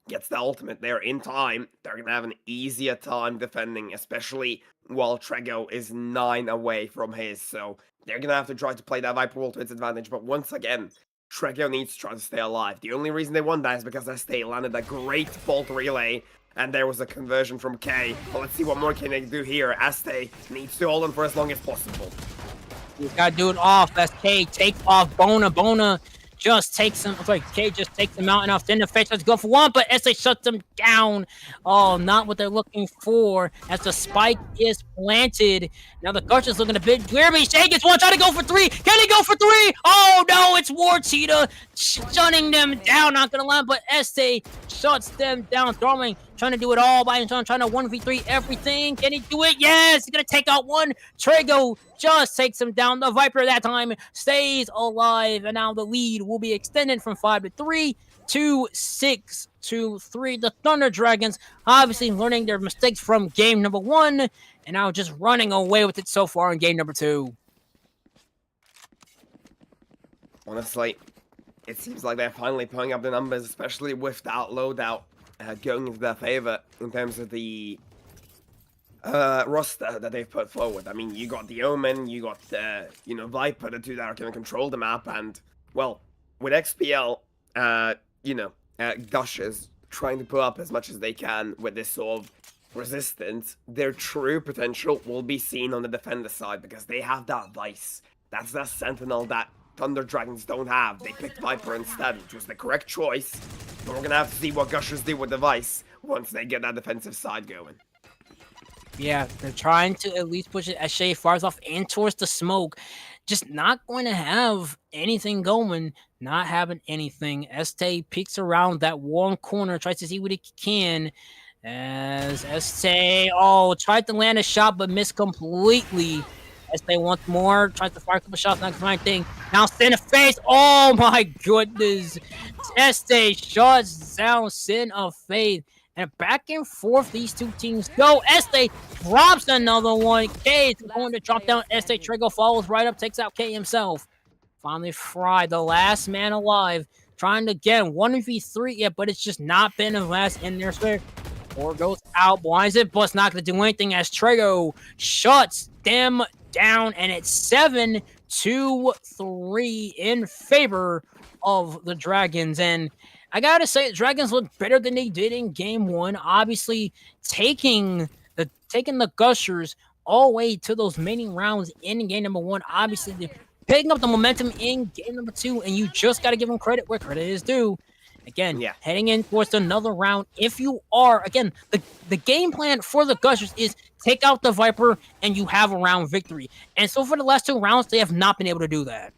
gets the ultimate there in time, they're gonna have an easier time defending, especially while Trego is 9 away from his. So they're gonna have to try to play that Viper Wall to its advantage. But once again, Trego needs to try to stay alive. The only reason they won that is because ST landed a great bolt relay, and there was a conversion from K. But let's see what more can they do here. ST needs to hold on for as long as possible. He's got to do it off. That's K. Take off Bona. Bona just takes him. Sorry, K just takes him out enough. Then the face has to go for one, but SA shuts them down. Oh, not what they're looking for. As the spike is planted. Now the Gushers looking a bit weary. Shay gets one, trying to go for 3. Can he go for 3? Oh no, it's War Cheetah shutting them down. Not gonna land, but SA shuts them down. Throwing, trying to do it all by himself, trying to 1v3 everything. Can he do it? Yes, he's gonna take out one. Trego just takes him down. The Viper that time stays alive, and now the lead will be extended from 5-3 to 6-3. The Thunder Dragons obviously learning their mistakes from game number 1, and now just running away with it so far in game number 2. Honestly, it seems like they're finally pulling up the numbers, especially with that loadout going into their favor in terms of the roster that they've put forward. I mean, you got the Omen, you got Viper, the two that are going to control the map, and well, with XPL, Gushers trying to put up as much as they can with this sort of resistance, their true potential will be seen on the defender side because they have that Vice. That's that Sentinel that Thunder Dragons don't have. They picked Viper instead, which was the correct choice. But we're gonna have to see what Gushers do with the Vice once they get that defensive side going. Yeah, they're trying to at least push it as Shay fires off and towards the smoke. Just not going to have anything going, not having anything. Este peeks around that one corner, tries to see what he can. As Este, tried to land a shot but missed completely. Este wants more, tries to fire a couple shots, not the right thing. Now Sin of Face, oh my goodness. Este shuts down Sin of Faith. And back and forth these two teams go. Este drops another one. K is going to drop down Este. Trego follows right up, takes out K himself. Finally, Fry, the last man alive, trying to get 1v3 yet, but it's just not been a last in there. Or goes out, blinds it, but it's not going to do anything as Trego shuts them down, and it's 7-3 in favor of the Dragons. And I gotta say, the Dragons look better than they did in game 1. Obviously, taking the Gushers all the way to those remaining rounds in game number 1. Obviously, they're picking up the momentum in game number 2, and you just gotta give them credit where credit is due. Again, heading in towards another round. If you are, again, the game plan for the Gushers is take out the Viper, and you have a round victory. And so for the last 2 rounds, they have not been able to do that.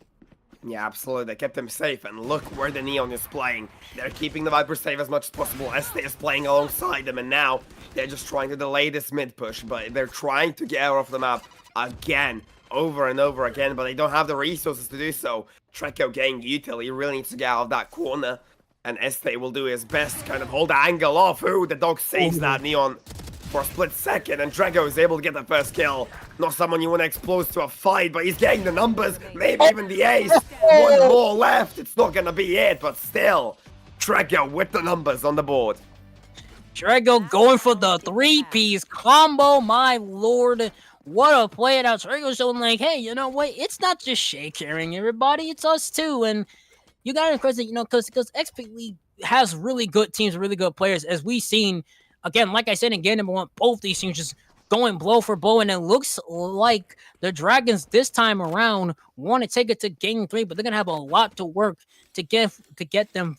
Yeah, absolutely. They kept him safe, and look where the Neon is playing. They're keeping the Viper safe as much as possible. ST is playing alongside them, and now they're just trying to delay this mid push, but they're trying to get out of the map again, over and over again, but they don't have the resources to do so. Treko getting util, he really needs to get out of that corner, and ST will do his best to kind of hold the angle off. Ooh, the dog saves that Neon for a split second, and Trego is able to get the first kill. Not someone you want to expose to a fight, but he's getting the numbers, maybe even the ace. One more left, it's not gonna be it, but still, Trego with the numbers on the board. Trego going for the 3-piece combo, my lord. What a play it out. Trego's showing like, hey, you know what? It's not just Shay carrying everybody, it's us too. And you gotta impress it, because XP League has really good teams, really good players, as we've seen. Again, like I said in game number 1, both these teams just going blow for blow, and it looks like the Dragons this time around want to take it to game 3, but they're gonna have a lot to work to get them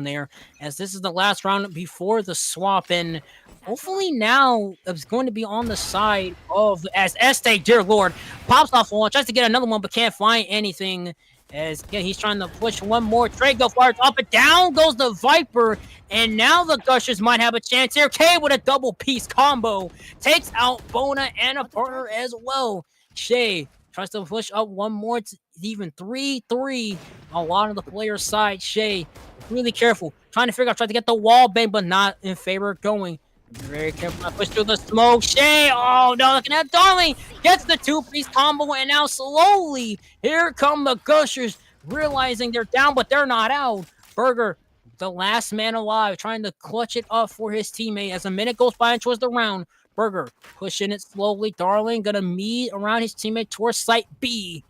there, as this is the last round before the swap, and hopefully now it's going to be on the side of as Este, dear lord, pops off one, tries to get another one, but can't find anything. As again, he's trying to push one more. Trago fires up and down goes the Viper. And now the Gushers might have a chance here. K with a double piece combo. Takes out Bona and a partner as well. Shay tries to push up one more. It's even 3-3 on a lot of the player's side. Shay, really careful. Trying to get the wall bang, but not in favor of going. Very careful not push through the smoke. Shay, oh no, looking at Darling. Gets the two-piece combo, and now slowly, here come the Gushers, realizing they're down, but they're not out. Burger, the last man alive, trying to clutch it up for his teammate as a minute goes by and towards the round. Burger pushing it slowly. Darling gonna meet around his teammate towards site B.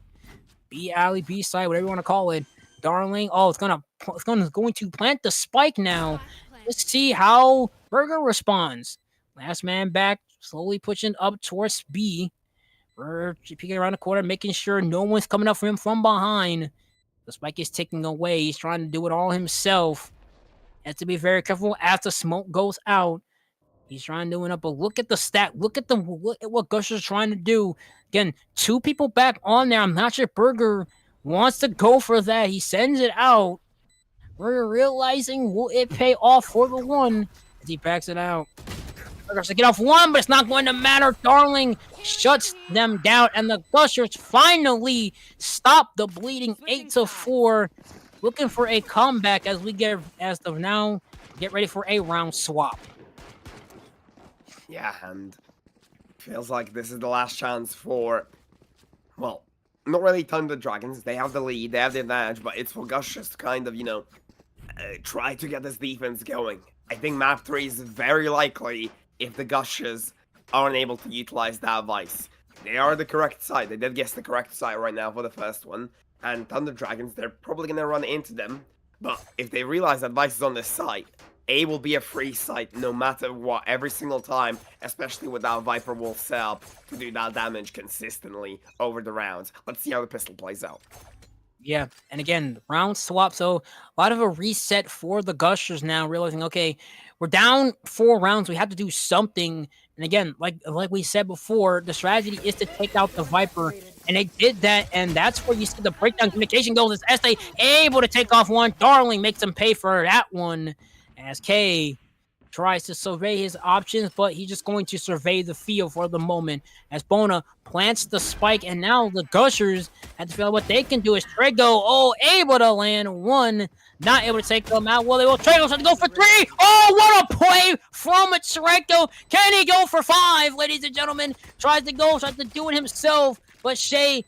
B alley, B side, whatever you want to call it. Darling, oh, it's going to plant the spike now. Let's see how Burger responds. Last man back, slowly pushing up towards B. Burger peeking around the corner, making sure no one's coming up for him from behind. The spike is ticking away. He's trying to do it all himself. Has to be very careful as the smoke goes out. He's trying to do it up, but look at the stat. Look at what Gushers trying to do. Again, two people back on there. I'm not sure Burger wants to go for that. He sends it out. Burger realizing, will it pay off for the one as he backs it out. Burger's to get off one, but it's not going to matter. Darling shuts them down, and the Gushers finally stop the bleeding 8-4. Looking for a comeback as now get ready for a round swap. Yeah, and feels like this is the last chance for, well, not really Thunder Dragons. They have the lead, they have the advantage, but it's for Gushers to kind of, try to get this defense going. I think map 3 is very likely if the Gushers aren't able to utilize that Vice. They are the correct side. They did guess the correct side right now for the first one. And Thunder Dragons, they're probably going to run into them. But if they realize that Vice is on this side, A will be a free site no matter what, every single time, especially with that Viper Wall setup to do that damage consistently over the rounds. Let's see how the pistol plays out. Yeah, and again, round swap, so a lot of a reset for the Gushers now, realizing, okay, we're down 4 rounds, we have to do something. And again, like we said before, the strategy is to take out the Viper, and they did that, and that's where you see the breakdown communication goes. As Este able to take off one. Darling makes him pay for that one. As K tries to survey his options, but he's just going to survey the field for the moment. As Bona plants the spike, and now the Gushers have to feel out what they can do. As Trago, able to land one, not able to take them out. Well, they will. Trago's trying to go for 3. Oh, what a play from Trago. Can he go for 5, ladies and gentlemen? Tries to do it himself, but Shay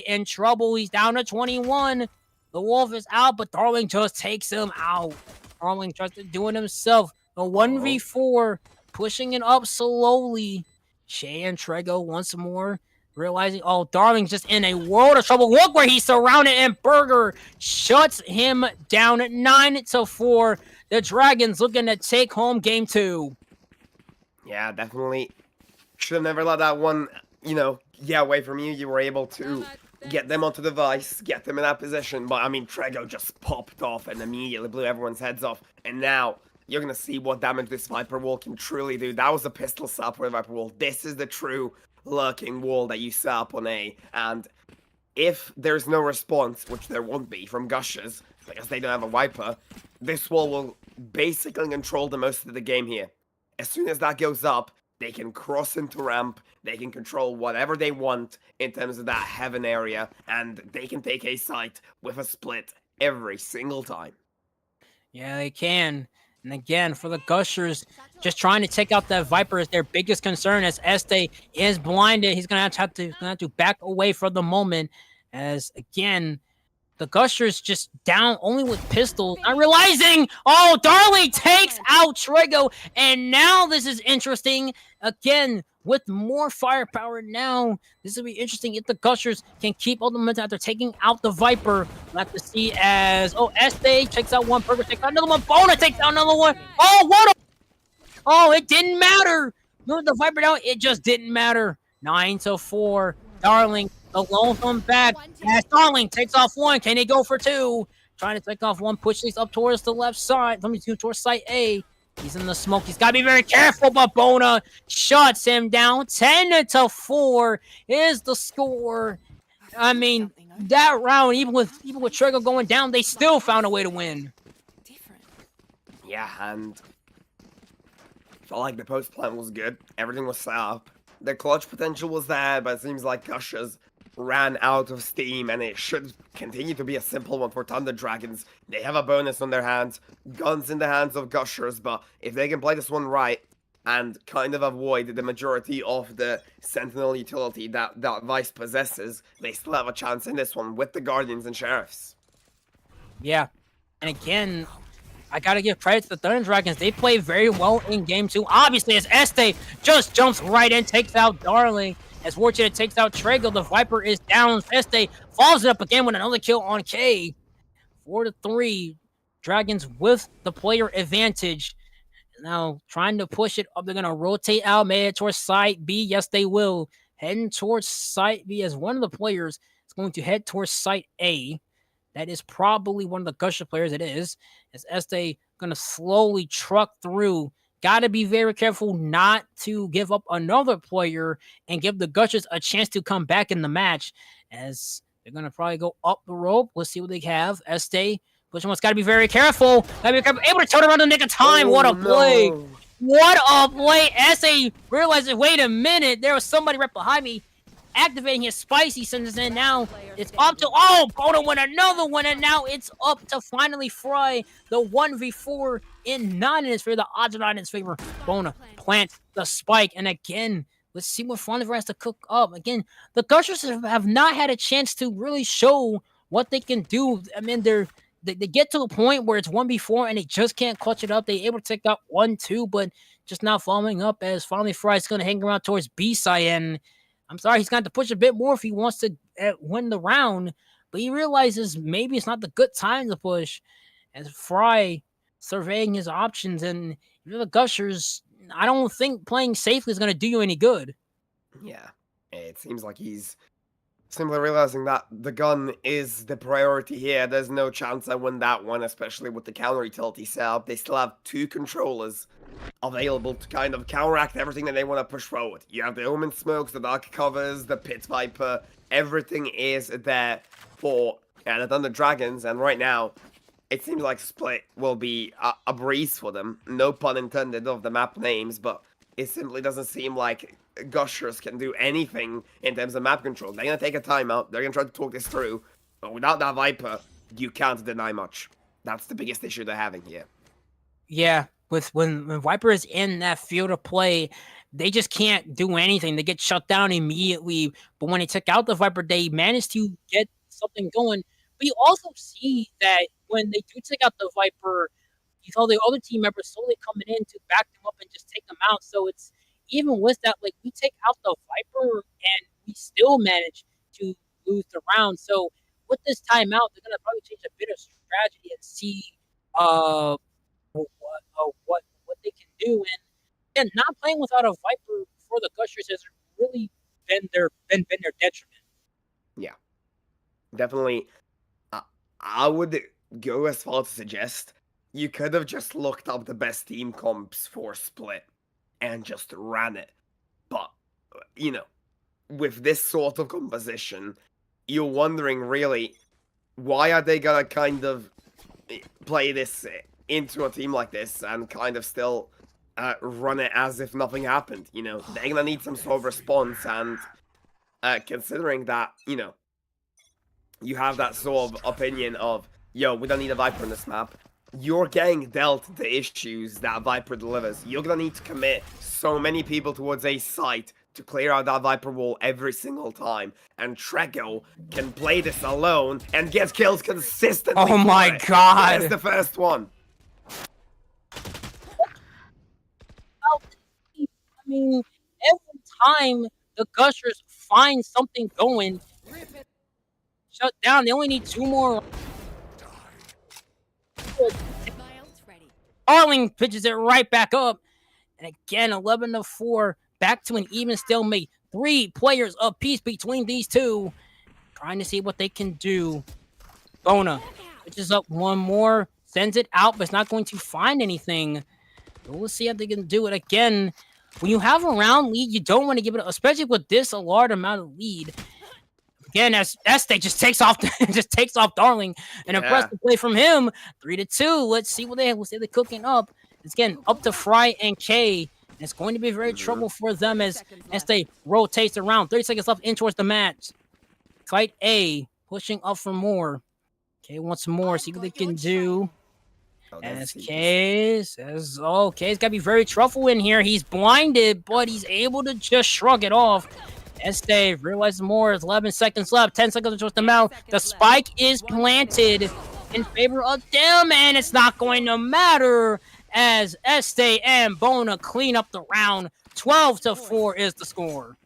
in trouble. He's down to 21. The Wolf is out, but Darling just takes him out. Darling tries to do it himself. A 1v4, pushing it up slowly. Shay and Trago once more, realizing, Darling's just in a world of trouble. Look where he's surrounded, and Burger shuts him down at 9-4. The Dragons looking to take home game 2. Yeah, definitely. Should have never let that one, get away from you. You were able to get them onto the Vice, get them in that position. But, Trago just popped off and immediately blew everyone's heads off. And now you're going to see what damage this Viper Wall can truly do. That was a pistol setup for the Viper Wall. This is the true lurking wall that you set up on A. And if there's no response, which there won't be from Gushers, because they don't have a Viper, this wall will basically control the most of the game here. As soon as that goes up, they can cross into ramp, they can control whatever they want in terms of that heaven area, and they can take a site with a split every single time. Yeah, they can. And again, for the Gushers, just trying to take out that Viper is their biggest concern, as Este is blinded. He's gonna have to back away for the moment, as again, the Gushers just down only with pistols, not realizing, Darling takes out Trago, and now this is interesting. Again, with more firepower now, this will be interesting if the Gushers can keep all the momentum after taking out the Viper. We'll have to see as, Este takes out one, Burger takes out another one, Bona takes out another one. It didn't matter. Move the Viper down, it just didn't matter. 9-4, Darling alone from back. As Darling takes off one, can he go for 2? Trying to take off one, push these up towards the left side. Let me do towards site A. He's in the smoke. He's got to be very careful, but Bona shuts him down. 10-4 is the score. that round, even with Trigger going down, they still found a way to win. Yeah, and felt like the post plan was good. Everything was set up. The clutch potential was there, but it seems like Gushers ran out of steam, and it should continue to be a simple one for Thunder Dragons. They have a bonus on their hands, guns in the hands of Gushers, but if they can play this one right and kind of avoid the majority of the Sentinel utility that Vice possesses, they still have a chance in this one with the Guardians and Sheriffs. Yeah, and again, I gotta give credit to the Thunder Dragons. They play very well in game 2. Obviously, as Este just jumps right in, takes out Darling. As Warchita takes out Trago, the Viper is down. Este follows it up again with another kill on K. 4-3. Dragons with the player advantage. Now, trying to push it up. They're going to rotate out, head towards site B. Yes, they will. Heading towards site B as one of the players is going to head towards site A. That is probably one of the Gusher players. It is. As Este going to slowly truck through. Got to be very careful not to give up another player and give the Gushers a chance to come back in the match. As they're going to probably go up the rope. Let's see what they have. Este, Bushman's got to be very careful. Got to be careful. Able to turn around in the nick of time. What a play. No. What a play. Este realizes, wait a minute. There was somebody right behind me. Activating his spicy sentence, and now it's up to Bona win another one, and now it's up to finally Fry the 1v4 in 9 in his favor. The odds are not in his favor. Bona plants the spike, and again, let's see what Fly has to cook up. Again, the Gushers have not had a chance to really show what they can do. I mean, they get to a point where it's 1v4 and they just can't clutch it up. They're able to take out 1-2, but just not following up as finally Fry's going to hang around towards B-side, and I'm sorry, he's got to push a bit more if he wants to win the round, but he realizes maybe it's not the good time to push as Fry surveying his options, and if you're the Gushers, I don't think playing safely is going to do you any good. Yeah, it seems like he's simply realizing that the gun is the priority here. There's no chance I win that one, especially with the counter utility setup. They still have 2 controllers available to kind of counteract everything that they want to push forward. You have the Omen Smokes, the Dark Covers, the Pit Viper. Everything is there for the Thunder Dragons, and right now, it seems like Split will be a breeze for them. No pun intended of the map names, but it simply doesn't seem like Gushers can do anything in terms of map control. They're going to take a timeout. They're going to try to talk this through. But without that Viper, you can't deny much. That's the biggest issue they're having here. Yeah, when Viper is in that field of play, they just can't do anything. They get shut down immediately. But when they took out the Viper, they managed to get something going. But you also see that when they do take out the Viper, you saw the other team members slowly coming in to back them up and just take them out. So it's even with that, like, we take out the Viper and we still manage to lose the round. So with this timeout, they're gonna probably change a bit of strategy and see what they can do. And not playing without a Viper for the Gushers has really been their detriment. Yeah, definitely. I would go as far to suggest you could have just looked up the best team comps for Split and just ran it. But, you know, with this sort of composition, you're wondering really, why are they gonna kind of play this into a team like this and kind of still run it as if nothing happened? You know, they're gonna need some sort of response, and considering that, you know, you have that sort of opinion of, yo, we don't need a Viper in this map, you're getting dealt the issues that Viper delivers. You're gonna need to commit so many people towards a site to clear out that Viper wall every single time. And Trego can play this alone and get kills consistently. Oh my god! That's the first one. I mean, every time the Gushers find something going, shut down. They only need 2 more. Darling pitches it right back up. And again, 11-4. Back to an even stalemate. 3 players apiece between these two. Trying to see what they can do. Bona pitches up one more. Sends it out, but it's not going to find anything. But we'll see how they can do it again. When you have a round lead, you don't want to give it, especially with this a large amount of lead. again, as Este just takes off, Darling. An impressive play from him. 3-2. Let's see what they're cooking up. It's again up to Fry and K. It's going to be very trouble for them as Este rotates around. 30 seconds left in towards the match. Fight A, pushing up for more. K wants more. See what they can do. As K says, K's got to be very truthful in here. He's blinded, but he's able to just shrug it off. Este realizes more. It's 11 seconds left. 10 seconds towards the mouth. The spike is planted in favor of them, and it's not going to matter as Este and Bona clean up the round. 12-4 is the score.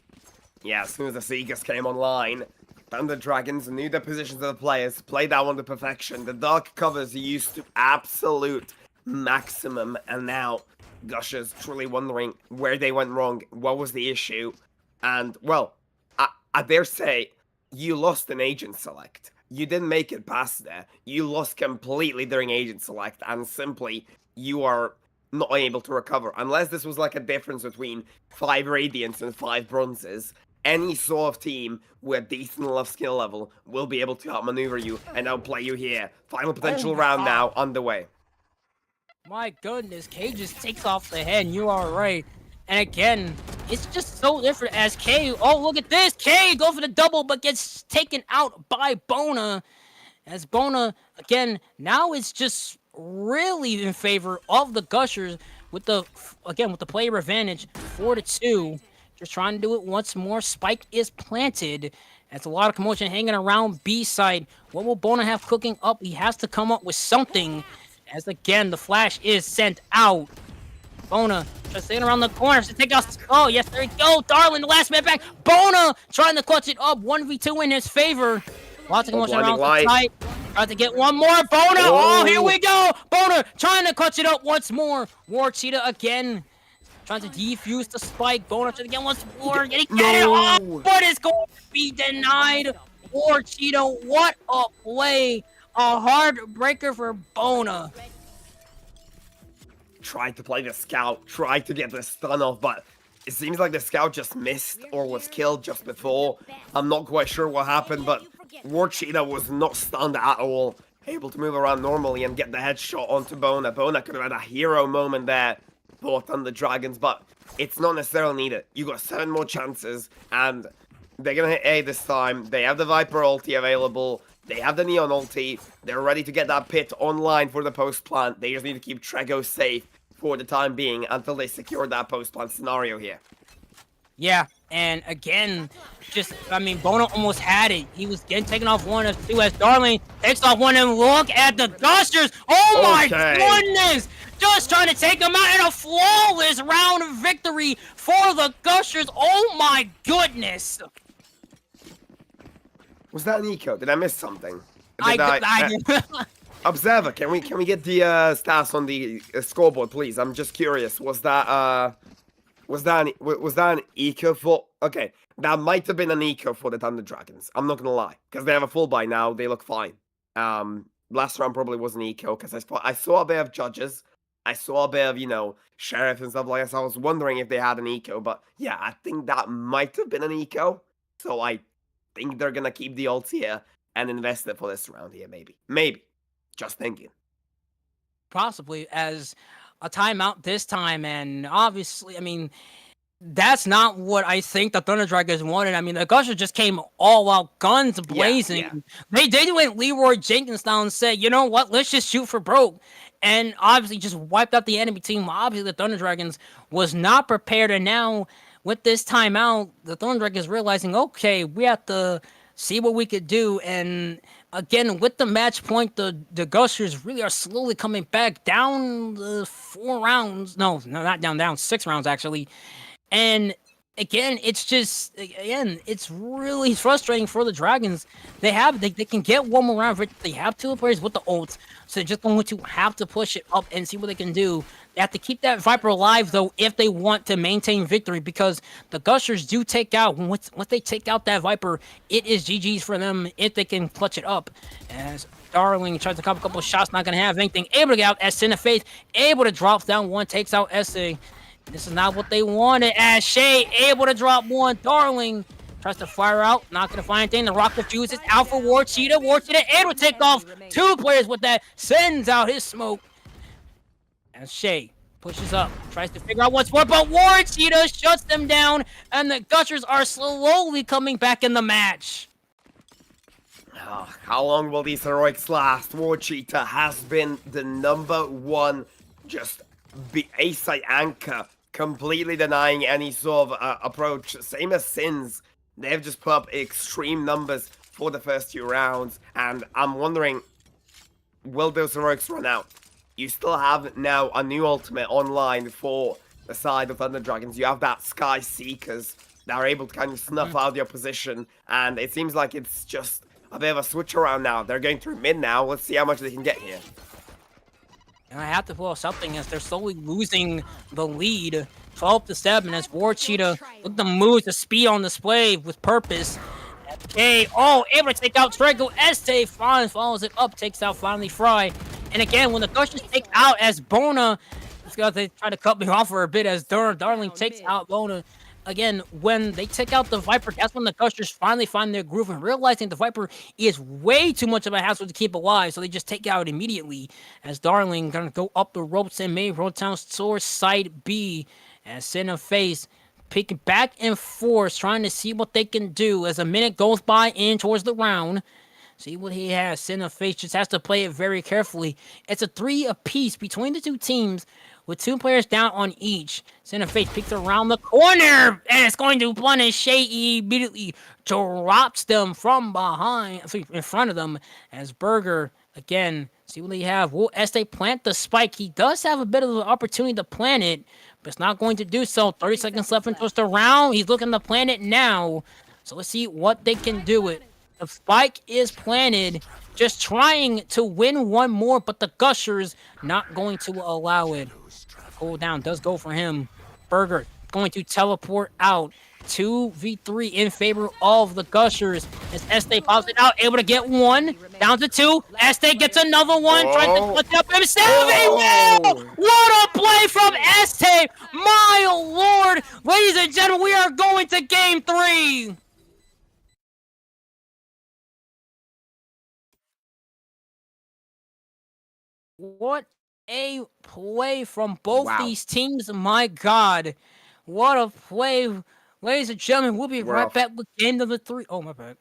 Yeah, as soon as the Seekers came online, Thunder Dragons knew the positions of the players, played that one to perfection. The dark covers used to absolute maximum, and now Gushers truly wondering where they went wrong, what was the issue, and, well, I dare say, you lost an agent select. You didn't make it past there. You lost completely during agent select, and simply, you are not able to recover. Unless this was like a difference between 5 Radiants and 5 Bronzes, any sort of team with decent enough skill level will be able to outmaneuver you and outplay you here. Final potential round now underway. My goodness, K just takes off the head, and you are right. And again, it's just so different as K, look at this, K go for the double but gets taken out by Bona. As Bona, again, now it's just really in favor of the Gushers with the player advantage, 4-2. Just trying to do it once more. Spike is planted. That's a lot of commotion hanging around B side. What will Bona have cooking up? He has to come up with something. As again, the flash is sent out. Bona just staying around the corner to take out. Oh, yes, there we go. Darling, the last man back. Bona trying to clutch it up. 1v2 in his favor. Lots of commotion around the side. Trying to get one more. Bona. Oh, here we go. Bona trying to clutch it up once more. War Cheetah again. Trying to defuse the spike. Bona trying to get once more. Getting it off, but it's going to be denied. War Cheetah, what a play. A heartbreaker for Bona. Tried to play the scout, tried to get the stun off, but it seems like the scout just missed or was killed just before. I'm not quite sure what happened, but War Cheetah was not stunned at all. Able to move around normally and get the headshot onto Bona. Bona could have had a hero moment there for Thunder Dragons, but it's not necessarily needed. You got 7 more chances, and they're gonna hit A this time. They have the Viper ulti available. They have the Neon ulti. They're ready to get that pit online for the post plant. They just need to keep Trego safe for the time being until they secure that post plant scenario here. Yeah, and again, Bona almost had it. He was getting taken off 1 of 2 as Darling takes off 1 and look at the Gushers. Oh my goodness! Just trying to take him out in a flawless round of victory for the Gushers. Oh my goodness! Was that an eco? Did I miss something? I Observer, can we get the stats on the scoreboard, please? I'm just curious. Was that an eco for? Okay, that might have been an eco for the Thunder Dragons. I'm not gonna lie, because they have a full buy now. They look fine. Last round probably was an eco because I saw a bit of judges. I saw a bit of sheriff and stuff like that. So I was wondering if they had an eco, but yeah, I think that might have been an eco. So I think they're gonna keep the ult here and invest it for this round here. Maybe. Just thinking. Possibly as a timeout this time, and obviously, that's not what I think the Thunder Dragons wanted. The Gushers just came all out, guns blazing. Yeah. They did what Leroy Jenkins down and said, you know what, let's just shoot for broke. And obviously just wiped out the enemy team. Obviously the Thunder Dragons was not prepared, and now with this timeout, the Thunder Dragons realizing, okay, we have to see what we could do. And again, with the match point, the Gushers really are slowly coming back down the 4 rounds. No, not down 6 rounds actually. And again, it's really frustrating for the Dragons. They can get one more round. They have 2 players with the ults, so they're just going to have to push it up and see what they can do. They have to keep that Viper alive, though, if they want to maintain victory, because the Gushers do take out, once they take out that Viper, it is GG's for them if they can clutch it up. As Darling tries to come a couple of shots, not going to have anything. Able to get out as Sin of Faith, able to drop down 1, takes out Essay. This is not what they wanted, as Shay able to drop 1. Darling Tries to fire out, not gonna find anything. The rocket fuse is out for War Cheetah. War Cheetah able to take off 2 players with that. Sends out his smoke. And Shay pushes up, tries to figure out what's what, but War Cheetah shuts them down, and the Gushers are slowly coming back in the match. How long will these heroics last? War Cheetah has been the #1 just A-site anchor, completely denying any sort of approach. Same as Sins. They've just put up extreme numbers for the first few rounds, and I'm wondering, will those heroics run out? You still have now a new ultimate online for the side of Thunder Dragons. You have that Sky Seekers that are able to kind of snuff out your position, and it seems like it's just a bit of a switch around now. They're going through mid now. Let's see how much they can get here. And I have to pull something as they're slowly losing the lead. 12-7 as War Cheetah with the moves, the speed on display with purpose. Okay, able to take out Trego. Este finally follows it up, takes out finally Fry. And again, when the Gushers take out as Bona, they try to cut me off for a bit as Darling takes out Bona. Again, when they take out the Viper, that's when the Gushers finally find their groove and realizing the Viper is way too much of a hassle to keep alive, so they just take out immediately as Darling gonna go up the ropes and make Roadtown Source side B as Cineface picking back and forth, trying to see what they can do as a minute goes by in towards the round. See what he has. Cineface just has to play it very carefully. It's a 3 apiece between the two teams with 2 players down on each. Cineface peeks around the corner and it's going to punish Shay. Immediately drops them from behind, in front of them as Burger again. See what they have. Will Este plant the spike? He does have a bit of an opportunity to plant it, but it's not going to do so. 30 seconds left into the round. He's looking to plant it now. So let's see what they can do with. The spike is planted, just trying to win one more, but the Gushers not going to allow it. Cooldown does go for him. Burger going to teleport out. 2v3 in favor of the Gushers as Este pops it out, able to get 1, down to 2. Este gets another one, trying to clutch up himself. What a play from Este! My lord! Ladies and gentlemen, we are going to game 3! What a play from both these teams. My God. What a play. Ladies and gentlemen, we'll be right back with game number 3. Oh, my bad.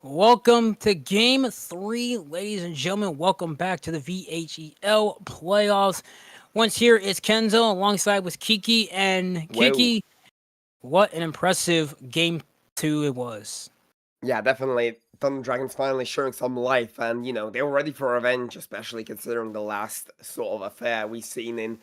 Welcome to Game 3, ladies and gentlemen. Welcome back to the VHEL playoffs. Once here is Kenzo alongside with Kiki. And Whoa. Kiki, what an impressive Game 2 it was. Yeah, definitely. Thunder Dragons finally showing some life, and they were ready for revenge, especially considering the last sort of affair we seen in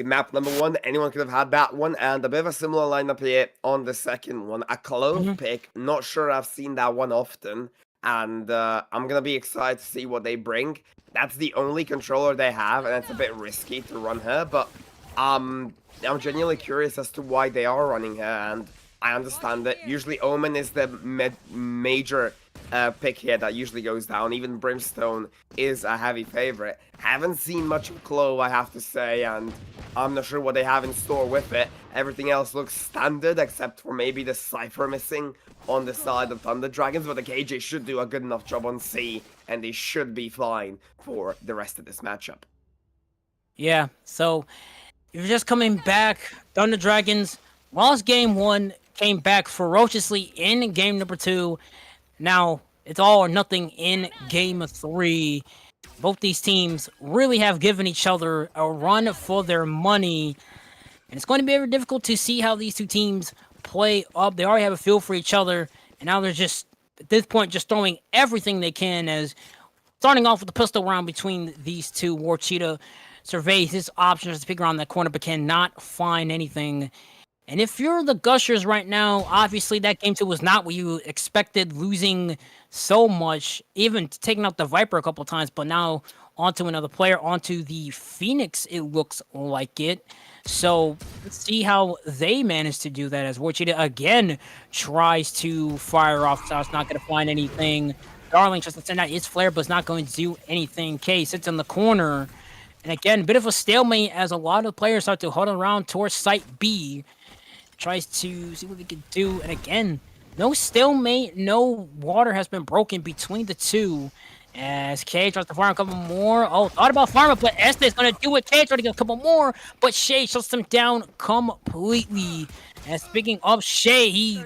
map number 1. Anyone could have had that one, and a bit of a similar lineup here on the second one. A Clove pick, not sure I've seen that one often, and I'm gonna be excited to see what they bring. That's the only controller they have, and it's a bit risky to run her, but I'm genuinely curious as to why they are running her, and I understand it. Usually Omen is the major pick here that usually goes down. Even Brimstone is a heavy favorite. Haven't seen much of Clove, I have to say, and I'm not sure what they have in store with it. Everything else looks standard, except for maybe the Cypher missing on the side of Thunder Dragons, but the KJ should do a good enough job on C, and they should be fine for the rest of this matchup. Yeah, so if you're just coming back, Thunder Dragons lost Game 1, came back ferociously in Game number 2. Now, it's all or nothing in Game 3. Both these teams really have given each other a run for their money. And it's going to be very difficult to see how these two teams play up. They already have a feel for each other. And now they're just, at this point, just throwing everything they can, as starting off with the pistol round between these two. War Cheetah surveys his options to pick around that corner, but cannot find anything. And if you're the Gushers right now, obviously that Game 2 was not what you expected, losing so much, even taking out the Viper a couple times, but now onto another player, onto the Phoenix, it looks like it. So let's see how they manage to do that, as War Cheetah again tries to fire off shots, not going to find anything. Darling just to send out his flare, but it's not going to do anything. K sits in the corner. And again, a bit of a stalemate as a lot of the players start to huddle around towards Site B. Tries to see what we can do. And again, no stalemate, no water has been broken between the two. As K tries to farm a couple more. Oh, thought about farming, but Este is going to do it. K trying to get a couple more, but Shay shuts him down completely. And speaking of Shay,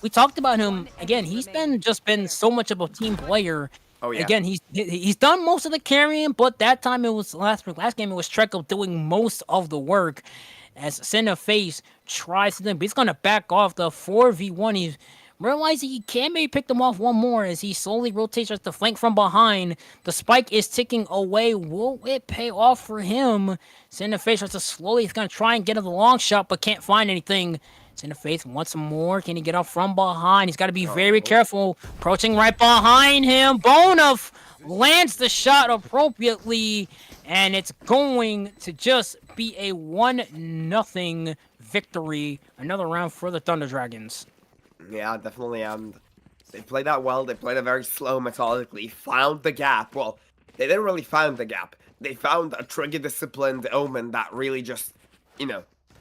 we talked about him. Again, he's been so much of a team player. Oh, yeah. Again, he's done most of the carrying, but that time it was last game it was Treco doing most of the work. As Center Face tries to, but he's gonna back off the 4v1. He's realizing he can maybe pick them off one more as he slowly rotates the flank from behind. The spike is ticking away. Will it pay off for him? Center Face tries to slowly. He's gonna try and get a long shot, but can't find anything. Center Face wants more. Can he get off from behind? He's got to be very careful. Approaching right behind him. Bonaf lands the shot appropriately, and it's going to just be a 1-0 victory. Another round for the Thunder Dragons. Yeah, definitely. And they played that well. They played it very slow, methodically. Found the gap. Well, they didn't really find the gap. They found a trigger-disciplined Omen that really just,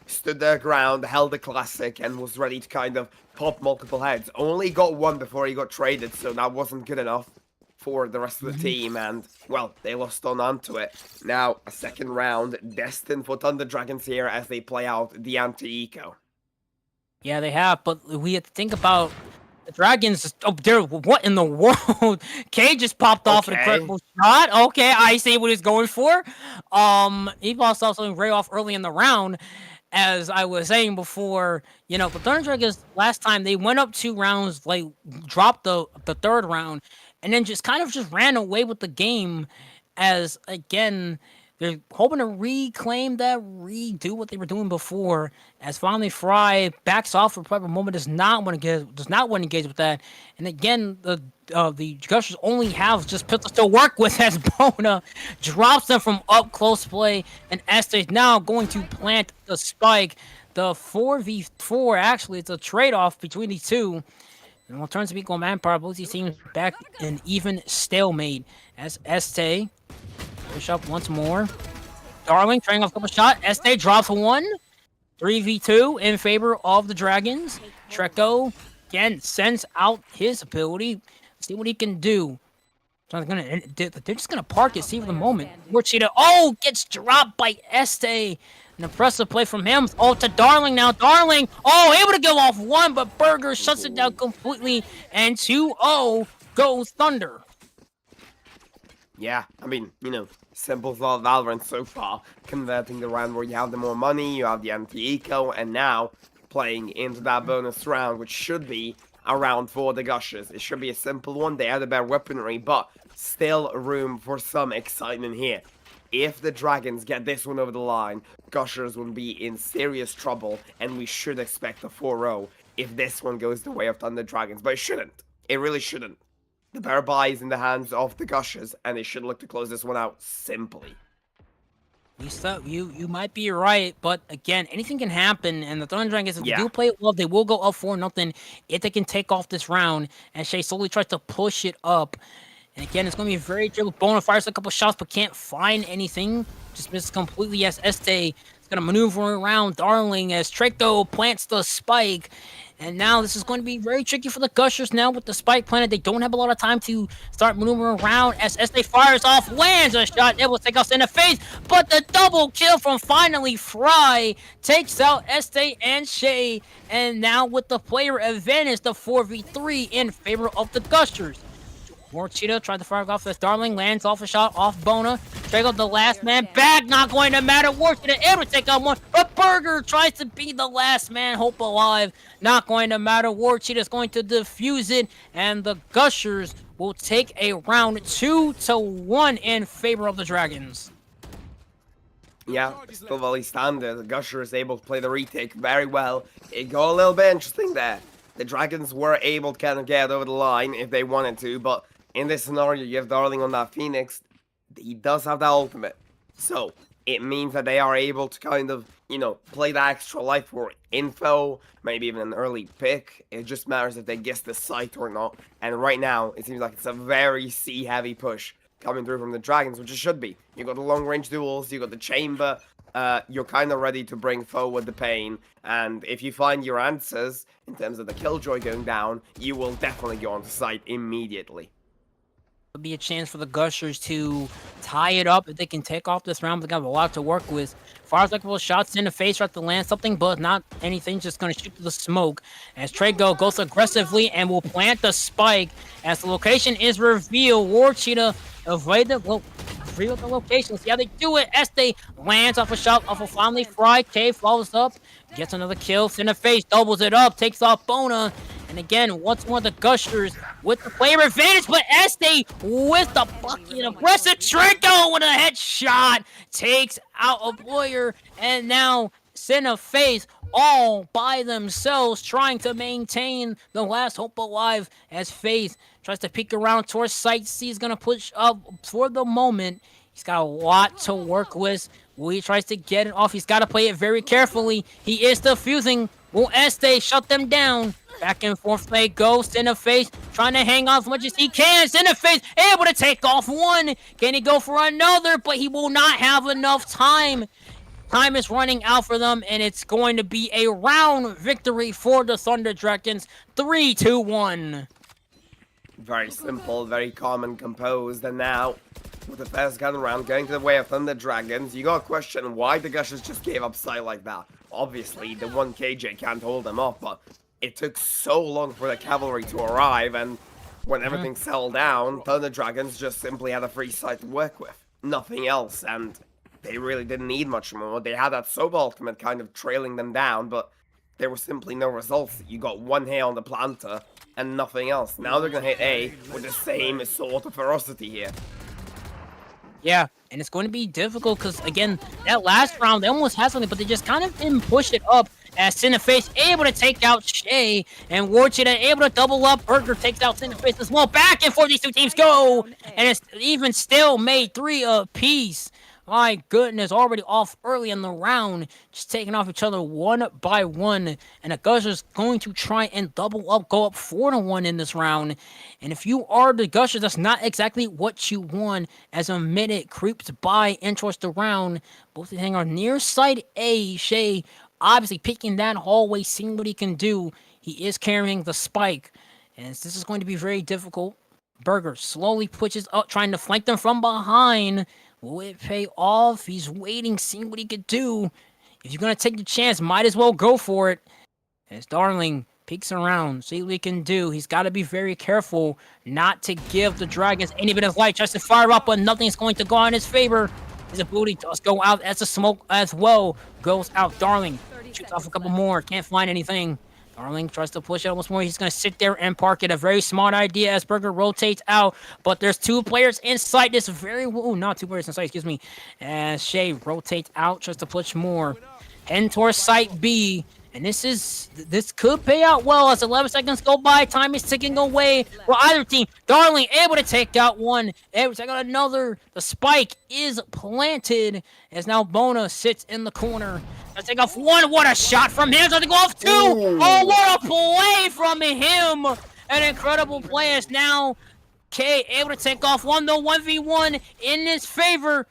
stood their ground, held the classic, and was ready to kind of pop multiple heads. Only got one before he got traded, so that wasn't good enough for the rest of the team, and, well, they lost on to it. Now, a second round destined for Thunder Dragons here as they play out the anti-eco. Yeah, they have, but we have to think about the Dragons. Oh, what in the world? K just popped off an incredible shot. Okay, I see what he's going for. He lost also Ray off early in the round. As I was saying before, the Thunder Dragons last time they went up 2 rounds, like dropped the third round, and then just kind of just ran away with the game. As again, they're hoping to redo what they were doing before. As finally Fry backs off for a proper moment, does not want to engage with that. And again, the Gushers only have just pistols to work with as Bona drops them from up close play, and Esther is now going to plant the spike. The 4v4, actually, it's a trade-off between these two. And what turns to be going manpower, both these teams back in even stalemate as Este push up once more. Darling trying off a couple shots. Este drops one. 3v2 in favor of the Dragons. Treco again sends out his ability. See what he can do. So they're just gonna park it, see for the moment. War Cheetah, gets dropped by Este. An impressive play from him. Oh, to Darling now. Darling, oh, able to go off one, but Burger shuts it down completely. And 2-0 goes Thunder. Yeah, I mean, simple thought Valorant so far. Converting the round where you have the more money, you have the anti-eco, and now playing into that bonus round, which should be a round for the Gushers. It should be a simple one. They have the better weaponry, but still room for some excitement here. If the Dragons get this one over the line, Gushers will be in serious trouble, and we should expect a 4-0 if this one goes the way of Thunder Dragons. But it shouldn't. It really shouldn't. The better buy is in the hands of the Gushers, and they should look to close this one out simply. You might be right, but again, anything can happen. And the Thunder Dragons, if they do play it well, they will go up 4-0 if they can take off this round. And Shay slowly tries to push it up. And again, it's going to be very dribble. Bona fires a couple shots, but can't find anything. Just misses completely as Este is going to maneuver around Darling as Traco plants the spike. And now this is going to be very tricky for the Gushers now with the spike planted. They don't have a lot of time to start maneuvering around as Este fires off, lands a shot, able to take out in the face, but the double kill from finally Fry takes out Este and Shay. And now with the player advantage, the 4v3 in favor of the Gushers. More Cheetah tried to fire off this Darling, lands off a shot off Bona. Trago the last man back, not going to matter. War Cheetah able to take out one, but Burger tries to be the last man, hope alive. Not going to matter. War Cheetah is going to defuse it, and the Gushers will take a round 2-1 in favor of the Dragons. Yeah, still very standard. The Gusher is able to play the retake very well. It got a little bit interesting there. The Dragons were able to kind of get over the line if they wanted to, but in this scenario, you have Darling on that Phoenix. He does have that ultimate. So, it means that they are able to kind of, play that extra life for info, maybe even an early pick. It just matters if they guess the site or not. And right now, it seems like it's a very C-heavy push coming through from the Dragons, which it should be. You got the long-range duels, you got the chamber. You're kind of ready to bring forward the pain, and if you find your answers in terms of the Killjoy going down, you will definitely go onto site immediately. Would be a chance for the Gushers to tie it up if they can take off this round. They have a lot to work with. Fires like a couple shots in the face, tries to land something, but not anything. Just going to shoot through the smoke. As Trago goes aggressively and will plant the spike. As the location is revealed, War Cheetah avoid the reveal the location. See how they do it. Este lands off a shot off a finally Fry. K follows up, gets another kill in the face, doubles it up, takes off Bona. And again, once more the Gushers with the player advantage, but Este with the bucket aggressive Traco with a headshot takes out a player, and now Cineface all by themselves trying to maintain the last hope alive as Faith tries to peek around towards site. C is going to push up for the moment. He's got a lot to work with. He tries to get it off. He's got to play it very carefully. He is defusing. Will Este shut them down? Back and forth they go. Cineface trying to hang on as much as he can. Cineface able to take off one. Can he go for another? But he will not have enough time. Time is running out for them, and it's going to be a round victory for the Thunder Dragons. 3-2-1. Very simple, very calm and composed. And now, with the first gun round going to the way of Thunder Dragons, you got to question why the Gushers just gave up sight like that. Obviously, the 1 KJ can't hold them off, but it took so long for the cavalry to arrive, and when everything settled down, Thunder Dragons just simply had a free site to work with. Nothing else, and they really didn't need much more. They had that Soba ultimate kind of trailing them down, but there was simply no results. You got 1 hit on the planter, and nothing else. Now they're going to hit A with the same sort of ferocity here. Yeah, and it's going to be difficult because, again, that last round, they almost had something, but they just kind of didn't push it up as Cineface able to take out Shay, and War Cheetah able to double up. Burger takes out Cineface as well. Back and forth these two teams go, and it's even still made 3 apiece. My goodness, already off early in the round, just taking off each other one by one. And the Gushers going to try and double up, go up 4-1 in this round. And if you are the Gushers, that's not exactly what you want as a minute creeps by and towards the round. Both of them are near side A. Shay obviously picking that hallway, seeing what he can do. He is carrying the spike, and this is going to be very difficult. Burger slowly pushes up, trying to flank them from behind. Will it pay off? He's waiting, seeing what he could do. If you're gonna take the chance, might as well go for it. As Darling peeks around, see what he can do. He's got to be very careful not to give the Dragons any bit of light. Tries to fire up, but nothing's going to go in his favor. His ability does go out as a smoke as well. Goes out. Darling shoots off a couple more. Can't find anything. Darling tries to push it almost more. He's going to sit there and park it. A very smart idea as Burger rotates out. But there's 2 players inside this very... Ooh, not 2 players inside, excuse me. As Shay rotates out, tries to push more. Heading towards Site B. And this could pay out well as 11 seconds go by. Time is ticking away for either team. Darling able to take out one. Able to take out another. The spike is planted as now Bona sits in the corner. Let's take off one. What a shot from him. Trying to go off 2. Ooh. Oh, what a play from him. An incredible play as now K able to take off one, though 1v1 in his favor.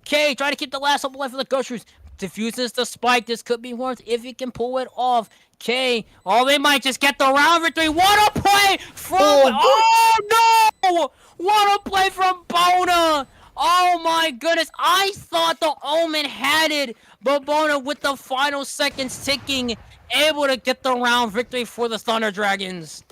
K trying to keep the last hope alive for the Gushers. Diffuses the spike. This could be worth if he can pull it off. K. Oh, they might just get the round victory. What a play from... Oh, no! What a play from Bona! Oh, my goodness. I thought the Omen had it. But Bona, with the final seconds ticking, able to get the round victory for the Thunder Dragons.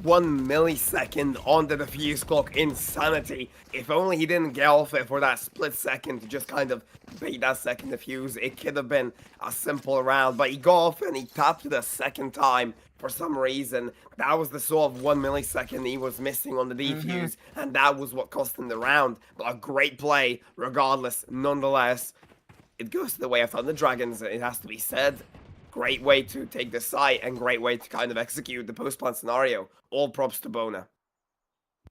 1 millisecond on the defuse clock. Insanity. If only he didn't get off it for that split second to just kind of bait that second defuse, it could have been a simple round. But he got off and he tapped it a second time for some reason. That was the sort of 1 millisecond he was missing on the defuse, and that was what cost him the round. But a great play, regardless, nonetheless. It goes to the way of Thunder Dragons, it has to be said. Great way to take the site and great way to kind of execute the post-plant scenario. All props to Bona.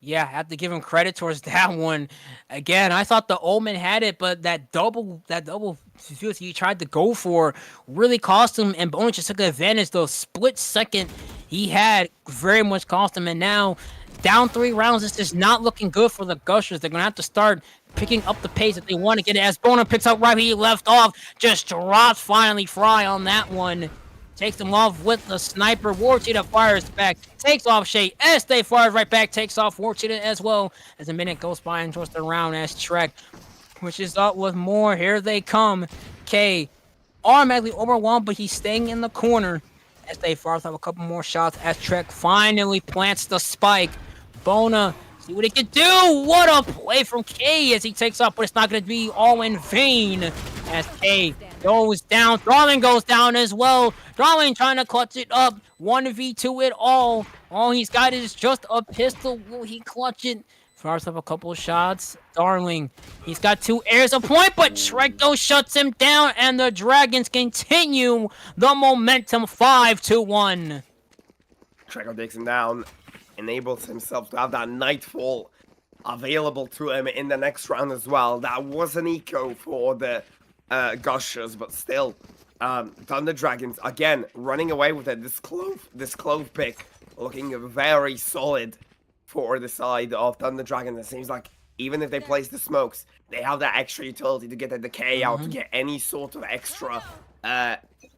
Yeah, I have to give him credit towards that one. Again, I thought the Omen had it, but that double defuse he tried to go for really cost him, and Bona just took advantage. The split second he had very much cost him, and now down 3 rounds, this is not looking good for the Gushers. They're going to have to start picking up the pace if they want to get it. As Bona picks up right where he left off, just drops finally Fry on that one. Takes him off with the sniper. War Cheetah fires back. Takes off Shay. Estee fires right back. Takes off War Cheetah as well. As a minute goes by and twists around as Trek pushes up with more. Here they come. K automatically overwhelmed, but he's staying in the corner. Estee fires off a couple more shots as Trek finally plants the spike. Bona, see what he can do. What a play from K as he takes off, but it's not going to be all in vain. As K goes down. Darling goes down as well. Darling trying to clutch it up. 1v2 it all. All he's got is just a pistol. Will he clutch it? Fires up a couple of shots. Darling, he's got 2 airs of point, but Treko shuts him down, and the Dragons continue the momentum 5-1. Treko takes him down, enables himself to have that Nightfall available to him in the next round as well. That was an eco for the Gushers, but still, Thunder Dragons again running away with it. This clove pick looking very solid for the side of Thunder Dragons. It seems like even if they place the smokes, they have that extra utility to get the decay out, to get any sort of extra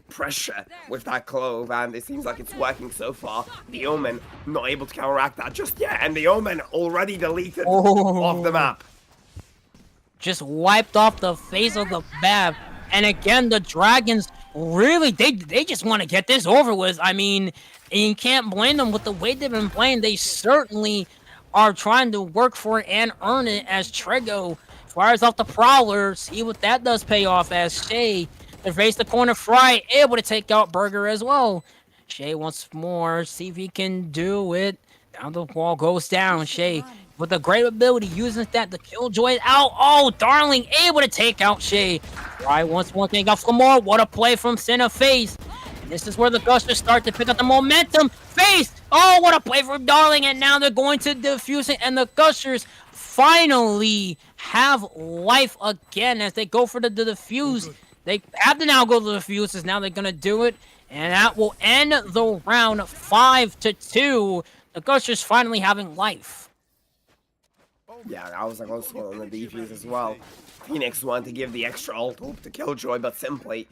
pressure with that clove, and it seems like it's working so far. The Omen not able to counteract that just yet, and the Omen already deleted off the map. Just wiped off the face of the map. And again, the Dragons really, they just want to get this over with. I mean, and you can't blame them with the way they've been playing. They certainly are trying to work for it and earn it as Trego fires off the Prowler. See what that does pay off as Shay to face the corner. Fry able to take out Burger as well. Shay once more, see if he can do it. Down the wall goes down. Shay with a great ability, using that to Killjoy out. Oh, Darling able to take out Shay. Fry once more take out Flamore. What a play from center face. And this is where the Gushers start to pick up the momentum. Face! Oh, what a play from Darling. And now they're going to defuse it. And the Gushers finally have life again as they go for the defuse. They have to now go to the defuses. Now they're going to do it. And that will end the round 5-2. The Gushers finally having life. Yeah, I was like also on the defuse as well. Phoenix wanted to give the extra ult to Killjoy, but simply,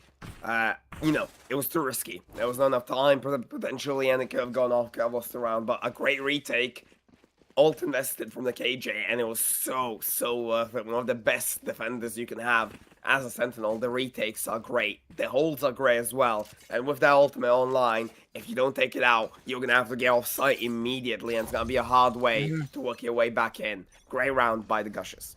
you know, it was too risky. There was not enough time potentially, and it could have gone off, could have lost the round. But a great retake. ult invested from the KJ, and it was so worth it. One of the best defenders you can have as a Sentinel. The retakes are great, the holds are great as well, and with that ultimate online, if you don't take it out, you're gonna have to get off site immediately, and it's gonna be a hard way to work your way back in. Great round by the Gushers.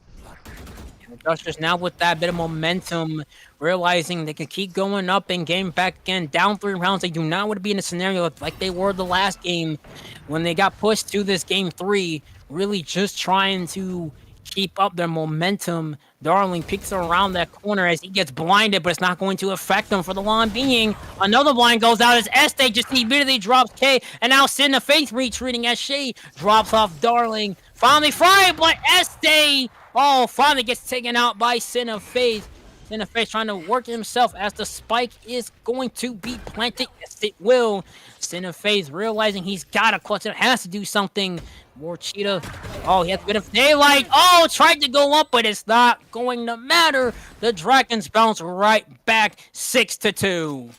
The Gushers now with that bit of momentum, realizing they can keep going up and game back again. Down 3 rounds, they do not want to be in a scenario like they were the last game when they got pushed to this game 3. Really just trying to keep up their momentum. Darling peeks around that corner as he gets blinded, but it's not going to affect him for the long being. Another blind goes out as Este just immediately drops K, and now Sin of Faith retreating as Shay drops off Darling. Finally fried, but Este, finally gets taken out by Sin of Faith. Sin of Faith trying to work himself as the spike is going to be planted. Yes, it will. Sin of Faith realizing he's got to clutch it, has to do something. More Cheetah. He has a bit of daylight. Tried to go up, but it's not going to matter. The Dragons bounce right back 6-2.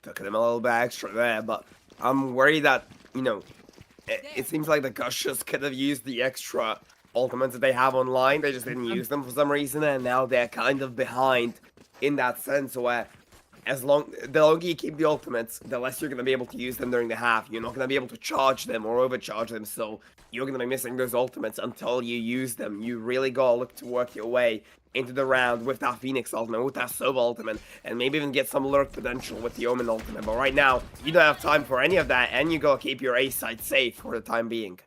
Took them a little bit extra there, but I'm worried that, it seems like the Gushers could have used the extra ultimates that they have online. They just didn't use them for some reason, and now they're kind of behind in that sense where the longer you keep the ultimates, the less you're going to be able to use them during the half. You're not going to be able to charge them or overcharge them, so you're going to be missing those ultimates until you use them. You really got to look to work your way into the round with that Phoenix ultimate, with that Sova ultimate, and maybe even get some lurk potential with the Omen ultimate. But right now, you don't have time for any of that, and you got to keep your A side safe for the time being.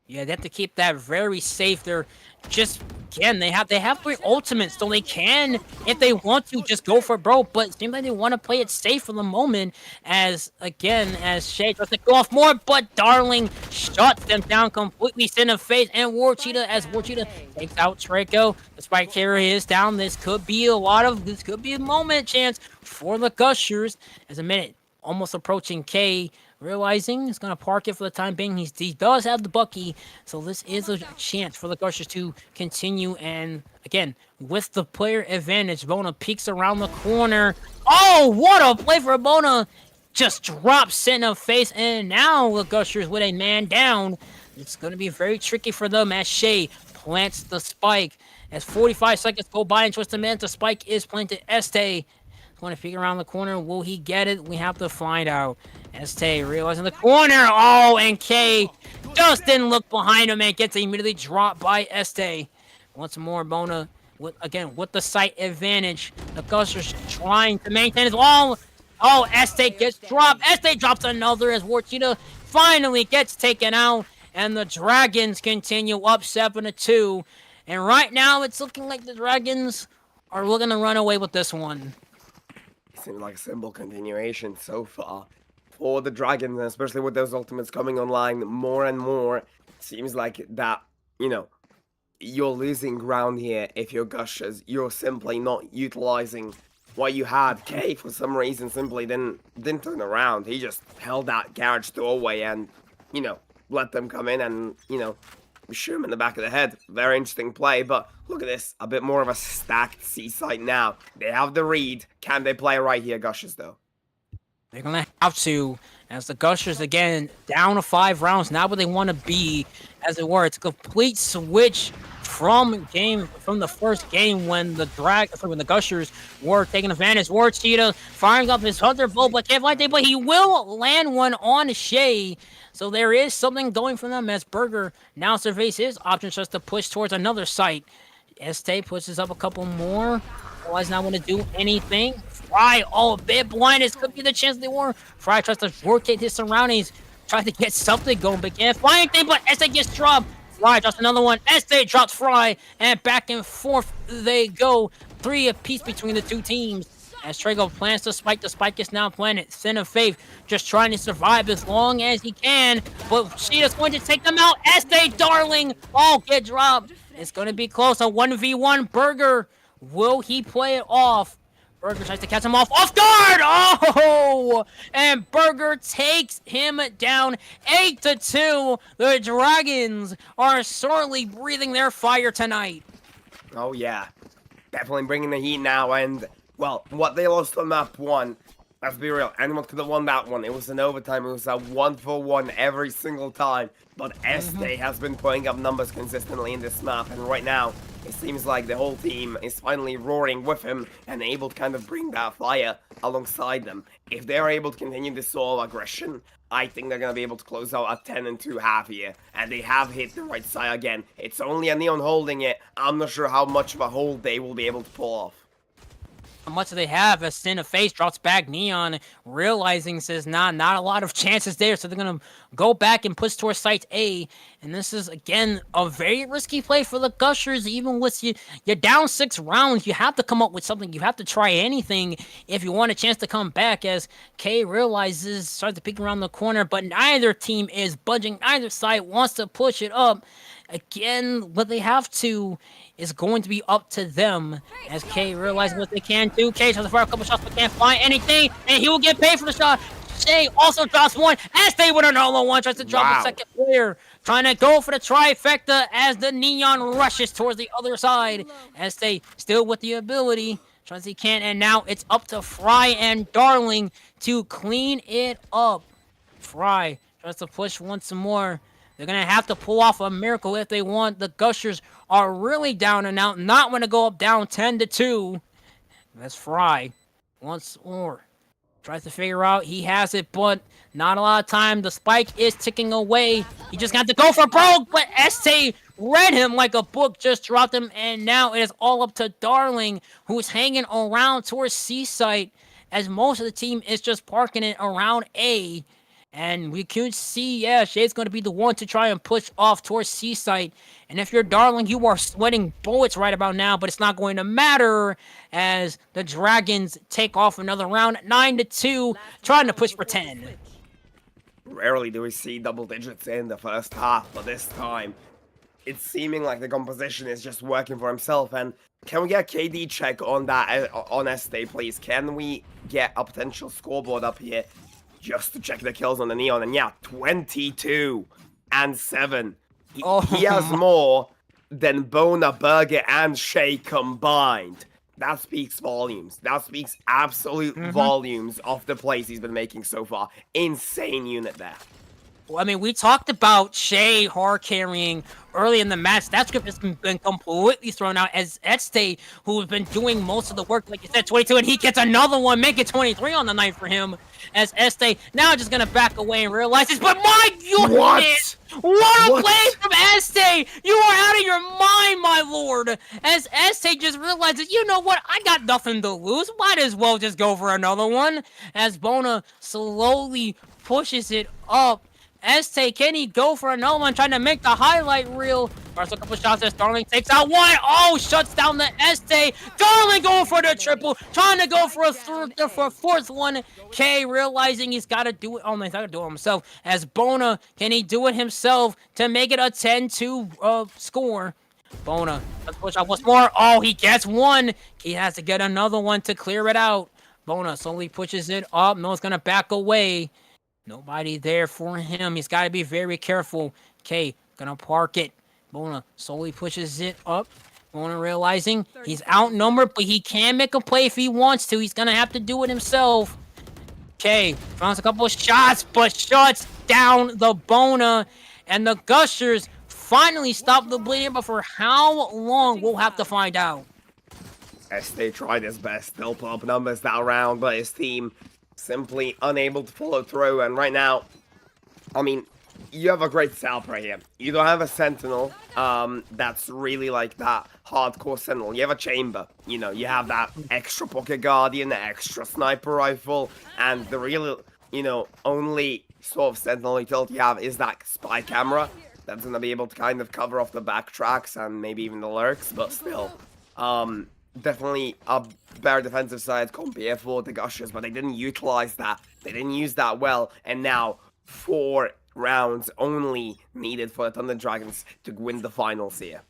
Yeah, they have to keep that very safe. They're just, again, they have 3 ultimates, so they can, if they want to, just go for broke. But it seems like they want to play it safe for the moment, as Shay tries to go off more, but Darling shuts them down completely. Sin of Faith and War Cheetah, as War Cheetah takes out Traco. The spike carrier is down. This could be a moment chance for the Gushers. As a minute almost approaching K. Realizing he's going to park it for the time being. He does have the Bucky, so this is a chance for the Gushers to continue. And again, with the player advantage, Bona peeks around the corner. What a play for Bona! Just drops Sin of Face, and now the Gushers with a man down. It's going to be very tricky for them as Shay plants the spike. As 45 seconds go by and Twist the Man, the spike is planted. Este going to peek around the corner. Will he get it? We have to find out. Este realizing the corner. And K just didn't look behind him and gets immediately dropped by Este. Once more, Bona with the site advantage. The Gushers trying to maintain his wall. Este gets dropped. Este drops another as War Cheetah finally gets taken out. And the Dragons continue up 7-2. And right now, it's looking like the Dragons are looking to run away with this one. Seems like a simple continuation so far for the Dragons, and especially with those ultimates coming online more and more. Seems like that, you're losing ground here if you're Gushers. You're simply not utilizing what you had. K, for some reason, simply didn't turn around. He just held that garage doorway and, let them come in and, shoot him in the back of the head. Very interesting play, but look at this. A bit more of a stacked C site now. They have the read. Can they play right here, Gushers, though? They're going to have to, as the Gushers, again, down to 5 rounds. Not where they want to be, as it were. It's a complete switch from the first game when the Gushers were taking advantage. War Cheetah firing up his Thunderbolt, but can't find it, but he will land one on Shay. So there is something going for them as Burger now surveys his options just to push towards another site. Este pushes up a couple more. Otherwise not want to do anything. Fry, a bit blind. This could be the chance they were. Fry tries to rotate his surroundings. Tries to get something going, but can't find anything, but Este gets dropped. Fry drops another one. Este drops Fry, and back and forth they go. 3 apiece between the two teams. As Trago plans to spike, the spike is now planted. Sin of Faith just trying to survive as long as he can. But Cheetah's going to take them out. Este, Darling, get dropped. It's going to be close. A 1v1. Burger, will he play it off? Burger tries to catch him off guard. And Burger takes him down 8-2. The Dragons are sorely breathing their fire tonight. Oh, yeah. Definitely bringing the heat now, and well, what they lost on map 1 Let's be real, anyone could have won that one. It was an overtime, it was a 1-for-1 every single time. But Este has been putting up numbers consistently in this map, and right now, it seems like the whole team is finally roaring with him and able to kind of bring that fire alongside them. If they're able to continue this sort of aggression, I think they're going to be able to close out a 10-2 half here. And they have hit the right side again. It's only a Neon holding it. I'm not sure how much of a hold they will be able to pull off. How much do they have? As Sin of Face drops back Neon, realizing says, nah, not a lot of chances there. So they're going to go back and push towards Site A. And this is, again, a very risky play for the Gushers. Even with you're down 6 rounds, you have to come up with something. You have to try anything if you want a chance to come back. As K realizes, starts to peek around the corner, but neither team is budging. Neither side wants to push it up. Again, what they have to is going to be up to them as K realizes what they can do. K tries to fire a couple shots but can't find anything, and he will get paid for the shot. Shay also drops one as they win another one. Tries to drop a second player. Trying to go for the trifecta as the Neon rushes towards the other side. As they still with the ability. Tries he can, and now it's up to Fry and Darling to clean it up. Fry tries to push once more. They're going to have to pull off a miracle if they want. The Gushers are really down and out. Not going to go up down 10-2. That's Fry. Once more. Tries to figure out he has it, but not a lot of time. The spike is ticking away. He just got to go for broke, but Este read him like a book, just dropped him, and now it is all up to Darling, who's hanging around towards C site, as most of the team is just parking it around A. And we could see, yeah, Shay's going to be the one to try and push off towards C site. And if you're Darling, you are sweating bullets right about now, but it's not going to matter as the Dragons take off another round, 9-2, trying to push for 10. Rarely do we see double digits in the first half, but this time, it's seeming like the composition is just working for himself. And can we get a KD check on that, on Este, please? Can we get a potential scoreboard up here? Just to check the kills on the Neon, and yeah, 22 and 7. He has more than Bona, Burger, and Shay combined. That speaks volumes. That speaks absolute volumes of the plays he's been making so far. Insane unit there. Well, I mean, we talked about Shay hard carrying early in the match. That script has been completely thrown out as Este, who's been doing most of the work, like you said, 22, and he gets another one, make it 23 on the night for him. As Este now just gonna back away and realizes, but my goodness! What a play from Este! You are out of your mind, my lord! As Este just realizes, you know what? I got nothing to lose. Might as well just go for another one. As Bona slowly pushes it up. Este, can he go for another one? Trying to make the highlight reel. First a couple shots as Darling takes out one. Oh, shuts down the Este. Darling going for the triple. Trying to go for a fourth one. K realizing he's got to do it. Oh, man, he's got to do it himself. As Bona, can he do it himself to make it a 10-2 score? Bona, let's push out once more. Oh, he gets one. He has to get another one to clear it out. Bona slowly pushes it up. No one's going to back away. Nobody there for him. He's got to be very careful. Okay, gonna park it. Bona slowly pushes it up. Bona realizing he's outnumbered, but he can make a play if he wants to. He's gonna have to do it himself. Okay, finds a couple of shots, but shuts down the Bona. And the Gushers finally stop the bleeding, but for how long, we'll have to find out. Este tried his best. They'll put up numbers that round, but his team simply unable to follow through. And right now, I mean, you have a great setup right here. You don't have a Sentinel that's really like that hardcore Sentinel. You have a Chamber. You know, you have that extra Pocket Guardian, the extra Sniper Rifle, and the real, you know, only sort of Sentinel utility you have is that Spy Camera that's going to be able to kind of cover off the backtracks and maybe even the lurks, but still, definitely a better defensive side compared for the Gushers, but they didn't utilize that. They didn't use that well, and now 4 rounds only needed for the Thunder Dragons to win the finals here.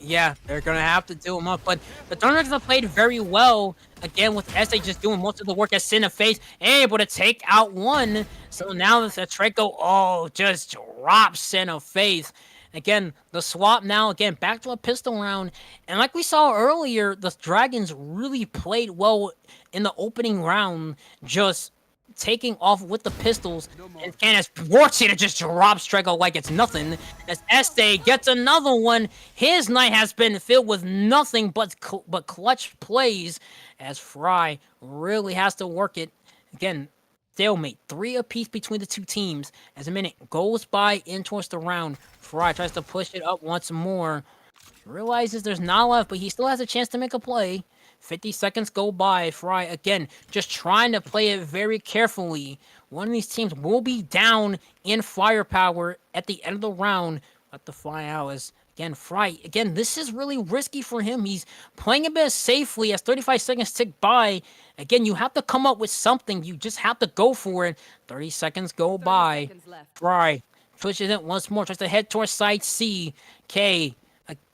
Yeah, they're going to have to do them up, but the Thunder Dragons have played very well, again, with Este just doing most of the work as Sin of Face, able to take out one. So now the Traco, just drops Sin of Face. Again, the swap now, again, back to a pistol round. And like we saw earlier, the Dragons really played well in the opening round, just taking off with the pistols. And again, as Warcheetah just drops Draco like it's nothing. As Este gets another one, his night has been filled with nothing but clutch plays. As Fry really has to work it. Again, stalemate, 3 apiece between the two teams. As a minute goes by in towards the round, Fry tries to push it up once more. Realizes there's not left, but he still has a chance to make a play. 50 seconds go by. Fry, again, just trying to play it very carefully. One of these teams will be down in firepower at the end of the round. Let the fly out as, again, Fry. Again, this is really risky for him. He's playing a bit safely as 35 seconds tick by. Again, you have to come up with something. You just have to go for it. 30 seconds go by. Fry pushes it once more. Tries to head towards side C. K.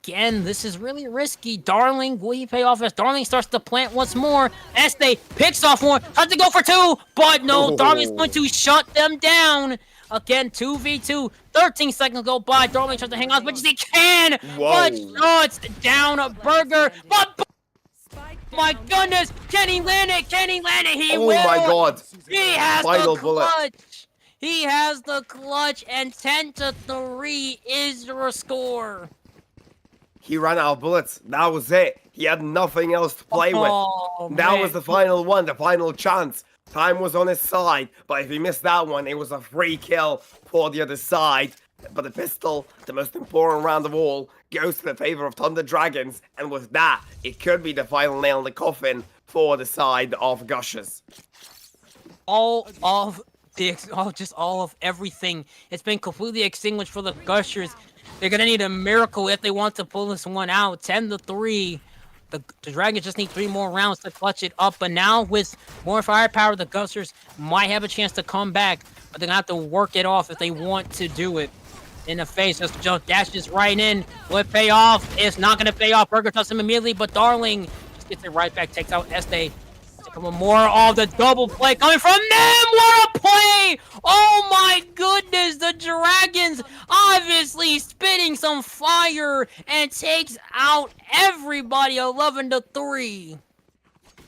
Again, this is really risky. Darling, will he pay off as Darling starts to plant once more? Este picks off one, tries to go for 2, but no, Darling's going to shut them down. Again, 2v2, 13 seconds go by. Darling tries to hang on as much as he can, but shuts down a Burger. But my goodness, can he land it? Can he land it? He will. Oh my god. He has Final the clutch. bullet. He has the clutch, and 10-3 is your score. He ran out of bullets. That was it. He had nothing else to play with. That was the final one, the final chance. Time was on his side, but if he missed that one, it was a free kill for the other side. But the pistol, the most important round of all, goes to the favor of Thunder Dragons, and with that, it could be the final nail in the coffin for the side of Gushers. All of everything. It's been completely extinguished for the Gushers. They're gonna need a miracle if they want to pull this one out. 10-3. The Dragons just need 3 more rounds to clutch it up. But now with more firepower, the Gushers might have a chance to come back. But they're gonna have to work it off if they want to do it. In the face, just dashes right in. Will it pay off? It's not gonna pay off. Burger touches him immediately, but Darling just gets it right back, takes out Este. More of the double play coming from them. What a play! Oh my goodness, the Dragons obviously spitting some fire and takes out everybody 11-3.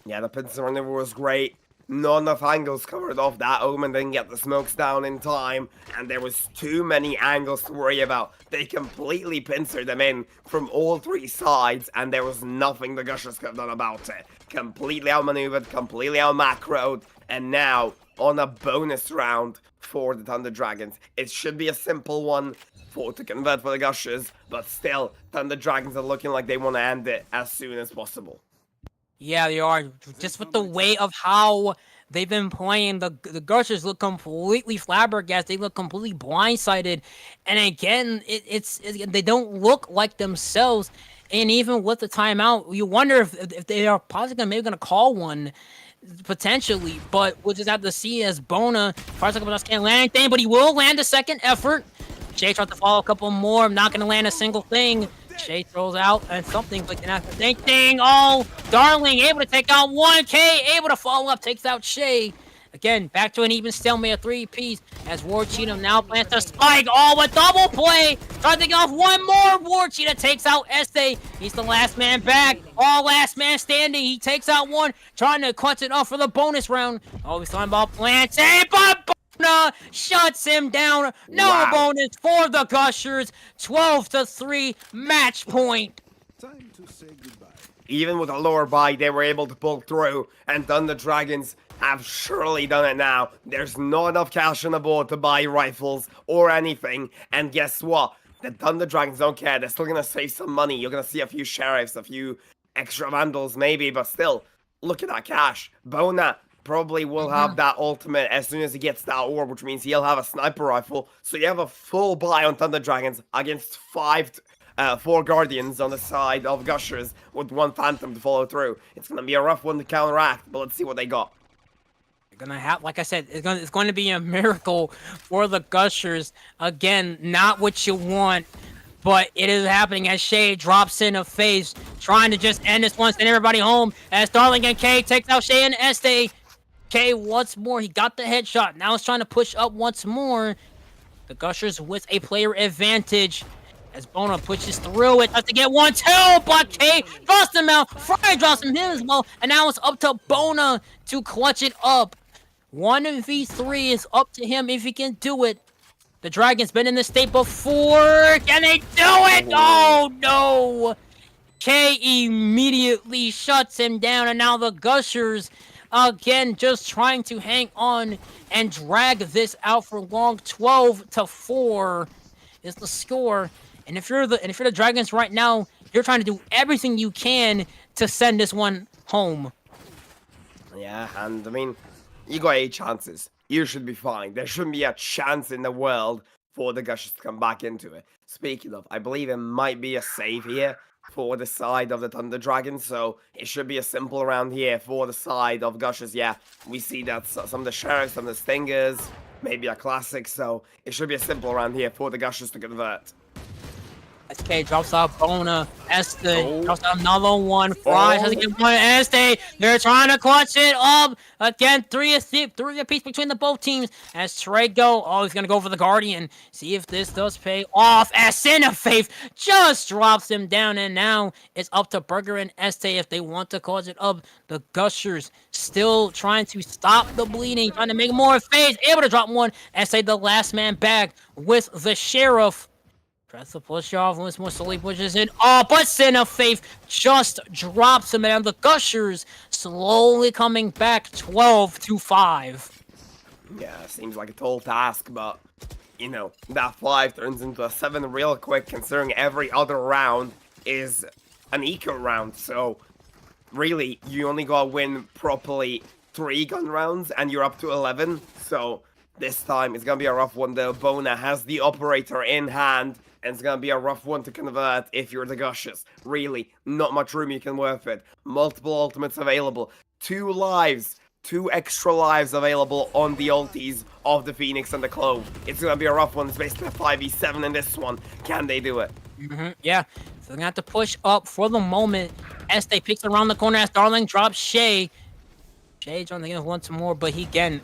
Yeah, the pincer maneuver was great. Not enough angles covered off that. Omen didn't get the smokes down in time, and there was too many angles to worry about. They completely pincered them in from all 3 sides, and there was nothing the Gushers could have done about it. Completely outmaneuvered, completely out-macroed, and now on a bonus round for the Thunder Dragons. It should be a simple one to convert for the Gushers, but still, Thunder Dragons are looking like they want to end it as soon as possible. Yeah, they are. Just with the way of how they've been playing, the Gushers look completely flabbergasted. They look completely blindsided. And again, it's they don't look like themselves. And even with the timeout, you wonder if they are possibly maybe going to call one. Potentially. But we'll just have to see as Bona can't land anything, but he will land a second effort. Shay tries to follow a couple more. I'm not going to land a single thing. Shay throws out and something, but not the same thing. Oh, Darling able to take out 1K, able to follow up, takes out Shay. Again, back to an even stalemate of 3-piece as Warcheetah now plants a spike. Oh, a double play. Trying to get off one more. Warcheetah takes out Este. He's the last man back. All last man standing. He takes out one, trying to clutch it up for the bonus round. Oh, he's talking about plants. But Bona shuts him down. No bonus for the Gushers. 12-3 match point. Time to say goodbye. Even with a lower buy, they were able to pull through, and Thunder Dragons have surely done it now. There's not enough cash on the board to buy rifles or anything, and guess what? The Thunder Dragons don't care. They're still gonna save some money. You're gonna see a few sheriffs, a few extra vandals maybe, but still, look at that cash. Bona probably will have that ultimate as soon as he gets that orb, which means he'll have a sniper rifle. So you have a full buy on Thunder Dragons against 4 Guardians on the side of Gushers with 1 Phantom to follow through. It's gonna be a rough one to counteract, but let's see what they got. Gonna have, like I said, it's going to be a miracle for the Gushers. Again, not what you want, but it is happening as Shay drops in a face, trying to just end this one, send everybody home. As Darling and K takes out Shay and Este. K once more, he got the headshot. Now he's trying to push up once more. The Gushers with a player advantage. As Bona pushes through it, tries to get 1-2, but K drops him out. Fry drops him as well, and now it's up to Bona to clutch it up. 1v3 is up to him if he can do it. The Dragon's been in this state before. Can they do it? Oh no! K immediately shuts him down, and now the Gushers again just trying to hang on and drag this out for long. 12-4 is the score. And if you're the Dragons right now, you're trying to do everything you can to send this one home. Yeah, and I mean, you got 8 chances. You should be fine. There shouldn't be a chance in the world for the Gushers to come back into it. Speaking of, I believe it might be a save here for the side of the Thunder Dragons, so it should be a simple round here for the side of Gushers. Yeah, we see that some of the Sheriffs, some of the Stingers, maybe a Classic, so it should be a simple round here for the Gushers to convert. SK drops out Bona. Este drops out another one. Fry tries to get one. Este, they're trying to clutch it up. Again, three apiece between the both teams. As Trago, he's going to go for the Guardian. See if this does pay off. As Cinefaith just drops him down. And now it's up to Burger and Este if they want to clutch it up. The Gushers still trying to stop the bleeding. Trying to make more phase. Able to drop one. Este, the last man back with the Sheriff. Tries to push off, once more slowly pushes in. But Cinefaith just drops him, and the Gushers slowly coming back 12-5. Yeah, seems like a tall task, but, you know, that 5 turns into a 7 real quick, considering every other round is an eco round, so really, you only gotta win properly 3 gun rounds, and you're up to 11, so this time it's gonna be a rough one, though. Bona has the operator in hand, and it's gonna be a rough one to convert if you're the Gushers. Really, not much room you can work with. Multiple ultimates available. 2 lives. 2 extra lives available on the ultis of the Phoenix and the Clove. It's gonna be a rough one. It's basically a 5v7 in this one. Can they do it? Yeah. So they're gonna have to push up for the moment. Este picks around the corner as Darling drops Shay. Shay's trying to get once more, but he again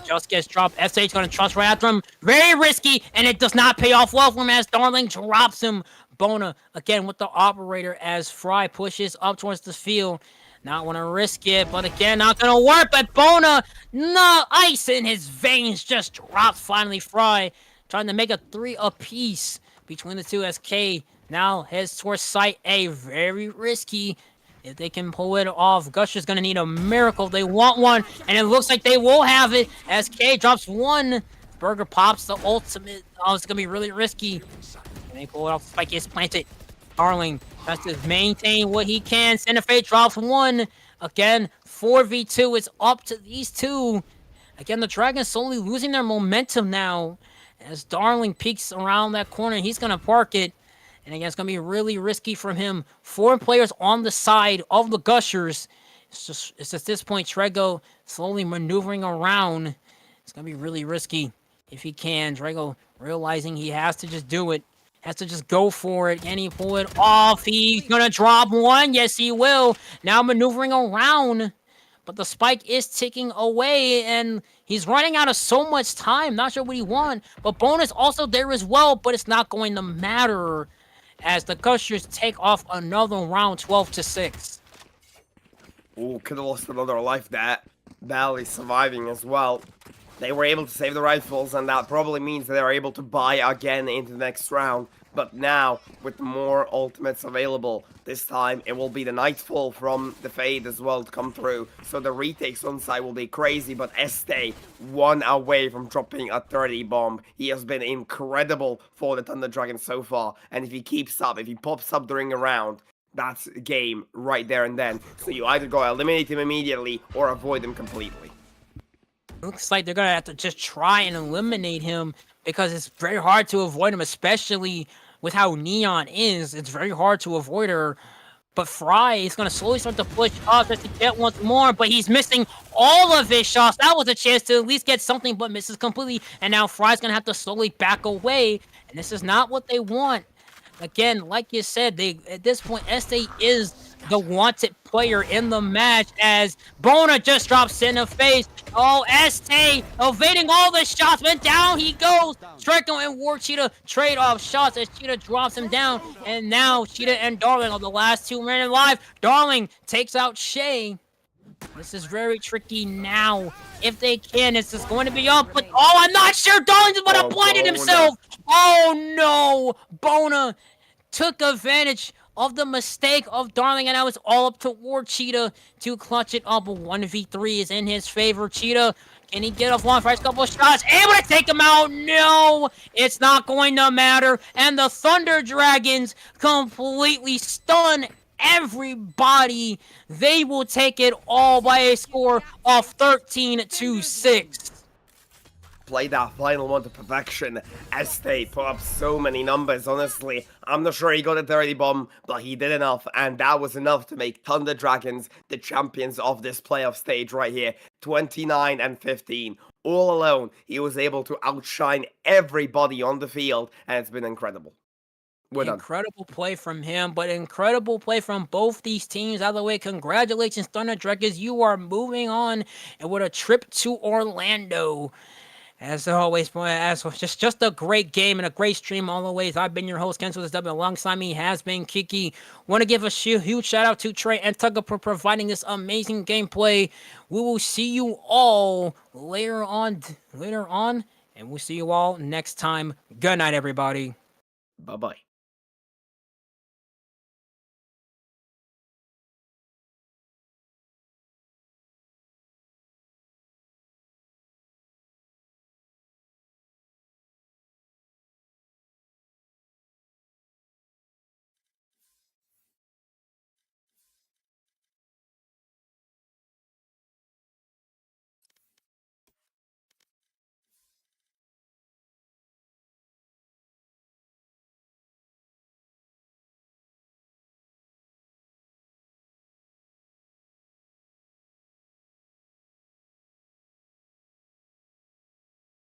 just gets dropped. SH gonna trust right after him. Very risky, and it does not pay off well for him as Darling drops him. Bona again with the operator as Fry pushes up towards the field. Not want to risk it, but again, not gonna work. But Bona, no ice in his veins, just drops finally. Fry trying to make a 3 apiece between the two as K now heads towards Site A. Very risky. If they can pull it off, Gushers gonna need a miracle. They want one, and it looks like they will have it as K drops one. Burger pops the ultimate. It's gonna be really risky. Can they pull it off? Spike is planted. Darling tries to maintain what he can. Cinefaith drops one. Again, 4v2. It's up to these two. Again, the Dragons slowly losing their momentum now. As Darling peeks around that corner, he's gonna park it. And again, it's going to be really risky from him. 4 players on the side of the Gushers. It's just at this point, Trago slowly maneuvering around. It's going to be really risky if he can. Trago realizing he has to just do it. Has to just go for it. Can he pull it off? He's going to drop one. Yes, he will. Now maneuvering around. But the spike is ticking away, and he's running out of so much time. Not sure what he wants. But Bonus also there as well, but it's not going to matter as the Gushers take off another round 12-6. Ooh, could have lost another life there. Barely surviving as well. They were able to save the rifles, and that probably means they are able to buy again into the next round. But now, with more ultimates available, this time it will be the Nightfall from the Fade as well to come through. So the retakes on site will be crazy, but Este 1 away from dropping a 30 bomb. He has been incredible for the Thunder Dragon so far. And if he keeps up, if he pops up during a round, that's game right there and then. So you either go eliminate him immediately or avoid him completely. Looks like they're going to have to just try and eliminate him because it's very hard to avoid him, especially with how Neon is. It's very hard to avoid her. But Fry is going to slowly start to push up just to get once more, but he's missing all of his shots. That was a chance to at least get something, but misses completely. And now Fry's going to have to slowly back away, and this is not what they want. Again, like you said, at this point, Este is the wanted player in the match as Bona just drops in the face. Oh, ST evading all the shots, but down he goes. Draco and War Cheetah trade off shots as Cheetah drops him down. And now Cheetah and Darling are the last 2 men alive. Darling takes out Shay. This is very tricky now. If they can, this is going to be up. But oh, I'm not sure. Darling's about to blinded himself. Oh no, Bona took advantage of the mistake of Darling, and now it's all up to War Cheetah to clutch it up. 1v3 is in his favor. Cheetah, can he get off one first couple of shots? Able to take him out. No, it's not going to matter. And the Thunder Dragons completely stun everybody. They will take it all by a score of 13-6. Play that final one to perfection as they put up so many numbers. Honestly, I'm not sure he got a 30 bomb, but he did enough, and that was enough to make Thunder Dragons the champions of this playoff stage right here. 29-15. All alone, he was able to outshine everybody on the field, and it's been incredible. Incredible play from him, but incredible play from both these teams. Either way, congratulations, Thunder Dragons. You are moving on and with a trip to Orlando. As always, just a great game and a great stream all the ways. I've been your host, Kenzo W. Alongside me has been Kiki. Want to give a huge shout out to Trey and Tugga for providing this amazing gameplay. We will see you all later on, and we'll see you all next time. Good night, everybody. Bye-bye.